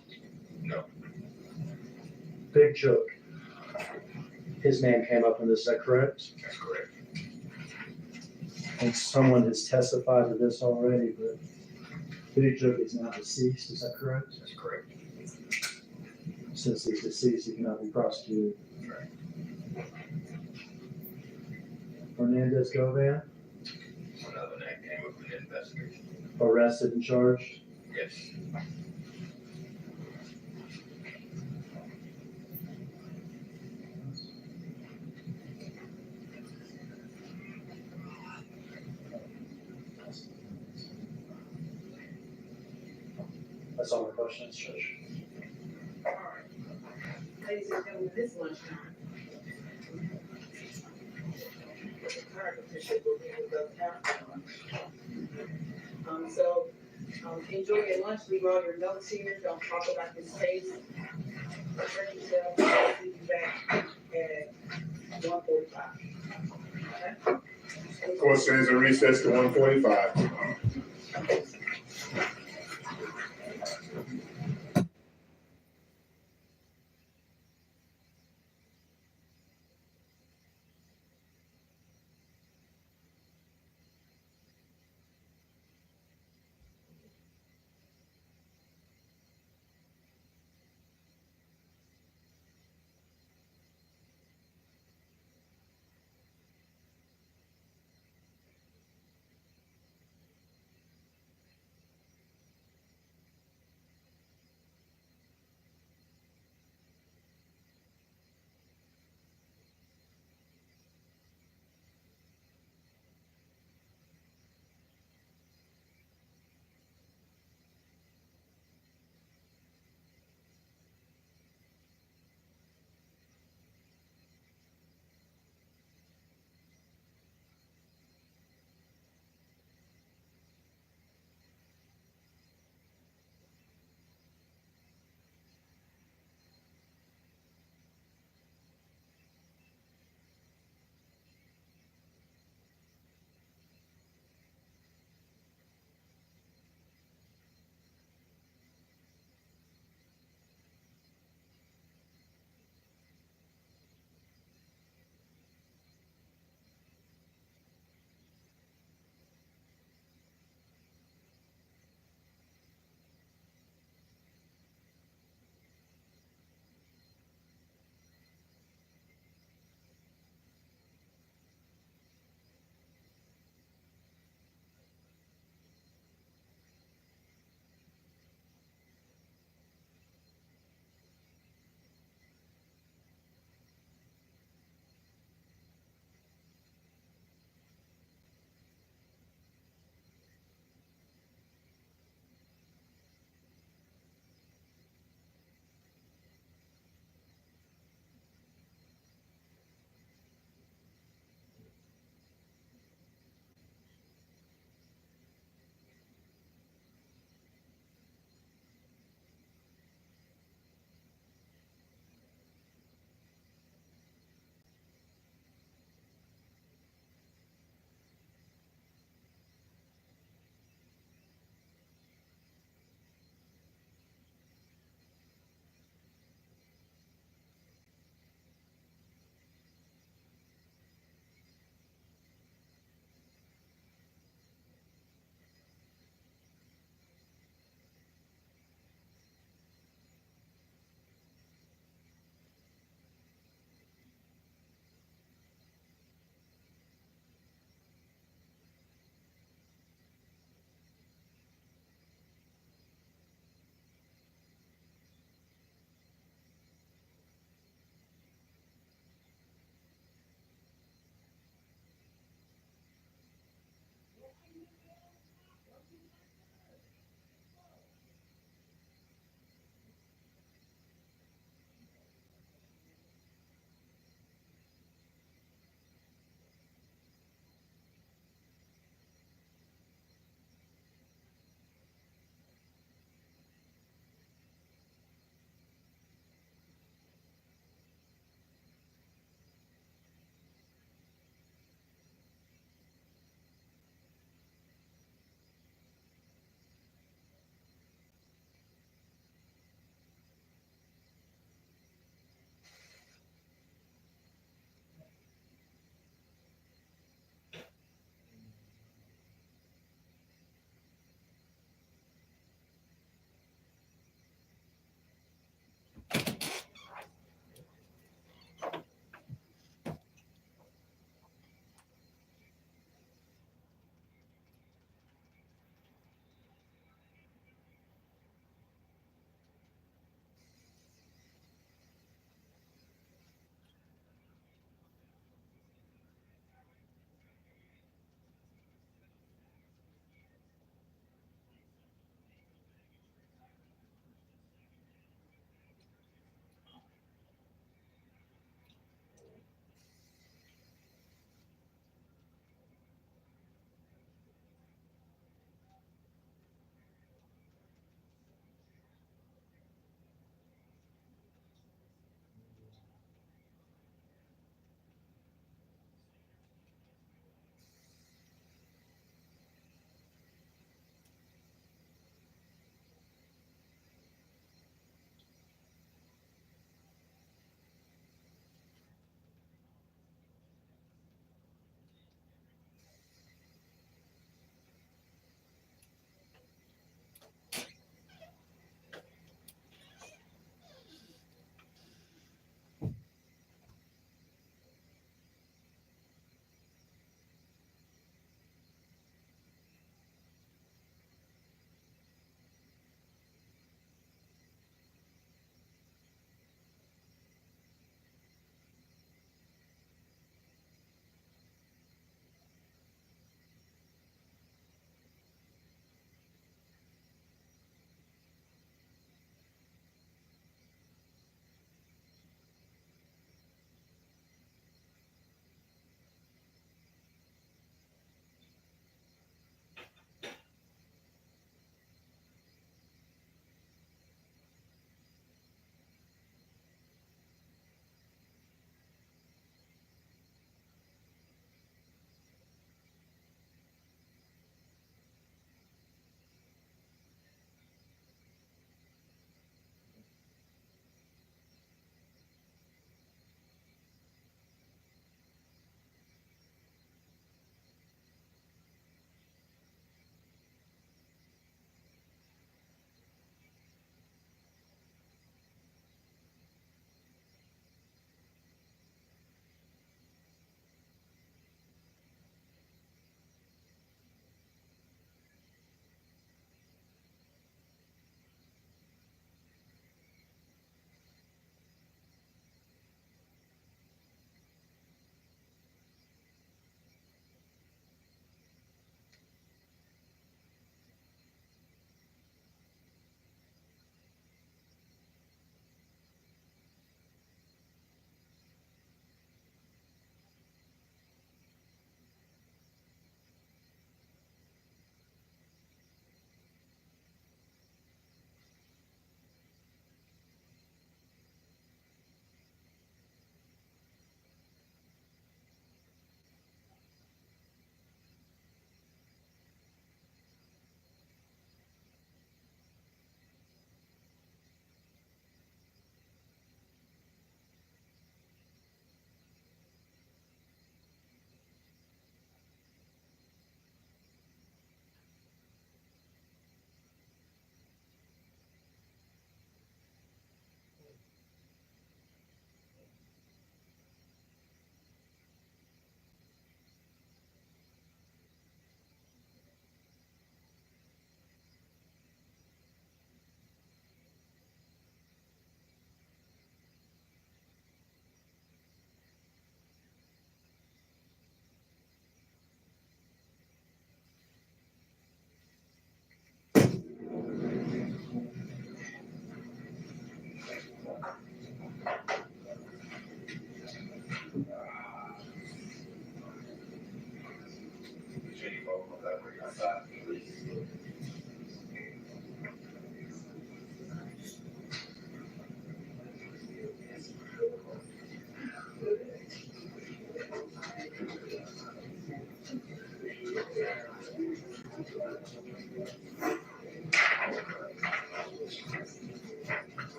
No. Big joke. His name came up in this, is that correct? That's correct. And someone has testified to this already, but Big Joke is now deceased, is that correct? That's correct. Since he's deceased, he cannot be prosecuted. Right. Hernandez Govan, Another name came up in the investigation. arrested and charged. Yes. That's all my questions, Judge. All right. Ladies and gentlemen, this lunchtime. The current official will be with us after lunch. Enjoy your lunch, leave all your notes here, don't talk about this case. Protect yourself, I'll see you back at 1:45. Okay? Court stands in recess to 1:45.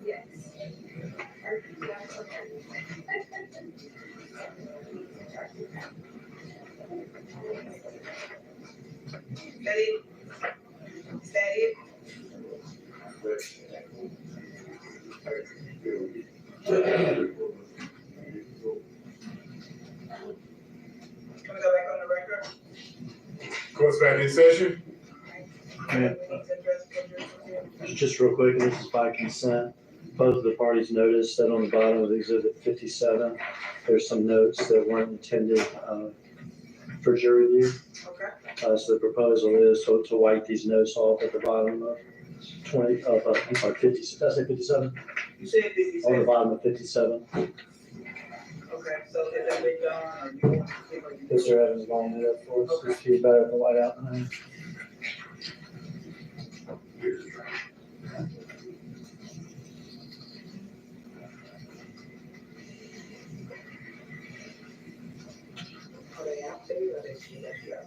Yes. That it? Is that it? Can we go back on the record? Court's back in session. Yeah. We need to address Kendrick. Just real quick, this is by consent. Both of the parties noticed that on the bottom of exhibit 57, there's some notes that weren't intended for jury review. Okay, So the proposal is to wipe these notes off at the bottom of 50, did I say 57? you said On the 57. bottom of 57. Okay, so has that been done, or you want to give a? Mr. Evans is going to do that for us. If he's better with the white out behind. Are they out there, or they should let you out?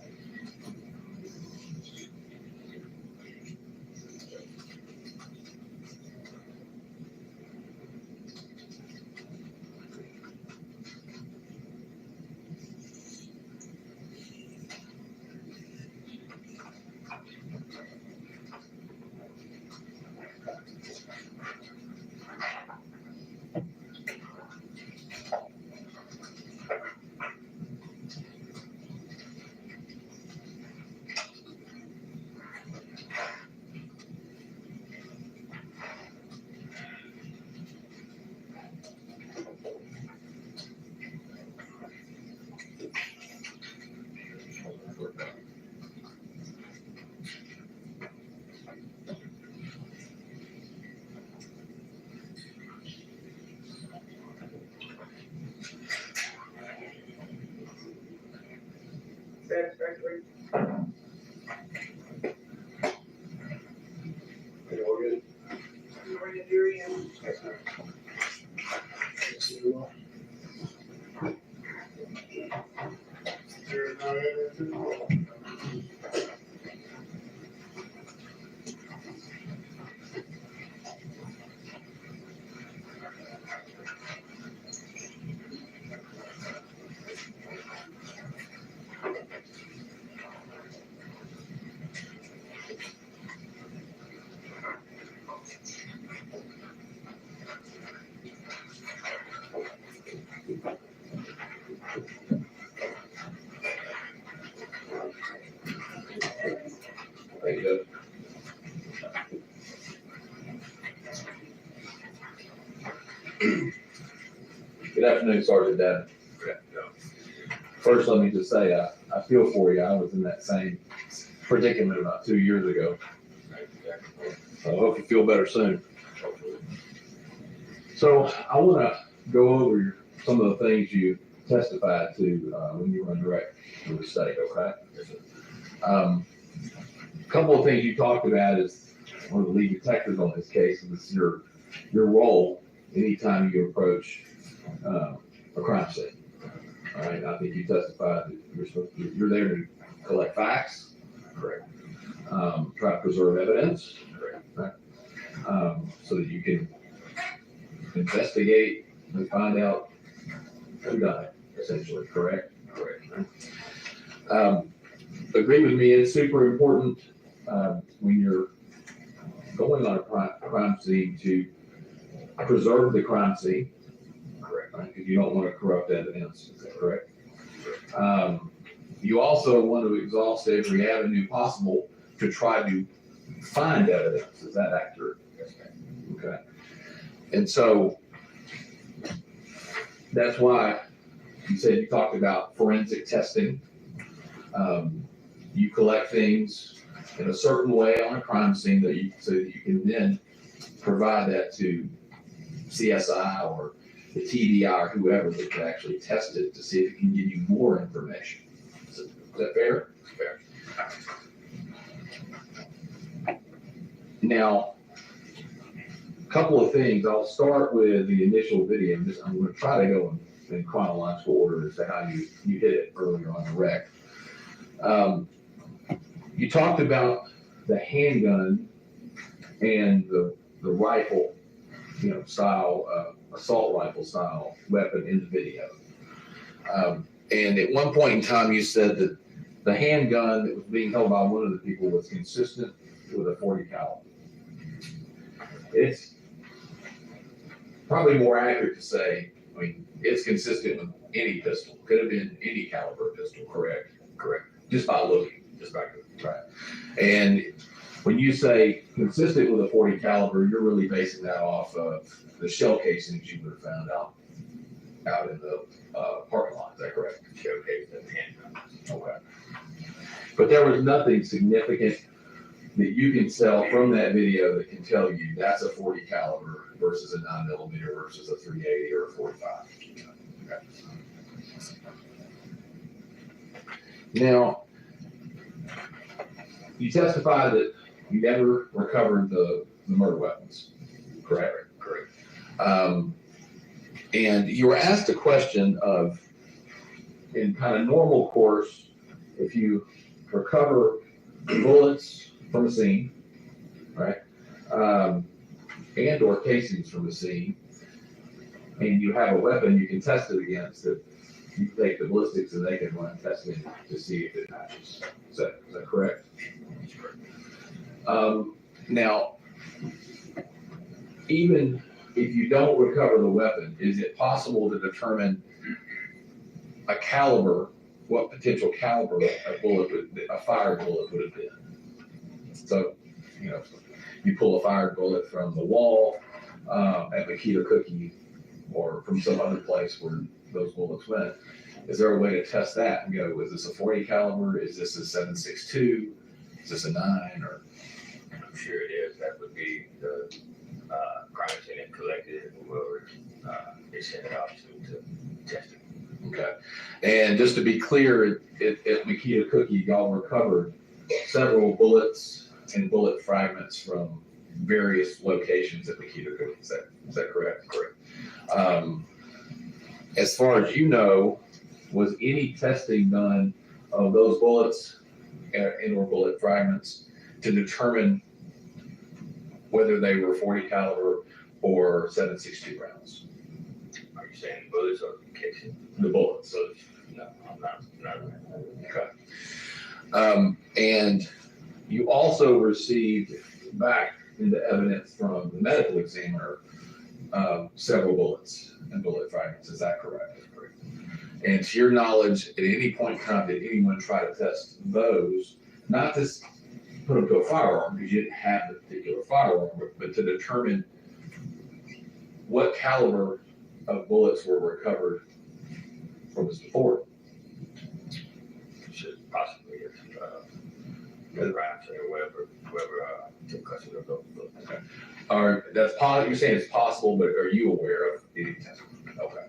Satisfactory? You bring the jury in? There you go. Good afternoon, Sergeant Devon. First, let me just say, I feel for you. I was in that same predicament about 2 years ago. So I hope you feel better soon. So I want to go over some of the things you testified to when you were on direct with the state, okay? A couple of things you talked about is one of the lead detectives on this case, and this is your role anytime you approach a crime scene. All right, I think you testified that you're there to collect facts. Correct. Try to preserve evidence. Correct. Right? So that you can investigate and find out who done it, essentially, correct? Correct. Right? Agree with me, it's super important when you're going on a crime scene to preserve the crime scene. Correct. Right? Because you don't want to corrupt evidence, is that correct? You also want to exhaust every avenue possible to try to find evidence. Is that accurate? Yes, ma'am. Okay. And so that's why you said you talked about forensic testing. You collect things in a certain way on a crime scene so that you can then provide that to CSI or the TDI or whoever that could actually test it to see if it can give you more information. Is that fair? Fair. Now, a couple of things. I'll start with the initial video. I'm going to try to go in chronological order as to how you did it earlier on the rec. You talked about the handgun and the rifle style, assault rifle style weapon in the video. And at one point in time, you said that the handgun that was being held by one of the people was consistent with a 40 caliber. It's probably more accurate to say, it's consistent with any pistol. Could have been any caliber pistol, correct? Correct. Just by looking. Just like Right. And when you say consistent with a 40 caliber, you're really basing that off of the shell casings you would have found out in the parking lot. Is that correct? showcase and handgun. Okay. But there was nothing significant that you can tell from that video that can tell you that's a 40 caliber versus a 9mm versus a 380 or a 45. Okay. Now, you testified that you never recovered the murder weapons, correct? Correct. And you were asked a question of, in kind of normal course, if you recover bullets from a scene, right, and or casings from a scene, and you have a weapon you can test it against, it, you take the ballistics and they can run testing to see if it matches. Is that correct? Now, even if you don't recover the weapon, is it possible to determine a caliber, what potential caliber a fired bullet would have been? So, you pull a fired bullet from the wall at Makita Cookie or from some other place where those bullets went. Is there a way to test that and go, is this a 40 caliber? Is this a 7.62? Is this a 9? Or I'm sure it is. That would be the crime scene and collected whoever they send it out to test it. okay. And just to be clear, at Makita Cookie, y'all recovered several bullets and bullet fragments from various locations at Makita Cookie. Is that correct? Correct. As far as you know, was any testing done of those bullets and or bullet fragments to determine whether they were 40 caliber or 7.62 rounds? Are you saying bullets or casing? The bullets. Bullets? No, I'm not. Okay. And you also received back into evidence from the medical examiner several bullets and bullet fragments. Is that correct? And to your knowledge, at any point in time, did anyone try to test those, not to put them to a firearm because you didn't have the particular firearm, but to determine what caliber of bullets were recovered from Mr. Ford? Should possibly the rats or whoever took custody of those bullets. Okay. Or that's you're saying it's possible, but are you aware of any testing? Okay.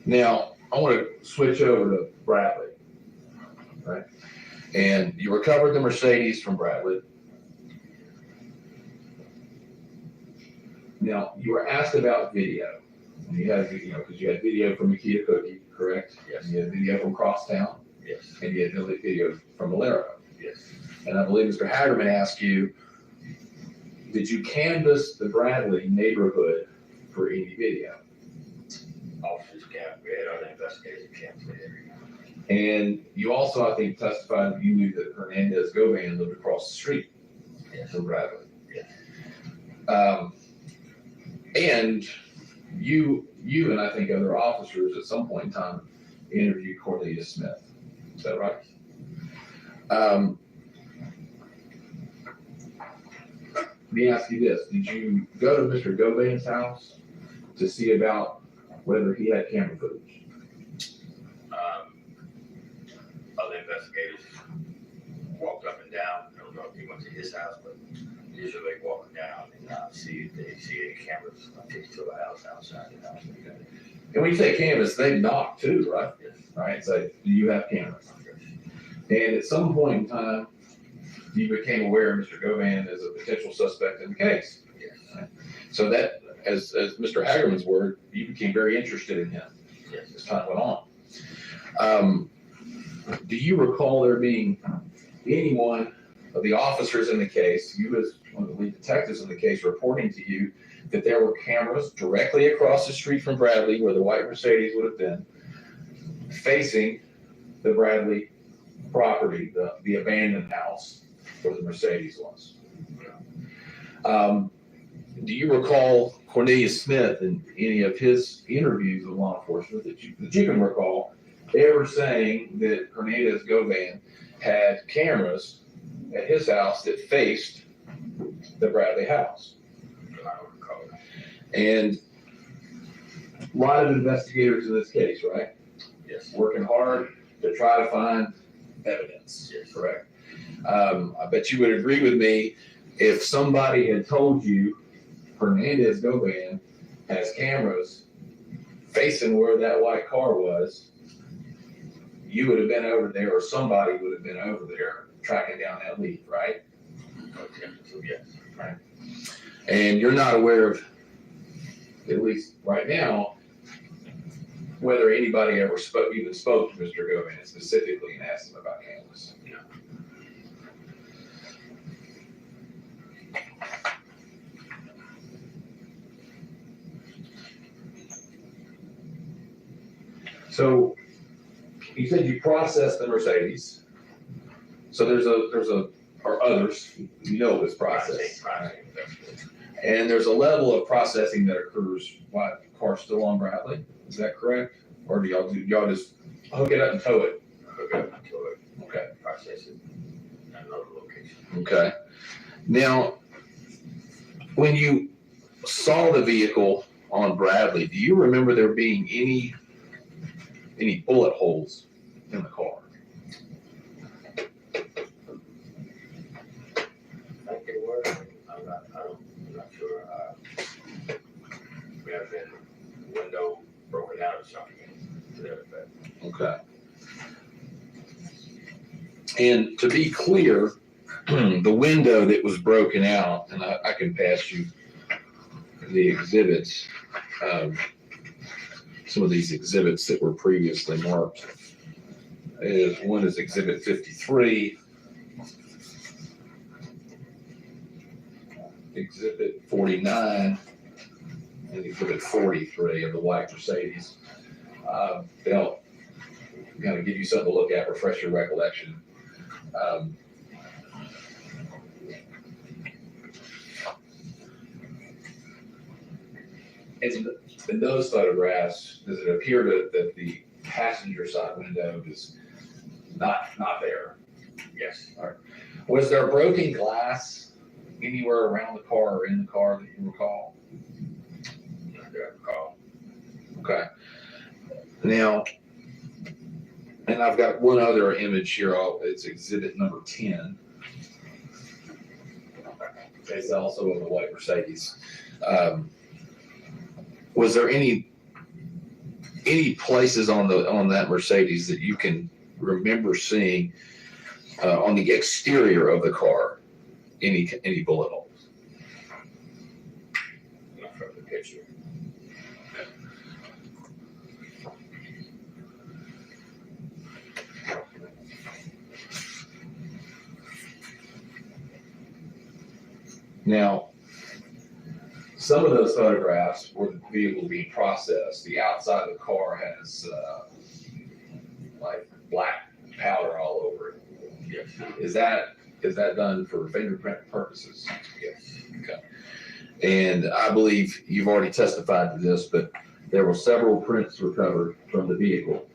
Now, I want to switch over to Bradley, right? And you recovered the Mercedes from Bradley. Now, you were asked about video. And you had, because you had video from Makita Cookie, correct? Yes. And you had video from Crosstown, Yes. and you had video from Valero. Yes. And I believe Mr. Hagerman asked you, did you canvass the Bradley neighborhood for any video? Officers can't read or the investigators can't say everything. And you also, I think, testified that you knew that Hernandez Govan lived across the street Yes. from Bradley. Yes. And you and I think other officers at some point in time interviewed Cornelius Smith. Is that right? Let me ask you this. Did you go to Mr. Govan's house to see about whether he had camera footage? Other investigators walked up and down. I don't know if he went to his house, but usually walking down and see if they see any cameras attached to a house outside the house. And when you say cameras, they knock too, right? Yes. Right. So do you have cameras? And at some point in time, you became aware of Mr. Govan as a potential suspect in the case. Yes. Right? So that, as Mr. Hagerman's word, you became very interested in him Yes. as time went on. do you recall there being anyone of the officers in the case, you as one of the lead detectives in the case, reporting to you that there were cameras directly across the street from Bradley where the white Mercedes would have been, facing the Bradley property, the abandoned house where the Mercedes was? Do you recall Cornelius Smith in any of his interviews with law enforcement that you can recall ever saying that Cornelius Govan had cameras at his house that faced the Bradley house? I don't recall that. And a lot of investigators in this case, right? Yes. Working hard to try to find evidence. Yes. Correct. I bet you would agree with me if somebody had told you Hernandez Govan has cameras facing where that white car was, you would have been over there, or somebody would have been over there tracking down that lead, right? Okay, so yes. Right. And you're not aware of, at least right now, whether anybody ever spoke to Mr. Govan specifically and asked him about cameras. Yeah. So you said you processed the Mercedes. So there's or others, you know it was processed. Processing. And there's a level of processing that occurs while the car's still on Bradley. Is that correct? Or do y'all just hook it up and tow it? Hook up until it, Okay. process it at another location. Okay. Now, when you saw the vehicle on Bradley, do you remember there being any bullet holes in the car? I think it was, I'm not sure, we have been window broken out or something to that effect. Okay. And to be clear, the window that was broken out, and I can pass you the exhibits, some of these exhibits that were previously marked. One is Exhibit 53, Exhibit 49, and Exhibit 43 of the white Mercedes. They'll kind of give you something to look at, refresh your recollection. In those photographs, does it appear that the passenger side window is not there? Yes. Was there broken glass anywhere around the car or in the car that you recall? Not that I recall. Okay. Now, and I've got one other image here. It's exhibit number 10. It's also of the white Mercedes. Was there any places on that Mercedes that you can remember seeing on the exterior of the car any bullet holes? Not from the picture. Now, some of those photographs where the vehicle being processed, the outside of the car has like black powder all over it. Yes. Is that done for fingerprint purposes? Yes. Okay. And I believe you've already testified to this, but there were several prints recovered from the vehicle.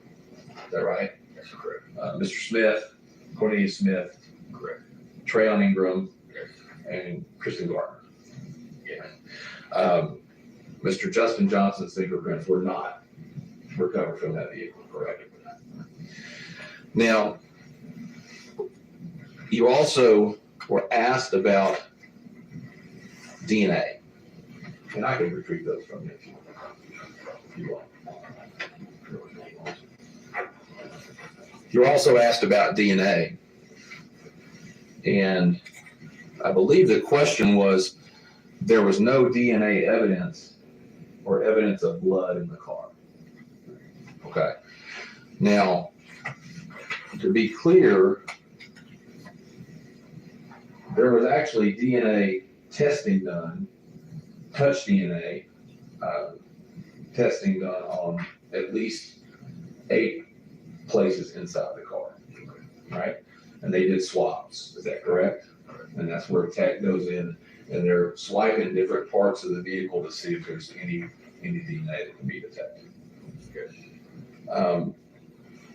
Is that right? That's correct. Mr. Smith, Cornelius Smith, Correct. Trayon Ingram, Yes. and Kristen Gardner. Yes. Mr. Justin Johnson's fingerprints were not recovered from that vehicle, correct? Now, you also were asked about DNA, and I can retrieve those from you if you want. You're also asked about DNA, and I believe the question was, there was no DNA evidence or evidence of blood in the car. Okay. Now, to be clear, there was actually DNA testing done, touch DNA testing done on at least 8 places inside the car, right? And they did swabs, is that correct? And that's where tech goes in and they're swiping different parts of the vehicle to see if there's any DNA that can be detected.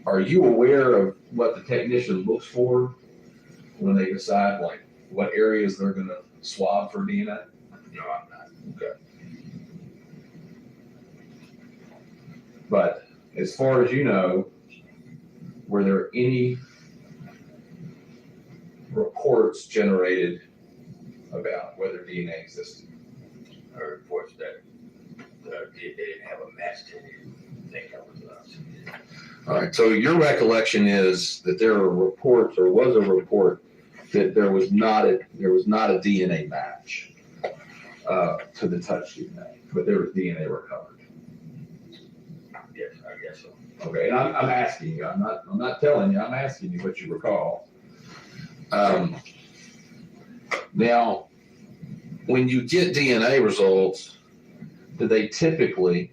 Are you aware of what the technician looks for when they decide like what areas they're gonna swab for DNA? No, I'm not. Okay. But as far as you know, were there any reports generated about whether DNA existed? I reports that they didn't have a match to it. I think that was us. All right, so your recollection is that there were reports, or was a report that there was not a DNA match to the touch DNA, but there was DNA recovered. Yes, I guess so. Okay, and I'm asking you. I'm not telling you. I'm asking you what you recall. Now, when you get DNA results, do they typically,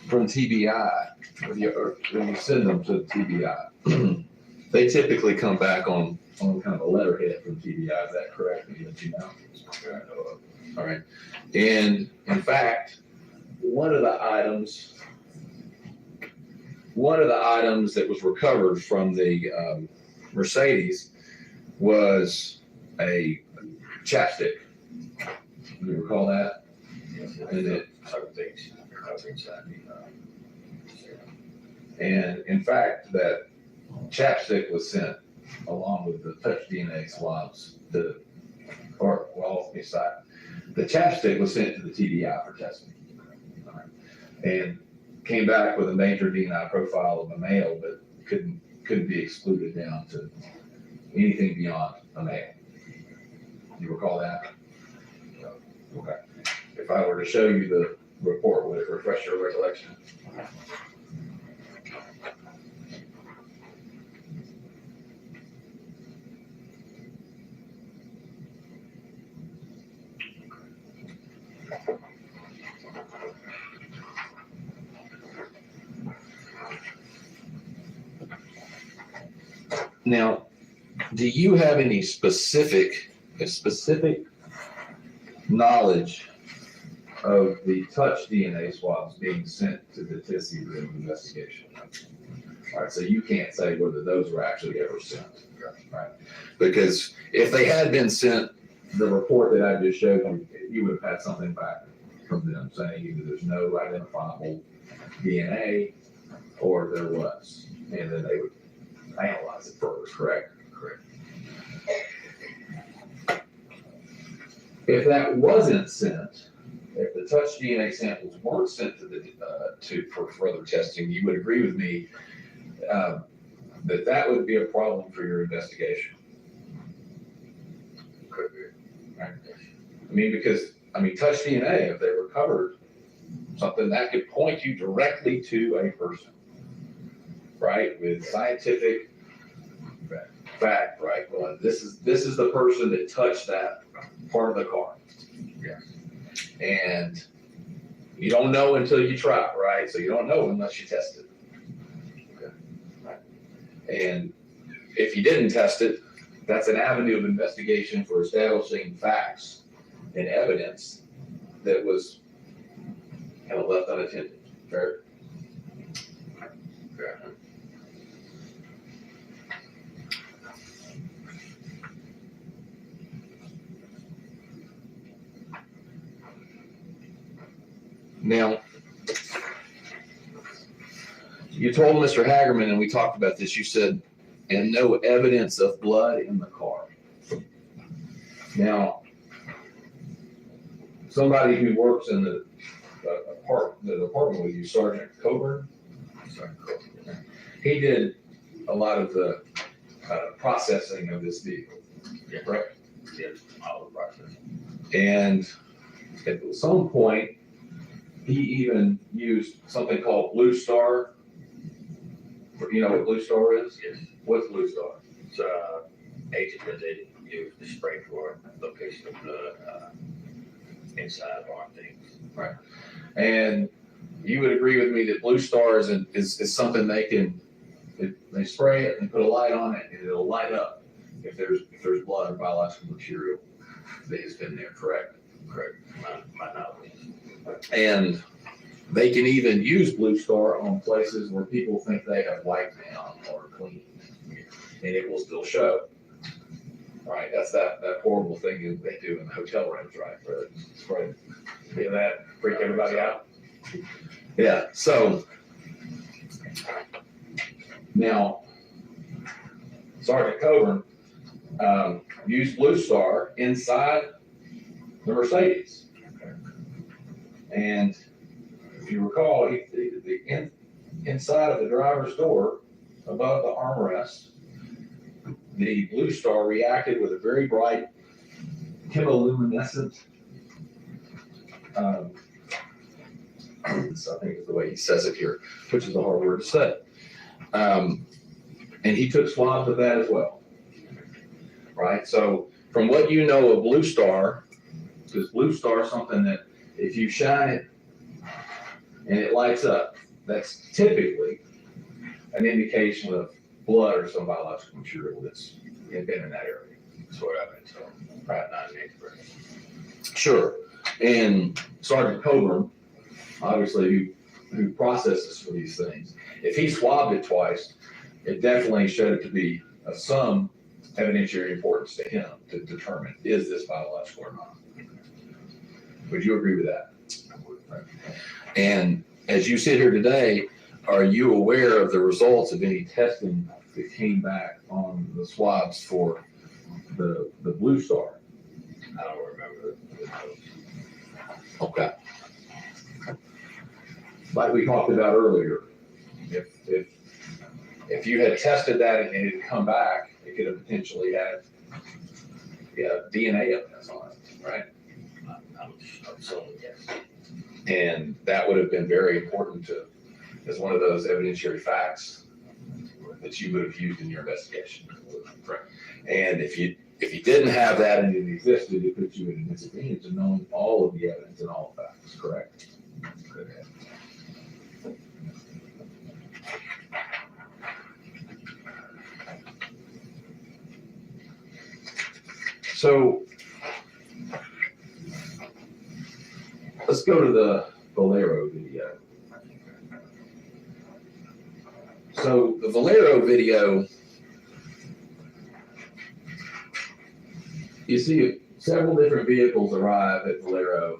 from TBI, when you send them to TBI, they typically come back on kind of a letterhead from TBI. Is that correct? That you know? All right. And in fact, one of the items that was recovered from the Mercedes was a chapstick. Do you recall that? Yes, And it, certain things recovered inside the and in fact, that chapstick was sent along with the touch DNA swabs the chapstick was sent to the TBI for testing. All right. And came back with a major DNA profile of a male, but couldn't be excluded down to anything beyond a male. You recall that? Okay. If I were to show you the report, would it refresh your recollection? Now, do you have any specific knowledge of the touch DNA swabs being sent to the TISI room investigation? All right, so you can't say whether those were actually ever sent, right? Because if they had been sent, the report that I just showed you, you would have had something back from them saying either there's no identifiable DNA or there was, and then they would analyze it further, correct? Correct. If that wasn't sent, if the touch DNA samples weren't sent to for further testing, you would agree with me that would be a problem for your investigation. Could be. Right? Because touch DNA, if they recovered something, that could point you directly to a person, right? With scientific fact, right? Well, this is the person that touched that part of the car. Yeah. And you don't know until you try, right? So you don't know unless you test it. Okay. Right. And if you didn't test it, that's an avenue of investigation for establishing facts and evidence that was kind of left unattended. Fair? Yeah. Now, you told Mr. Hagerman, and we talked about this, you said, and no evidence of blood in the car. Now, somebody who works in the department with you, Sergeant Coburn, he did a lot of the processing of this vehicle, Yeah. right? Yes, all the process. And at some point, he even used something called Blue Star You know what Blue Star is? Yes. What's Blue Star? It's agent that they use to spray for location of blood inside of our things. And you would agree with me that Blue Star is something they spray it and put a light on it and it'll light up if there's blood or biological material that has been there, correct? Correct. My knowledge. And they can even use Blue Star on places where people think they have wiped down or cleaned, and it will still show. Right, that's that horrible thing that they do in the hotel rooms, right? For spray. Hear that? Freak everybody out? Yeah, so now Sergeant Coburn used Blue Star inside the Mercedes. And if you recall, inside of the driver's door, above the armrest, the Blue Star reacted with a very bright chemoluminescent, I think is the way he says it here, which is a hard word to say. And he took swabs of that as well. Right? So from what you know of Blue Star, because Blue Star is something that if you shine it and it lights up, that's typically an indication of blood or some biological material that's been in that area. That's what I've been told. Right, not an expert. Sure. And Sergeant Coburn, obviously, who processes for these things, if he swabbed it twice, it definitely showed it to be of some evidentiary importance to him to determine, is this biological or not? Would you agree with that? And as you sit here today, are you aware of the results of any testing that came back on the swabs for the Blue Star? I don't remember the notes. Okay. Like we talked about earlier, if you had tested that and it had come back, it could have potentially had DNA evidence on it, right? I'm assuming yes. And that would have been very important as one of those evidentiary facts that you would have used in your investigation. Right. And if you didn't have that and it existed, it puts you at a disadvantage of knowing all of the evidence and all the facts, correct? Correct. So let's go to the Valero video. So the Valero video, you see several different vehicles arrive at Valero.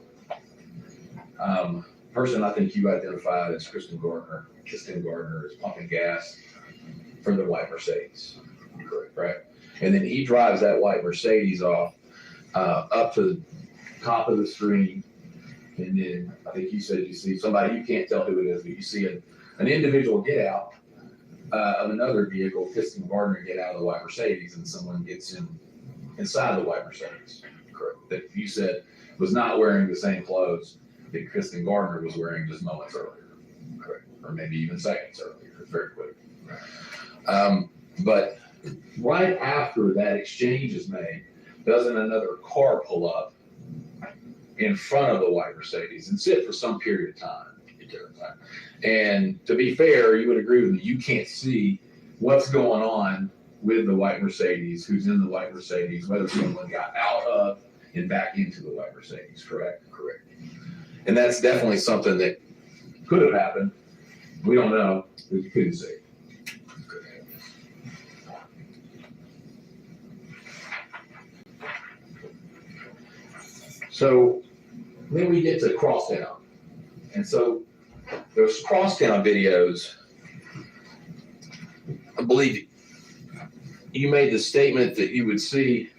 Person I think you identified as Kristen Gardner is pumping gas for the white Mercedes, correct, right? And then he drives that white Mercedes off up to the top of the stream. And then I think you said you see somebody, you can't tell who it is, but you see an individual get out of another vehicle, Kristen Gardner get out of the white Mercedes, and someone gets inside the white Mercedes, correct? That you said was not wearing the same clothes that Kristen Gardner was wearing just moments earlier, correct? Or maybe even seconds earlier, it's very quick. But right after that exchange is made, doesn't another car pull up in front of the white Mercedes and sit for some period of time? And to be fair, you would agree with me, you can't see what's going on with the white Mercedes, who's in the white Mercedes, whether someone got out of and back into the white Mercedes, correct? Correct. And that's definitely something that could have happened. We don't know, because you couldn't see. So then we get to Crosstown. And so those Crosstown videos, I believe you made the statement that you would see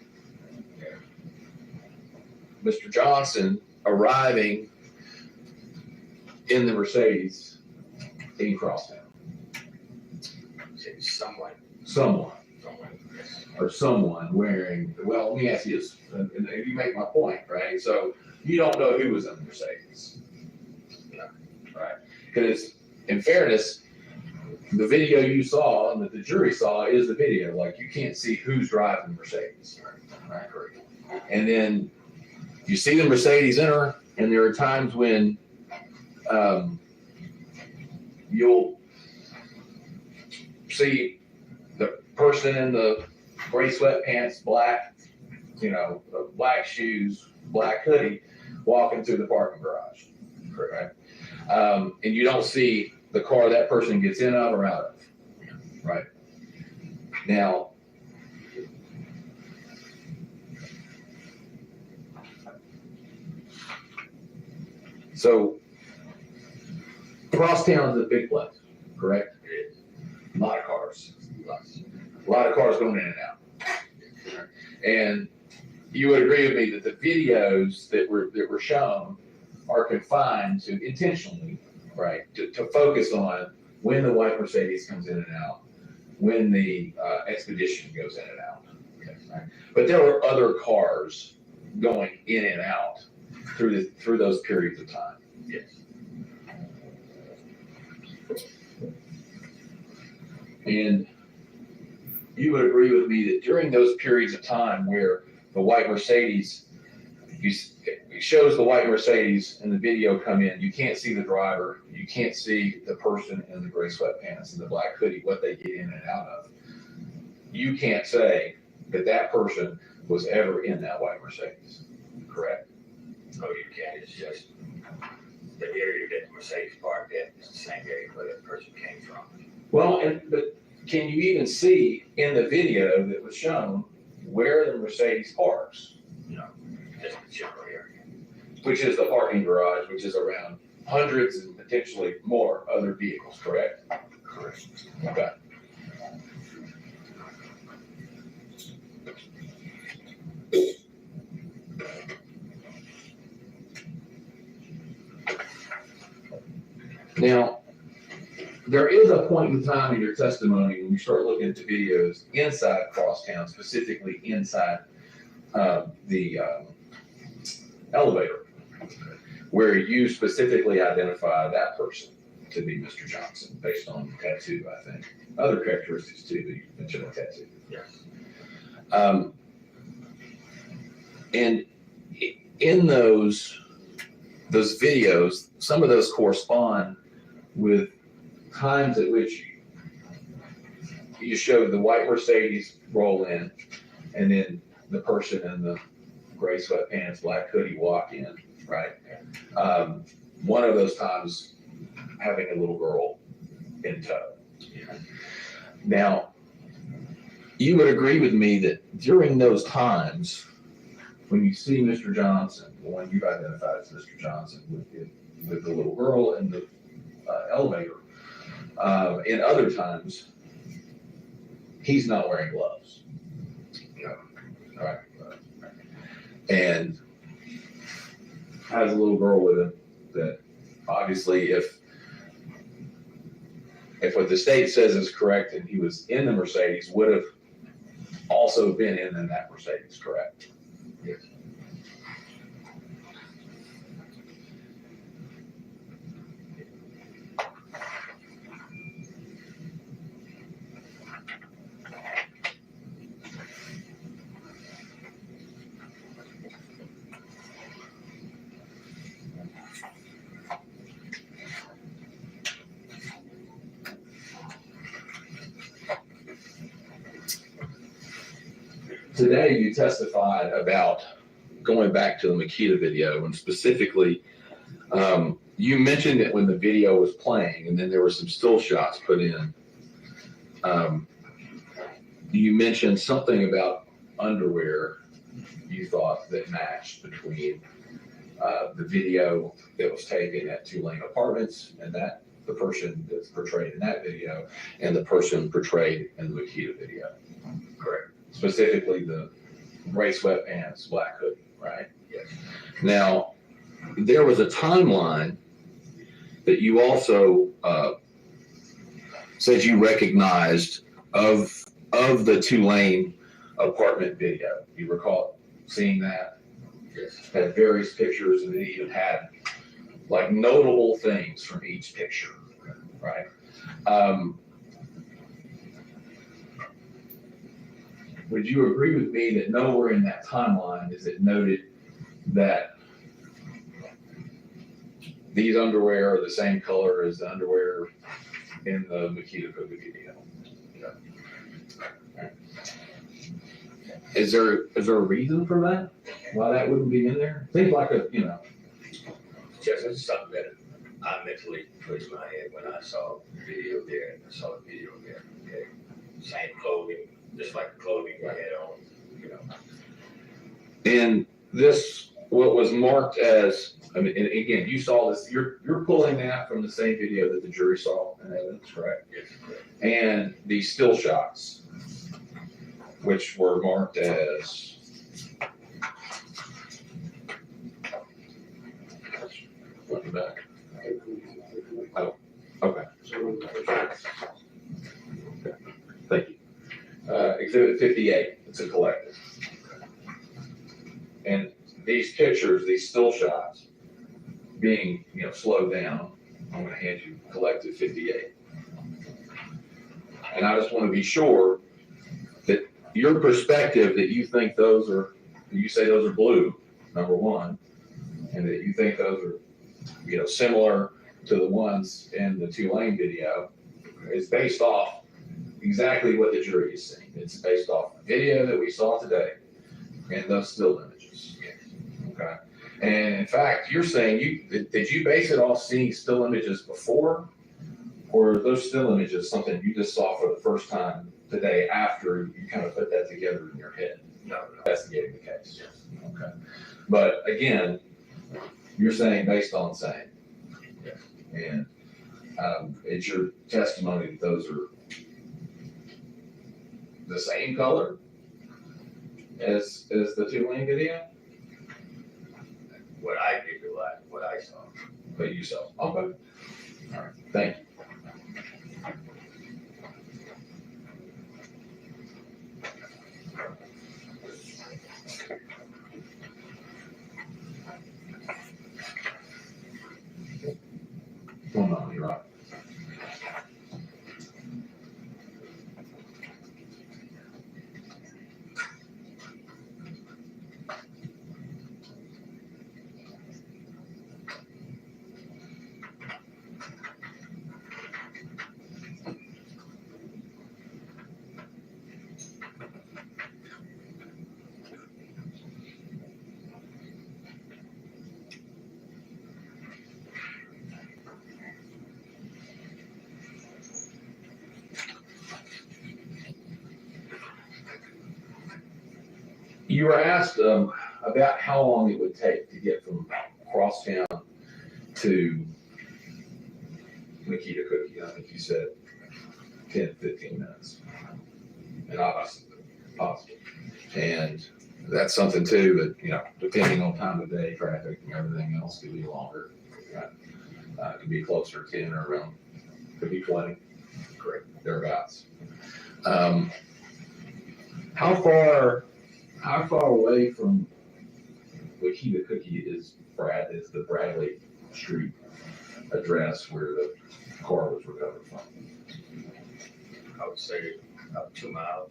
Mr. Johnson arriving in the Mercedes in Crosstown. Someone. Or someone wearing, well, let me ask you this, and you make my point, right? So you don't know who was in the Mercedes. Right? Because in fairness, the video you saw and that the jury saw is the video. Like, you can't see who's driving the Mercedes. Right? And then you see the Mercedes enter, and there are times when you'll see the person in the gray sweatpants, black, black shoes, black hoodie, walking through the parking garage, right? And you don't see the car that person gets in of or out of, right? Now, so Crosstown is a big place, correct? It is. A lot of cars, a lot of cars going in and out. And you would agree with me that the videos that were shown are confined to intentionally, right, to focus on when the white Mercedes comes in and out, when the Expedition goes in and out. Okay, right? But there were other cars going in and out through those periods of time. Yes. And you would agree with me that during those periods of time where the white Mercedes, it shows the white Mercedes in the video come in, you can't see the driver, you can't see the person in the gray sweatpants and the black hoodie, what they get in and out of. You can't say that that person was ever in that white Mercedes, correct? No, you can't. It's just the area that the Mercedes parked at is the same area where that person came from. Well, but can you even see in the video that was shown where the Mercedes parks? Just the general area. Which is the parking garage, which is around hundreds and potentially more other vehicles, correct? Correct. Okay. Now, there is a point in time in your testimony when you start looking at the videos inside Crosstown, specifically inside the elevator, where you specifically identify that person to be Mr. Johnson based on the tattoo, I think. Other characteristics too, but you mentioned a tattoo. Yes. And in those videos, some of those correspond with times at which you showed the white Mercedes roll in, and then the person in the gray sweatpants, black hoodie walk in, right? One of those times having a little girl in tow. Now, you would agree with me that during those times, when you see Mr. Johnson, the one you've identified as Mr. Johnson with the little girl in the elevator, in other times, he's not wearing gloves. Right. And has a little girl with him that obviously if what the state says is correct and he was in the Mercedes, would have also been in that Mercedes, correct? Yes. Today, you testified about going back to the Makita video, and specifically, you mentioned that when the video was playing, and then there were some still shots put in. You mentioned something about underwear you thought that matched between the video that was taken at Tulane Apartments and that the person that's portrayed in that video and the person portrayed in the Makita video. Correct. Specifically the gray sweatpants, black hoodie, right? Yes. Now, there was a timeline that you also said you recognized of the Tulane apartment video. You recall seeing that? Yes. Had various pictures, and it even had like notable things from each picture, right? would you agree with me that nowhere in that timeline is it noted that these underwear are the same color as the underwear in the Makita Cookie video? Is there a reason for that? Why that wouldn't be in there? Seems like Just it's something that I mentally put in my head when I saw the video there, and I saw the video there. Okay, same clothing, just like the clothing I had on. And this, what was marked as, I mean, and again, you saw this, you're pulling that from the same video that the jury saw in evidence, correct? Yes, correct. And these still shots, which were marked as, looking back. Oh, okay. Thank you. Exhibit 58, it's a collective. And these pictures, these still shots, being, slowed down, I'm gonna hand you collective 58. And I just wanna be sure that your perspective that you think those are, you say those are blue, number one, and that you think those are, similar to the ones in the Tulane video, is based off exactly what the jury is seeing. It's based off the video that we saw today and those still images. Okay. And in fact, you're saying did you base it off seeing still images before, or are those still images something you just saw for the first time today after you kind of put that together in your head? No. Investigating the case. Okay. But again, you're saying based on saying. Yes. And it's your testimony that those are the same color as the Tulane video? What I visualized, what I saw. But you saw. Okay. All right. Thank you. One moment, you're right. You were asked about how long it would take to get from Crosstown to Makita Cookie. I think you said 10, 15 minutes. And obviously, possible. And that's something too, but depending on time of day, traffic and everything else could be longer. Right? Could be closer to 10 or around, could be 20, correct, thereabouts. How far away from Makita Cookie is the Bradley Street address where the car was recovered from? I would say about 2 miles.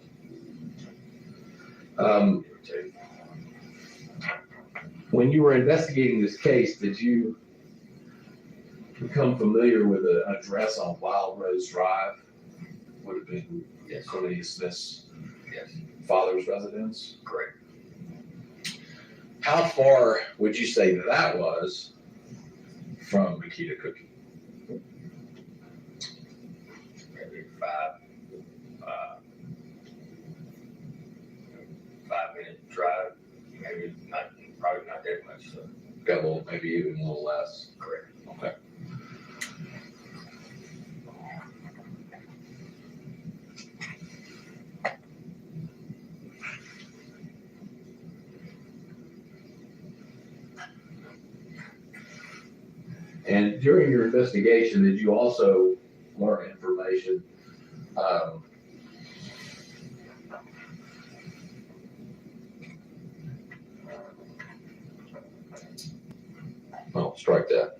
When you were investigating this case, did you become familiar with an address on Wild Rose Drive? Would have been Cornelius Smith's father's residence? Correct. How far would you say that was from Makita Cookie? Maybe 5-minute drive. Maybe not, probably not that much. So. Got a little, maybe even a little less. Correct. Okay. And during your investigation, did you also learn information oh, strike that.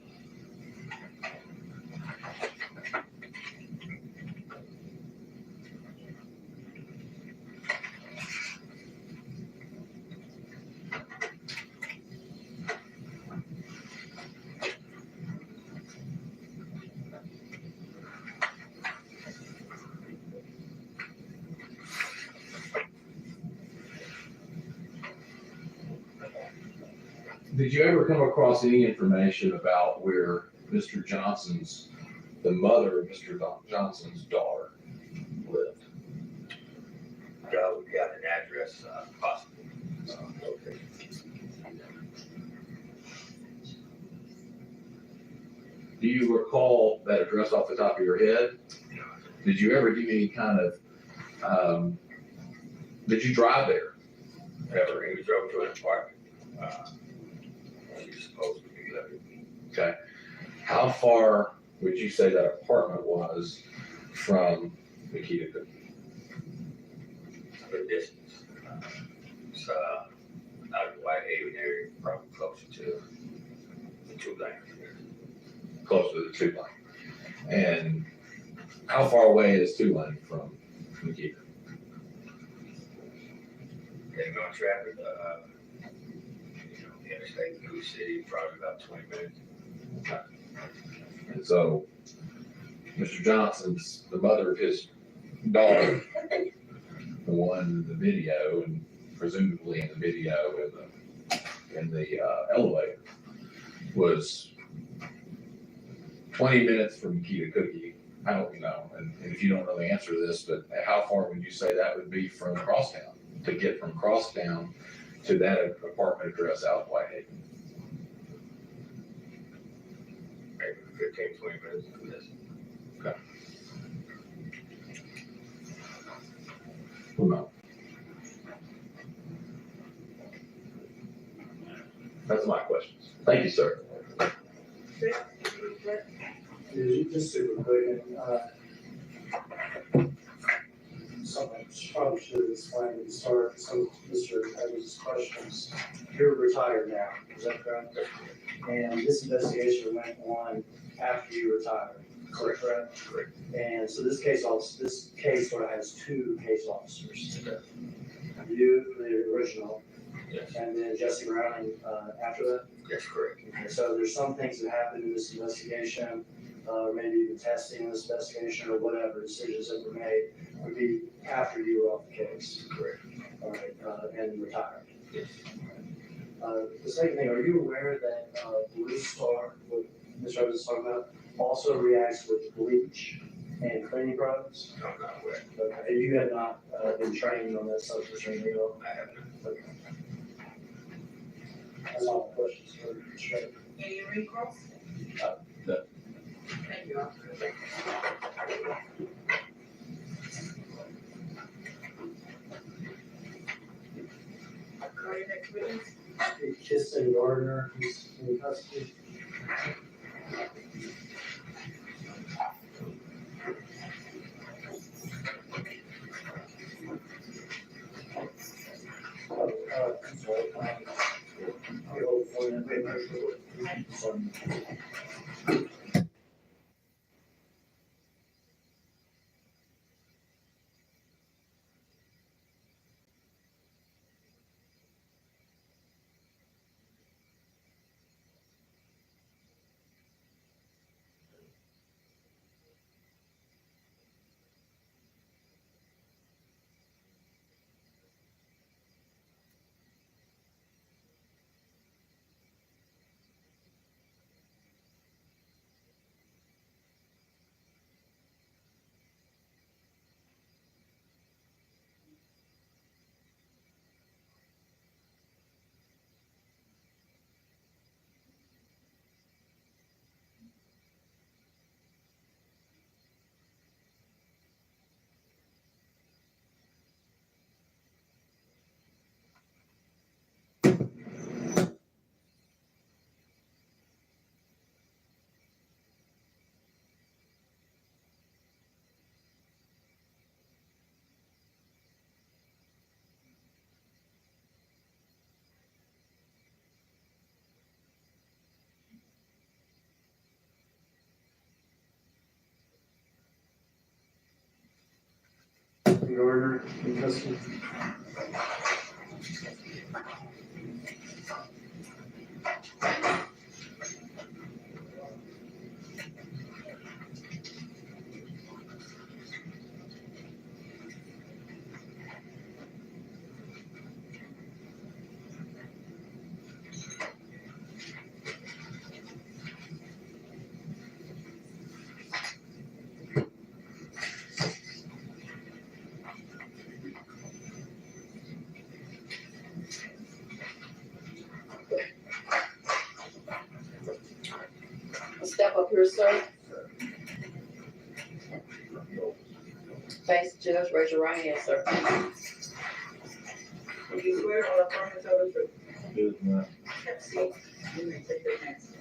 Did you ever come across any information about where the mother of Mr. Johnson's daughter lived? We got an address, possibly. Okay. Do you recall that address off the top of your head? Did you ever do any kind of, did you drive there? Never, he drove to an apartment. She was supposed to be living. Okay. How far would you say that apartment was from Nikita Cookie? Good distance. It's, out of the White Haven area, probably closer to the 2 lanes. Closer to the 2 lane. And how far away is 2 lane from Nikita? Getting on traffic, interstate through the city, probably about 20 minutes. And so, Mr. Johnson's, the mother of his daughter, the one in the video, and presumably in the video in the elevator, was 20 minutes from Nikita Cookie. I don't know, and if you don't really answer this, but how far would you say that would be from Crosstown, to get from Crosstown to that apartment address out in Whitehaven? Maybe 15, 20 minutes from this. Well, no. That's my questions. Thank you, sir. Just super quick, something probably should have explained at the start, some of Mr. Evans' questions. You're retired now, is that correct? And this investigation went on after you retired, correct? Correct. And so this case sort of has 2 case officers. You, the original, Yes, and then Jesse Browning after that. that's correct. Okay, so there's some things that happened in this investigation, maybe even testing this investigation or whatever decisions that were made would be after you were off the case. Correct. All right, and retired. Yes. The second thing, are you aware that Blue Star, what Mr. Evans is talking about, also reacts with bleach and cleaning products? I'm not aware. Okay, you have not been trained on that substance or anything else? I have not. Okay. That's all the questions for Mr. Evans. Any recalls? No. Thank you. Next witness. Kirsten Gardner, who's in custody. I'm sorry. I'll hold for you. Sorry. Gardner in custody. members, sir. Face the judge, raise your right hand, sir. Do you swear or affirm to tell the truth? Yes, ma'am. Have a seat. You may take your hands.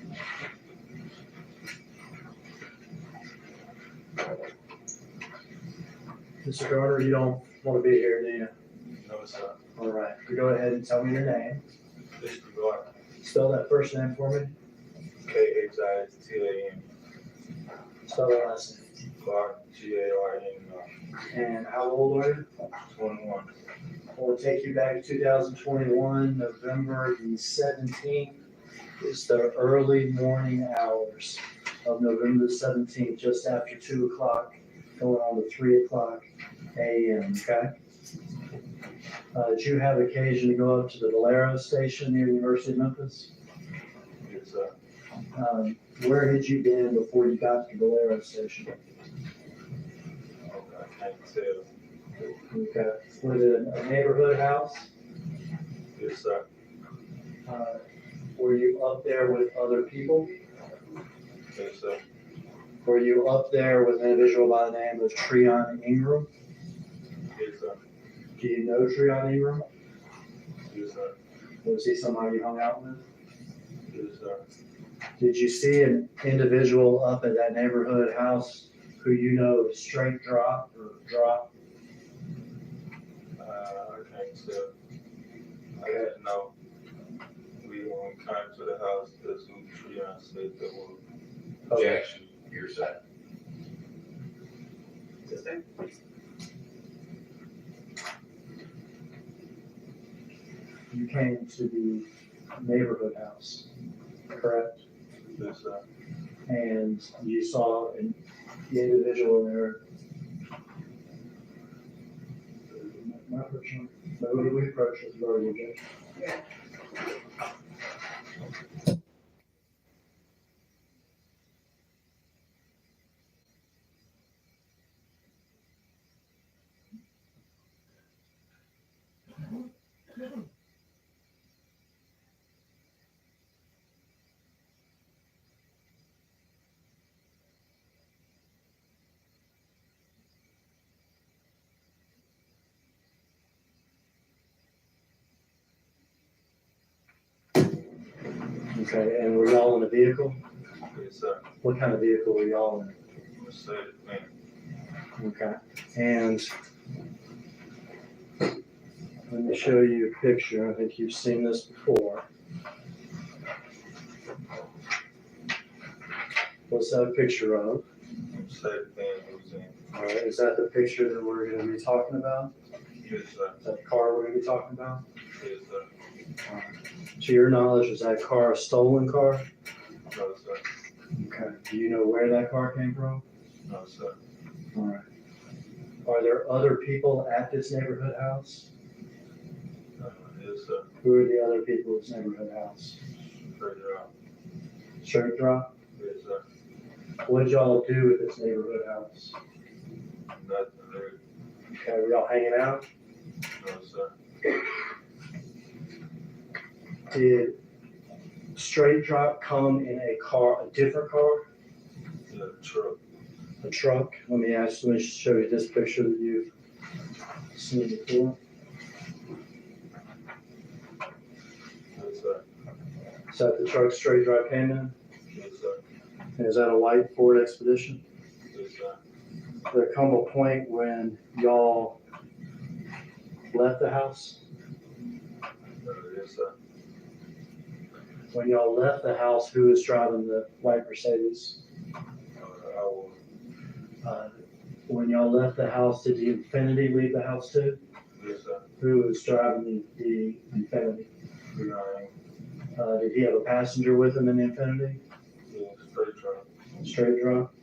Mr. Garner, you don't want to be here, do you? No, sir. All right, you go ahead and tell me your name. Mr. Gardner, Spell that first name for me. KHISTAN, Spell that last name. Gardner, GARN, And how old are you? 21. We'll take you back to 2021, November the 17th. Is the early morning hours of November the 17th, just after 2 o'clock, going on to 3 o'clock a.m., okay? Did you have occasion to go up to the Valero station near the University of Memphis? Yes, sir. Where had you been before you got to the Valero station? Okay, I can't tell. Okay, was it a neighborhood house? Yes, sir. Were you up there with other people? Yes, sir. Were you up there with an individual by the name of Treon Ingram? Yes, sir. Do you know Treon Ingram? Yes, sir. Was he somebody you hung out with? Yes, sir. Did you see an individual up at that neighborhood house who you know is straight drop or drop? I can't tell. I didn't know. We when we came to the house, that's who Treon said that was. Objection, hearsay. Sustain. You came to the neighborhood house, correct? Yes, sir. And you saw the individual there. My approach, nobody we approach is already objection. Yeah. Okay, and were y'all in a vehicle? Yes, sir. What kind of vehicle were y'all in? Mercedes Benz. Okay, and let me show you a picture. I think you've seen this before. What's that a picture of? Mercedes Benz Museum. All right, is that the picture that we're gonna be talking about? Yes, sir. Is that the car we're gonna be talking about? Yes, sir. All right. To your knowledge, is that car a stolen car? No, sir. Okay, do you know where that car came from? No, sir. All right. Are there other people at this neighborhood house? Yes, sir. Who are the other people at this neighborhood house? Further out. Straight drop? Yes, sir. What did y'all do with this neighborhood house? Nothing really. Okay, were y'all hanging out? No, sir. Did Straight Drop come in a car, a different car, Yeah, truck. a truck? Let me show you this picture that you've seen before. Yes, sir. Is that the truck Straight Drop came in? Yes, sir. And is that a white Ford Expedition? Yes, sir. There come a point when y'all left the house? Yes, sir. When y'all left the house, who was driving the white Mercedes? I was. When y'all left the house, did the Infiniti leave the house too? Yes, sir. Who was driving the Infiniti? Did he have a passenger with him in the Infiniti? Yeah, straight truck. Straight drop?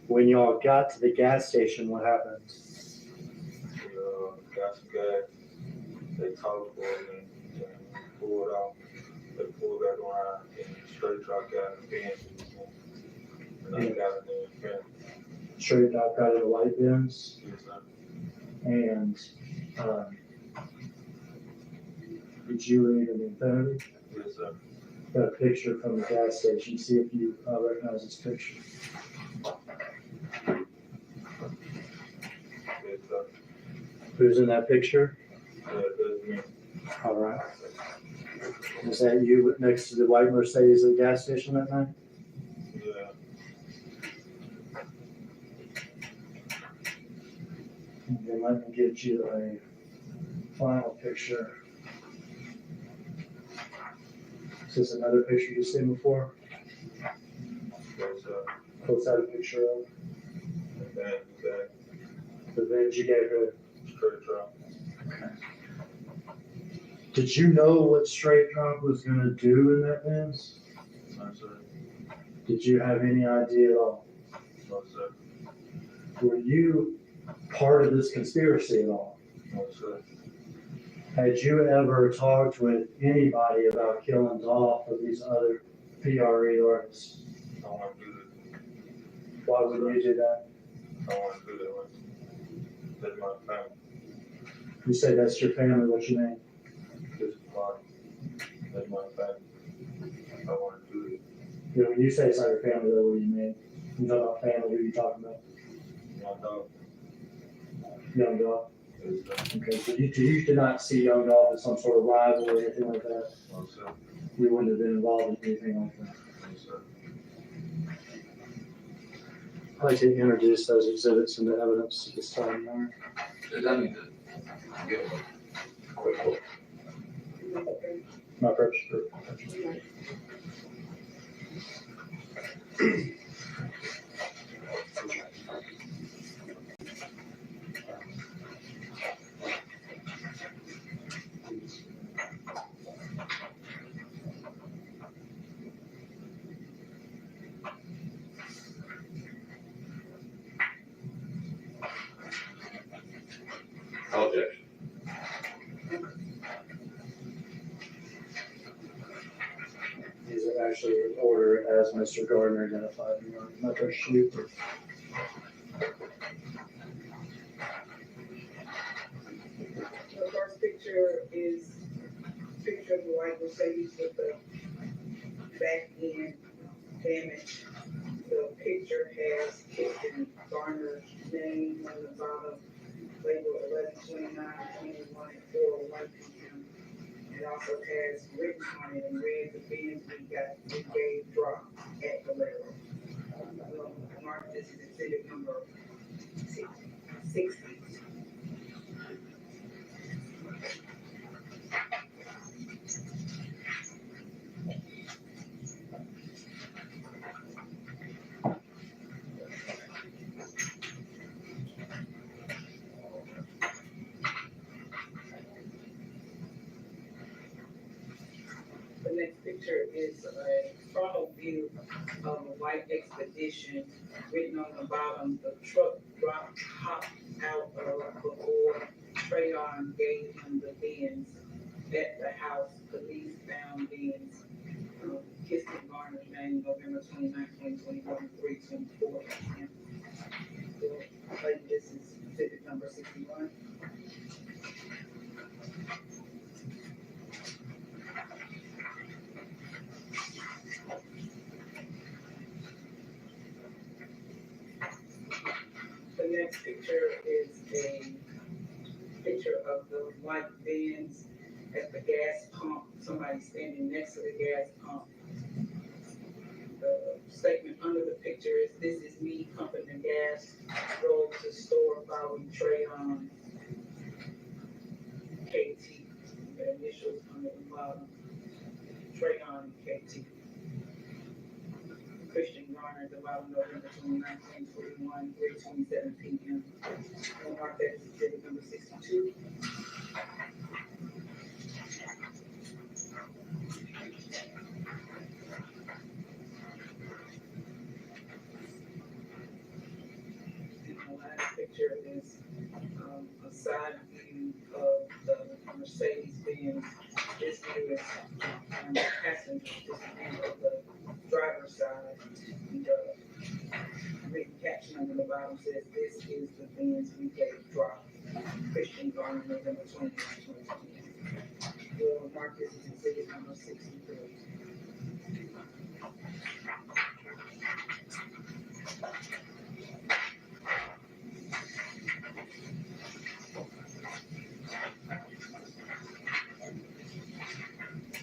When y'all got to the gas station, what happened? We got some gas. They talked for it and pulled off. They pulled back around and straight truck got in the Benz. And I got in the Benz. Straight drop got in the white Benz, Yes, sir. and did you leave in the Infiniti? Yes, sir. got a picture from the gas station, see if you recognize this picture. Who's in that picture? All right. Is that you next to the white Mercedes at the gas station that night? Okay, let me get you a final picture. Is this another picture you've seen before? What's that a picture of? The Benz you gave her. Okay. Did you know what Straight Drop was gonna do in that Benz? Did you have any idea at all? Were you part of this conspiracy at all? Had you ever talked with anybody about killing Dolph or these other PRE artists? Why would you do that? You say that's your family, what you mean? You know, when you say it's not your family, though, what do you mean? You talk about family, who are you talking about? Young Dolph? Okay, so you did not see Young Dolph as some sort of rival or anything like that? You wouldn't have been involved in anything like that? I'd like to introduce those exhibits and the evidence at this time, Mayor. I need to give a quick look. My purchase. Objection. These are actually in order as Mr. Gardner identified, my purchase sheet. The first picture is a picture of the white Mercedes with the back end damage. The picture has Kirsten Garner's name on the bottom, labeled 11/29/21 at 4:01 p.m. It also has written on it in red, the bins we gave drop at Valero. Mark, this is exhibit number 60. The next picture is a frontal view of a white Expedition. Written on the bottom, the truck hopped out of before Trayon gave him the bins at the house. Police found bins. Kirsten Garner's name, November 29, 2021, 3:24 p.m. This is exhibit number 61. The next picture is a picture of the white vans at the gas pump. Somebody standing next to the gas pump. The statement under the picture is, "This is me pumping the gas. Drove to store following Trayon KT." The initials under the bottom. Trayon KT. Christian Garner at the bottom, November 29, 2021, 3:27 p.m. We'll mark that as exhibit number 62. And the last picture is a side view of the Mercedes-Benz. This view is passenger, this view of the driver's side. The written caption under the bottom says, "This is the Benz we gave drop." Christian Garner, November 29, 2020. We'll mark this as exhibit number 63.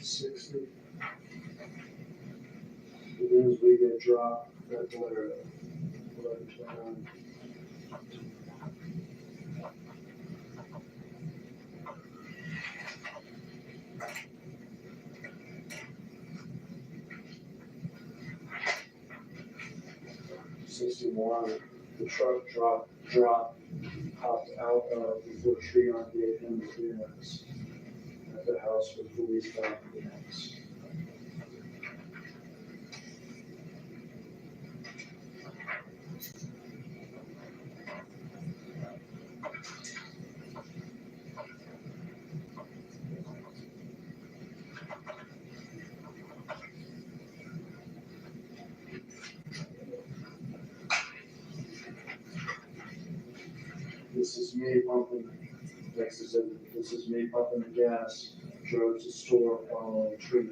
$60. The news we get dropped, that letter, 11/29. $61, the truck hopped out of before Treon gave him the clearance. At the house with police documents. This is me pumping, next is it, this is me pumping the gas, drove to store following tree.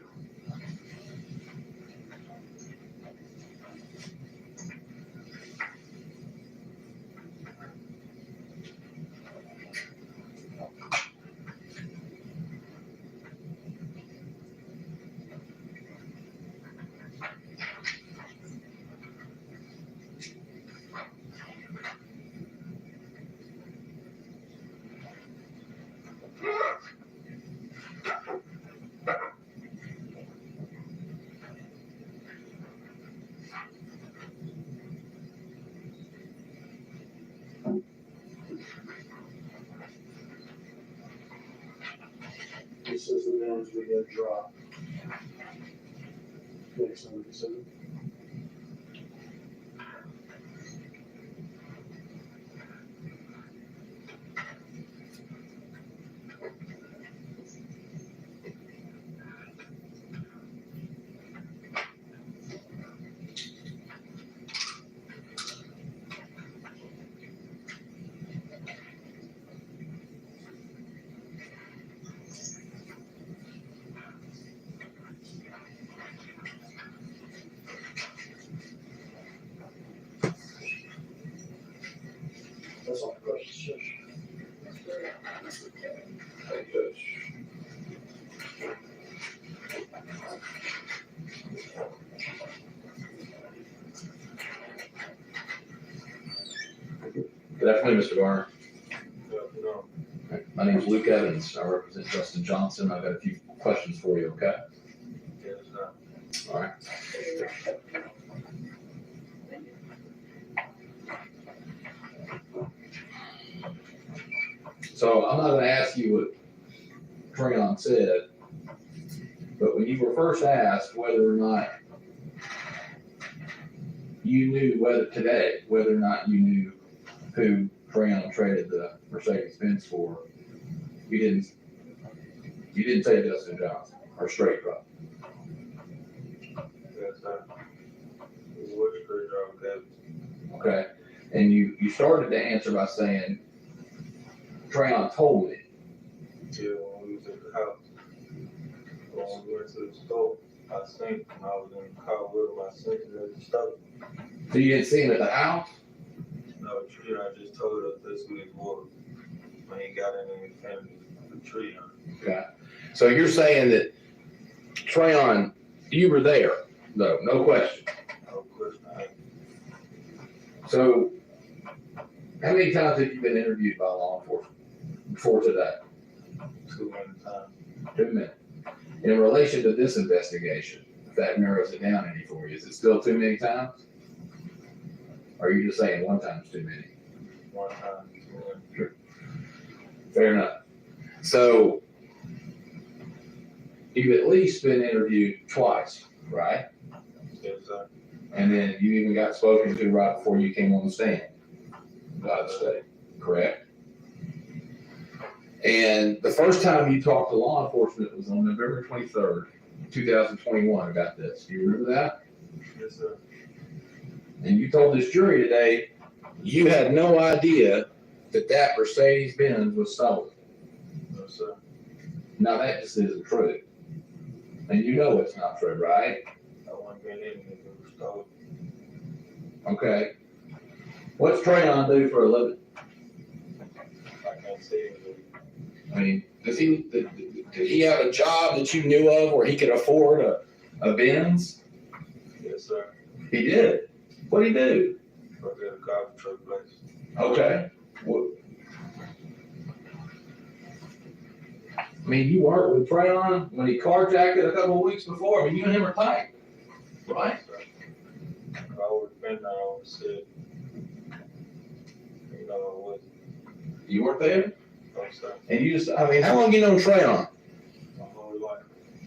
This is the names we get dropped. Next one, so. That's all the questions, Judge. Thank you, Judge. Good afternoon, Mr. Garner. No. My name is Luke Evans. I represent Justin Johnson. I've got a few questions for you, okay? Yes, sir. All right. So I'm not gonna ask you what Treon said, but when you were first asked whether or not you knew whether or not you knew who Treon traded the Mercedes-Benz for, you didn't say Justin Johnson or straight drop. Yes, sir. Which straight drive, Okay, and you started to answer by saying, Treon told me. yeah, when we was at the house. When we went to the store, I seen, when I was in the car with him, I seen him at the store. So you didn't see him at the house? No, tree, I just told us this was his water. When he got in and he found the tree on. Okay. So you're saying that Treon, you were there, though, no question. No question, I ain't So how many times have you been interviewed by law enforcement before today? too many times. 2 minutes. In relation to this investigation, if that narrows it down any for you, is it still too many times? Or are you just saying one time's too many? One time, too many. Fair enough. So you've at least been interviewed twice, right? Yes, sir. And then you even got spoken to right before you came on the stand by the state, correct? And the first time you talked to law enforcement was on November 23rd, 2021 about this. Do you remember that? Yes, sir. And you told this jury today you had no idea that Mercedes-Benz was stolen. No, sir. Now that just isn't true. And you know it's not true, right? I've been in it, it was stolen. Okay. What's Trayon do for a living? I can't say it. I mean, did he have a job that you knew of where he could afford a Benz? Yes, sir. He did. What'd he do? Work at a coffee truck place. Okay. What? I mean, you worked with Trayon when he carjacked it a couple of weeks before. I mean, you and him are tight, right? Yes, sir. If I would have been there, I would have said, you know, I was, You weren't there? no, sir. And you just, I mean, how long you known Trayon? My whole life.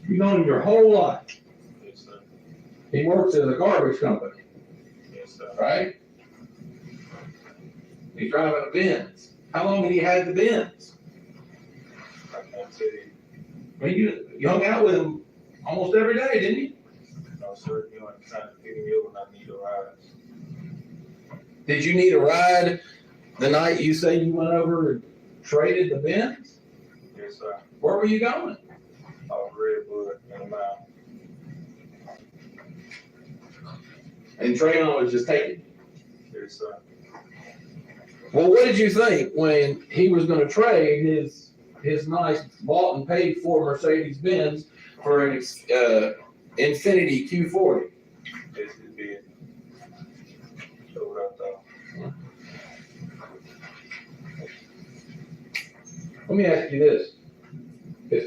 You known him your whole life. Yes, sir. He works at a garbage company, Yes, sir. right? He's driving a Benz. How long had he had the Benz? I can't tell you. I mean, you hung out with him almost every day, didn't you? No, sir. You ain't trying to pick me up when I need a ride. Did you need a ride the night you say you went over and traded the Benz? Yes, sir. Where were you going? Off Redwood in a mile. And Trayon was just taking you. Yes, sir. Well, what did you think when he was going to trade his nice bought and paid for Mercedes Benz for an Infiniti Q40? Yes, it did. So what I thought. Let me ask you this.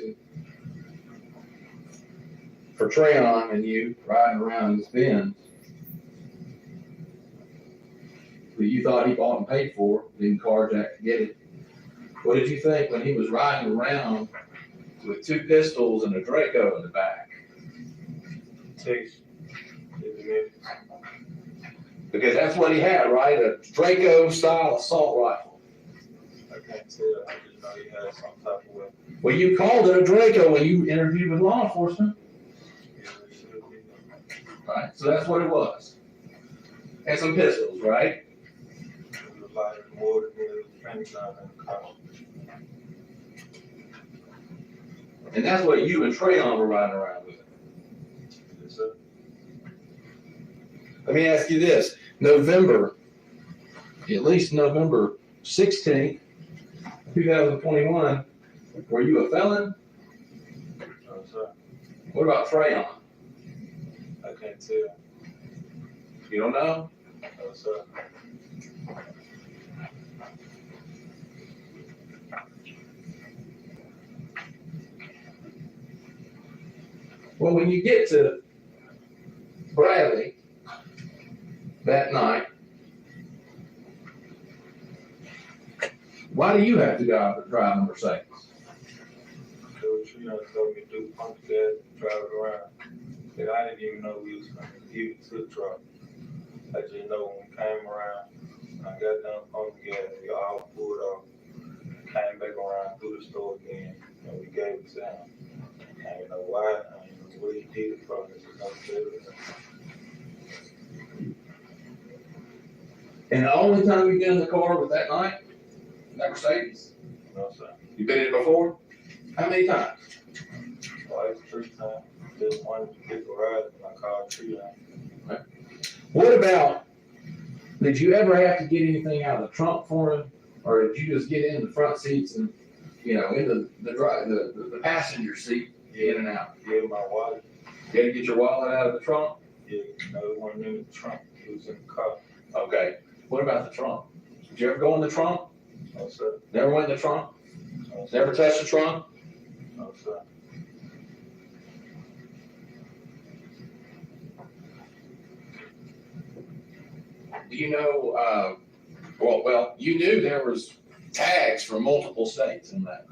For Trayon and you riding around this Benz that you thought he bought and paid for, didn't carjack to get it. What did you think when he was riding around with 2 pistols and a Draco in the back? Takes. It's a minute. Because that's what he had, right? A Draco style assault rifle. I can't tell. I just know he had some type of weapon. Well, you called it a Draco when you interviewed with law enforcement, Yeah, it should be. right? So that's what it was. And some pistols, right? It was a lot more than it was Pentagon in the car. And that's what you and Trayon were riding around with. Yes, sir. Let me ask you this. November 16th, 2021, were you a felon? No, sir. What about Trayon? I can't tell. You don't know? No, sir. Well, when you get to Bradley that night, why do you have to drive a Mercedes? Those three young told me to do pump gas, drive it around. And I didn't even know we was going to give it to the truck. I just know when we came around, I got done pumping gas, we all pulled off, came back around through the store again, and we gave it to him. I didn't know why, I didn't know what he did it for, this is no good. And the only time you've been in the car was that night? That Mercedes? No, sir. You been in it before? How many times? Twice, 3 times, just wanted to pick a ride, and I called 3 times. What about, did you ever have to get anything out of the trunk for him? Or did you just get in the front seats and, in the passenger seat, in and out? Yeah, my wallet, You had to get your wallet out of the trunk? yeah, no, it wasn't in the trunk, it was in the car. Okay. What about the trunk? Did you ever go in the trunk? No, sir. Never went in the trunk? No, sir. Never touched the trunk? No, sir. Do you know, well, you knew there was tags from multiple states in that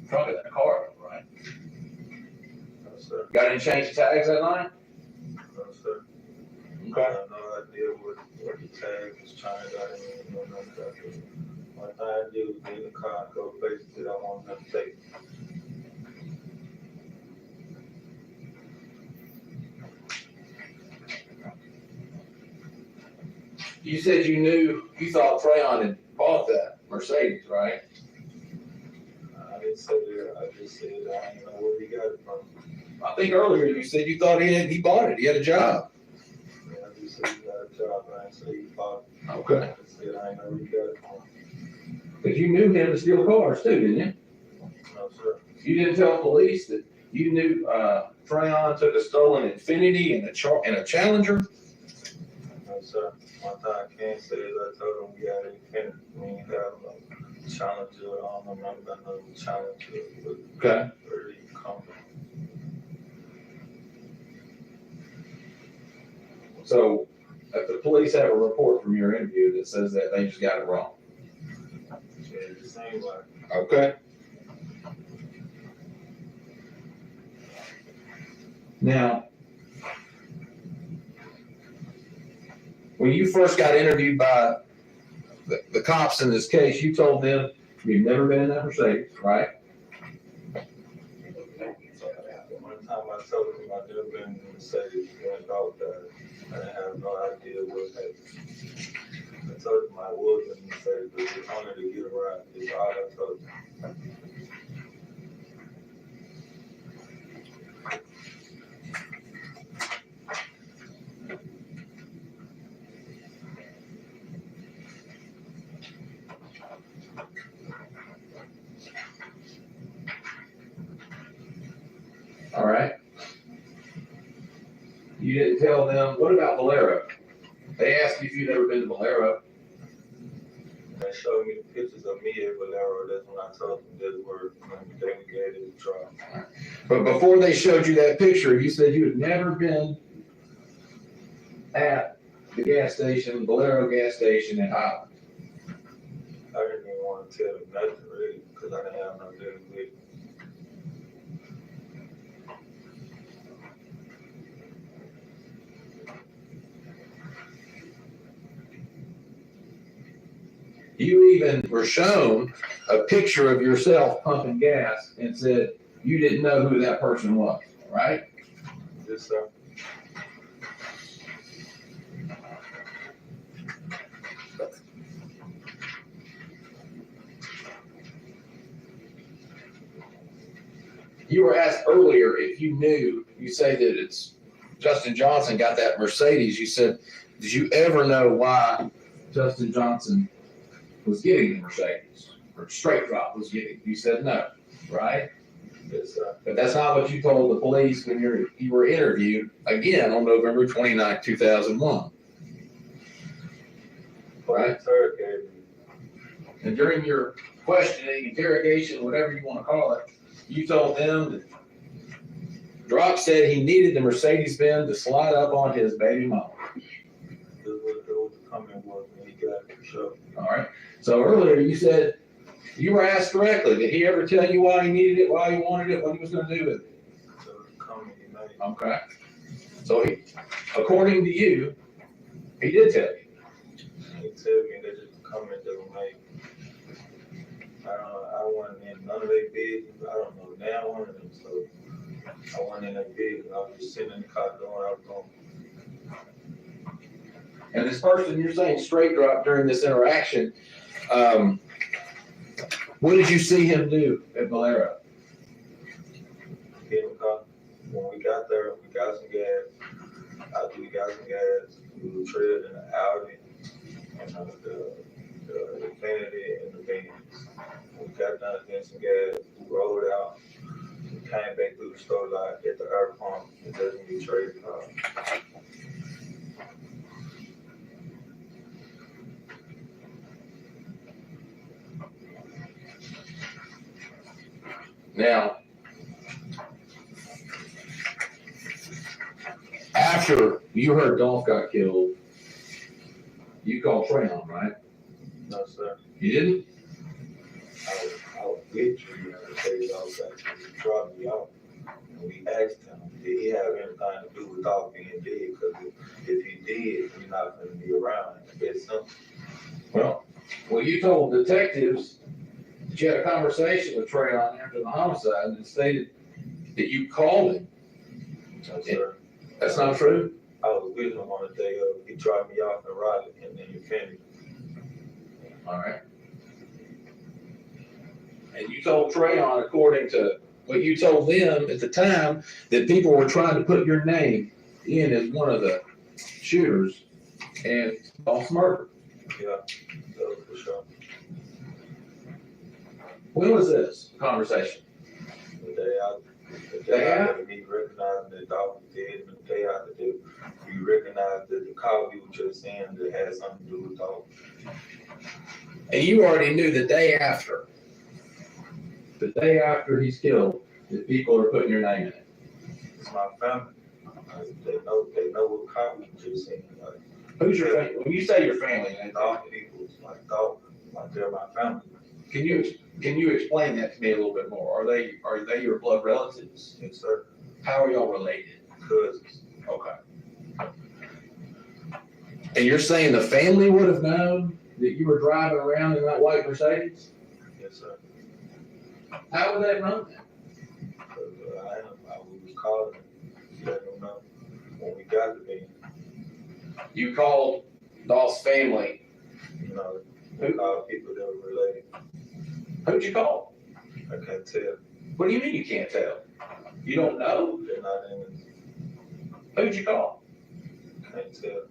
trunk of that car, right? No, sir. Got any change of tags that night? No, sir. I Okay. have no idea what the tag was trying to do. I didn't even know nothing about it. One thing I did was get in the car and go places that I wanted to take. You said you thought Trayon had bought that Mercedes, right? I didn't didn't say that. I just said I didn't know where he got it from. I think earlier you said you thought he bought it, he had a job. Yeah, I just said he got a job. I didn't say he bought it. Okay. I just said I didn't know where he got it from. But you knew him to steal cars too, didn't you? No, sir. You didn't tell police that you knew, Trayon took a stolen Infiniti and a Challenger? No, sir. One time Ken said, I told him we had a Infiniti. We ain't have no Challenger. I don't know about no Challenger. But Okay. where did he come from? So, if the police have a report from your interview that says that they just got it wrong. Yeah, it seems like. Okay. Now, when you first got interviewed by the cops in this case, you told them you'd never been in that Mercedes, right? One time I told him I'd never been in the Mercedes when Dolph died. I didn't have no idea what happened. I told him I was in the Mercedes, but it's only to get around. It's all I told him. All right. You didn't tell them, what about Valero? They asked you if you'd ever been to Valero. They showed me the pictures of me at Valero. That's when I told them this word. They gave it a try. But before they showed you that picture, you said you had never been at the gas station, Valero gas station in Highland. I didn't even want to tell them nothing really because I didn't have no dealing with it. You even were shown a picture of yourself pumping gas and said you didn't know who that person was, right? Yes, sir. You were asked earlier if you knew, you say that it's Justin Johnson got that Mercedes. You said, did you ever know why Justin Johnson was getting the Mercedes or Straight Drop was getting? You said no, right? Yes, sir. But that's not what you told the police when you were interviewed again on November 29, 2001. Right? Interrogated me. And during your questioning, interrogation, whatever you want to call it, you told them that Drop said he needed the Mercedes-Benz to slide up on his baby mama. This was the comment was when he got it for sure. All right. So earlier you said you were asked directly, did he ever tell you why he needed it, why he wanted it, what he was going to do with it? So the comment he made. Okay. So he, according to you, he did tell you. He told me that just the comment that we made. I wasn't in none of their business. I don't know now one of them, so I wasn't in their business. I was just sitting in the car doing what I was doing. And this person you're saying Straight Drop during this interaction, what did you see him do at Valero? Get in the car. When we got there, we got some gas. After we got some gas, we were tread in the Audi and the Infiniti and the Benz. We got done getting some gas, we rolled out, we came back through the store lot at the air pump, and that's when we traded the car. Now, after you heard Dolph got killed, you called Trayon, right? No, sir. You didn't? I was literally gonna say I was actually dropped me off. And we asked him, did he have anything to do with Dolph being dead? Because if he did, he's not gonna be around. It's simple. Well, you told detectives that you had a conversation with Trayon after the homicide and stated that you called him. No, sir. That's not true? I was with him on the day of, he dropped me off in Raleigh and then he finished. All right. And you told Trayon, according to what you told them at the time, that people were trying to put your name in as one of the shooters and Dolph's murder. Yeah, so for sure. When was this conversation? The day after me recognizing that Dolph was dead, and the day after that, we recognized that the car we were just in that had something to do with Dolph. And you already knew the day after he's killed, that people are putting your name in it. It's my family. They know what car we were just in. Like, Who's your family? When you say your family, Dolph people, Dolph, they're my family. can you explain that to me a little bit more? Are they your blood relatives? Yes, sir. How are y'all related? Cousins. Okay. And you're saying the family would have known that you were driving around in that white Mercedes? Yes, sir. How would they have known that? Because I was calling them, letting them know when we got to me, You called Dolph's family. you know, we called people that were related. Who'd you call? I can't tell. What do you mean you can't tell? You don't know? They're not in it. Who'd you call? Can't tell.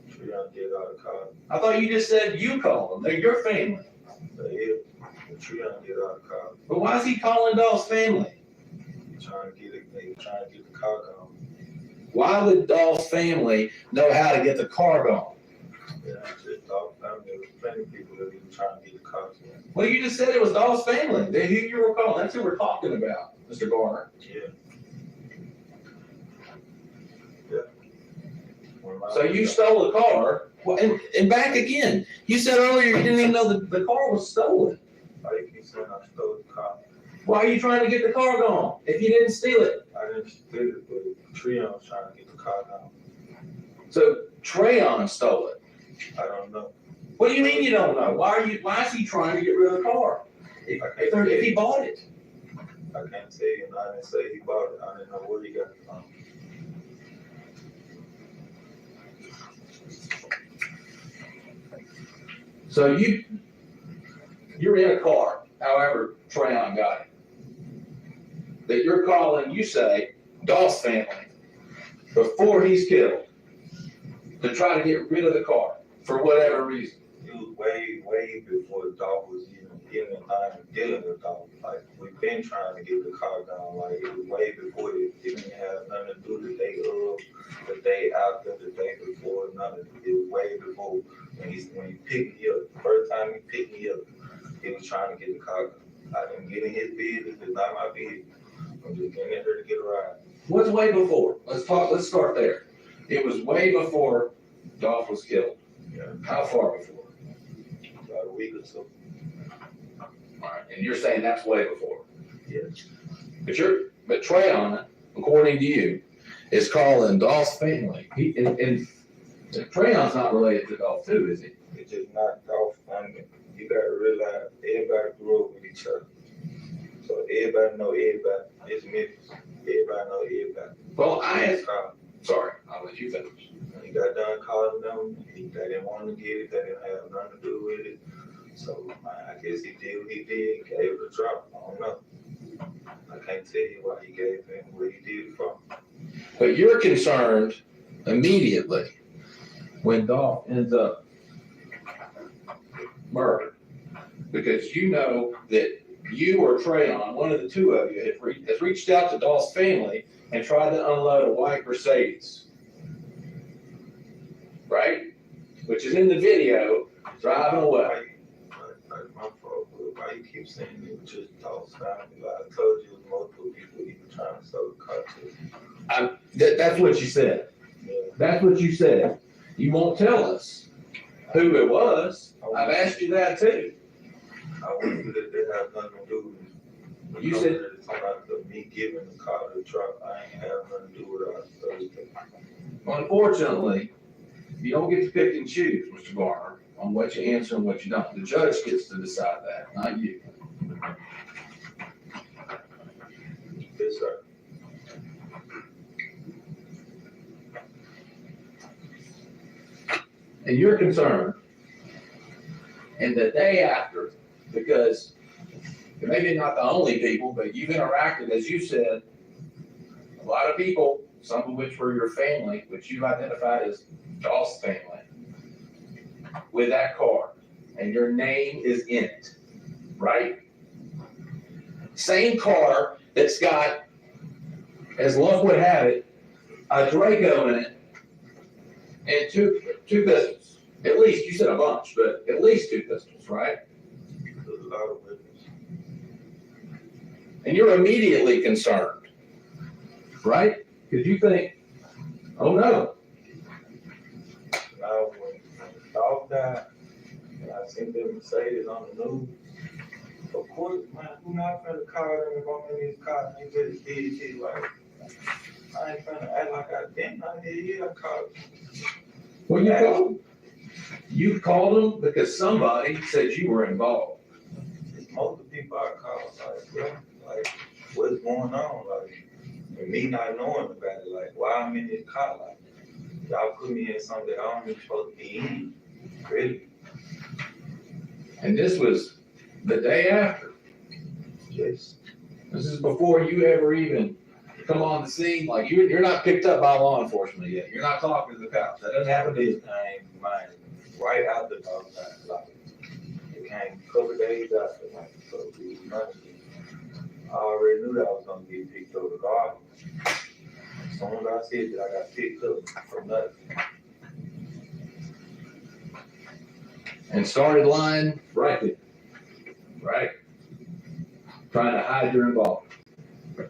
Treon did all the calling. I thought you just said you called them. They're your family. They is. Treon did all the calling. But why is he calling Dolph's family? Trying to get it. They trying to get the car going. Why would Dolph's family know how to get the car going? Yeah, just Dolph family. There was plenty of people that were trying to get the car going. Well, you just said it was Dolph's family. Who you were calling. That's who we're talking about, Mr. Garner. Yeah. Yeah. So you stole the car. Well, and back again. You said earlier you didn't even know the car was stolen. Why you keep saying I stole the car? Why are you trying to get the car going if you didn't steal it? I didn't steal it, but Treon was trying to get the car down. So Trayon stole it. I don't know. What do you mean you don't know? Why is he trying to get rid of the car? If he bought it. I can't tell you, and I didn't say he bought it. I didn't know where he got it from. So you're in a car, however Trayon got it. That you're calling, you say, Dolph's family before he's killed to try to get rid of the car for whatever reason. It was way before Dolph was even in line with dealing with Dolph. Like, we've been trying to get the car down. Like, it was way before it didn't have nothing to do the day of, the day after, the day before, nothing. It was way before when he picked me up. The first time he picked me up, he was trying to get the car down. I didn't get in his business. It's not my business. I'm just getting in here to get a ride. What's way before? Let's start there. It was way before Dolph was killed. Yeah. How far before? About a week or so. All right, and you're saying that's way before. Yes. But Trayon, according to you, is calling Dolph's family. And Trayon's not related to Dolph too, is he? It's just not Dolph family. You gotta realize everybody grew up with each other. So everybody know everybody. It's Memphis. Everybody know everybody. Well, Carl. sorry, I'll let you finish. When he got done calling them, they didn't want to get it. They didn't have nothing to do with it. So I guess he did what he did. Gave it a drop. I don't know. I can't tell you why he gave him what he did for him. But you're concerned immediately when Dolph ends up murdered because you know that you or Trayon, one of the two of you, has reached out to Dolph's family and tried to unload a white Mercedes. Right? Which is in the video, driving away. Like my fault, but why you keep saying it was just Dolph's family? Like I told you, it was multiple people he was trying to sell the car to. That's what you said. Yeah. That's what you said. You won't tell us who it was. I've asked you that too. I wouldn't do that. They have nothing to do with it. You said it's about me giving the car to the truck. I ain't have nothing to do with it. unfortunately, you don't get to pick and choose, Mr. Garner, on what you answer and what you don't. The judge gets to decide that, not you. Yes, sir. And you're concerned, and the day after, because maybe not the only people, but you've interacted, as you said, a lot of people, some of which were your family, which you identified as Dolph's family, with that car, and your name is in it, right? Same car that's got, as luck would have it, a Draco in it, and two pistols. At least, you said a bunch, but at least 2 pistols, right? There's a lot of witnesses. And you're immediately concerned, right? Because you think, oh no. Now, when the dog died, and I seen the Mercedes on the news, of course, man, who not finna call them if I'm in this car and they just did shit like, I ain't finna act like I didn't, I called. Well, you called them because somebody said you were involved. It's most of the people I call, like, bro, like, what's going on, like, and me not knowing about it, like, why I'm in this car, like, y'all put me in something that I don't even supposed to be in, really, And this was the day after. just, This is before you ever even come on the scene. Like you're not picked up by law enforcement yet. You're not talking to the cops. That doesn't happen to this you. came to mind right after the dog died, like, it came a couple days after, like, so it was nothing. I already knew that I was gonna get picked up regardless. As soon as I said that I got picked up for nothing. And started lying right there. Right? Trying to hide your involvement. This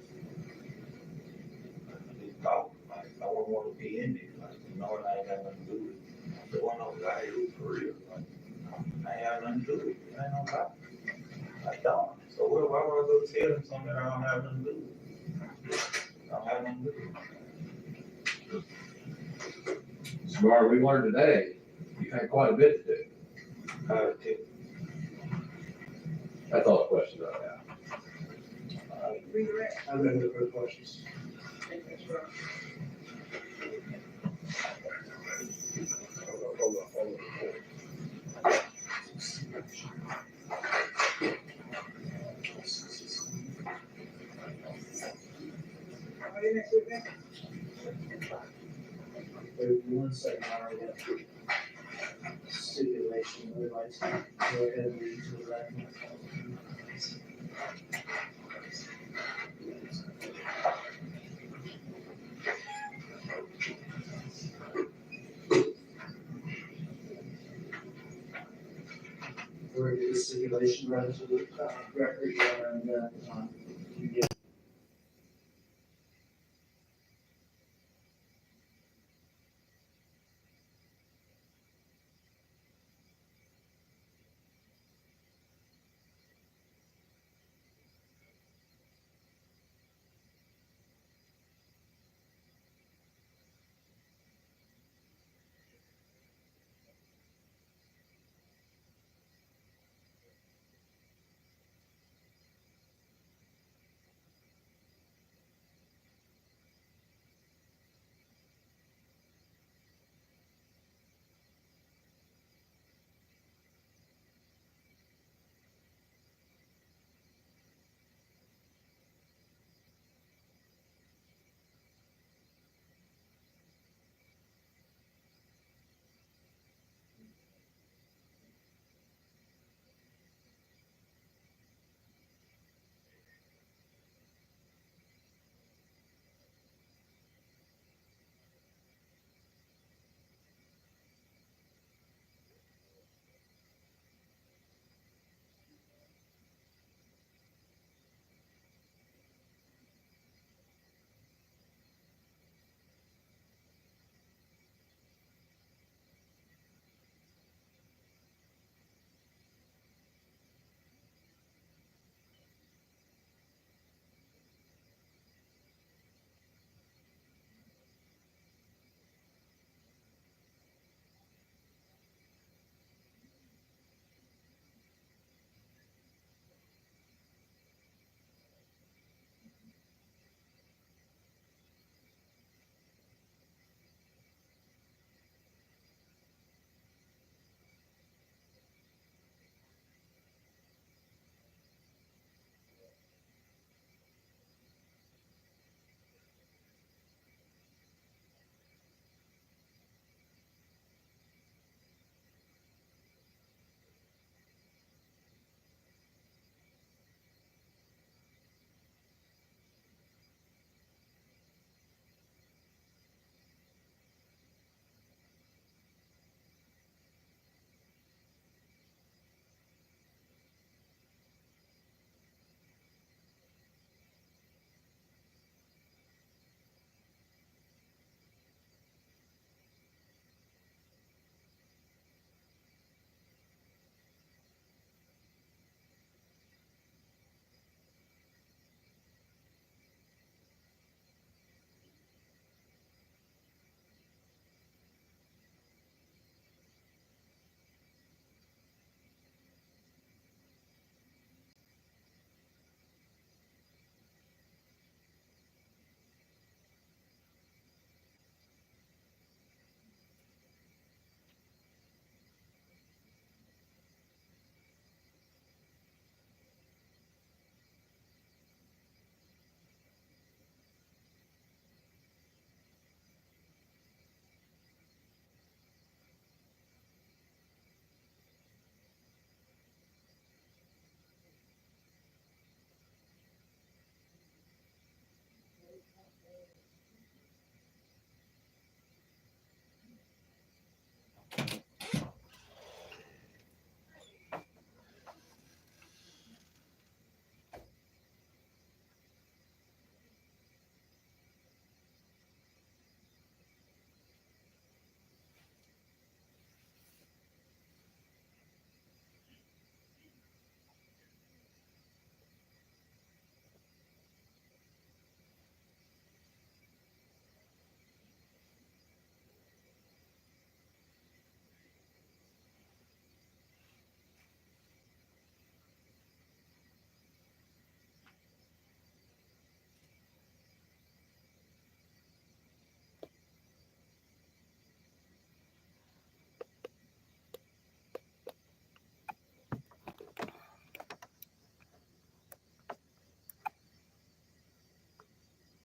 dog, like, I wouldn't want to be in there, like, knowing I ain't got nothing to do with it. The one over there, it was for real, like, I ain't have nothing to do with it, it ain't no lie. I don't, so why would I go tell them something that I don't have nothing to do with? I don't have nothing to do with it. Samara, we learned today you've had quite a bit to do. That's all the questions I have. Redirect. I have no further questions. That's right. Hold on. Are you next week, man? Wait 1 second, I already got stipulation, I would like to go ahead and read to the record. We're going to get the stipulation read to the record, and then you get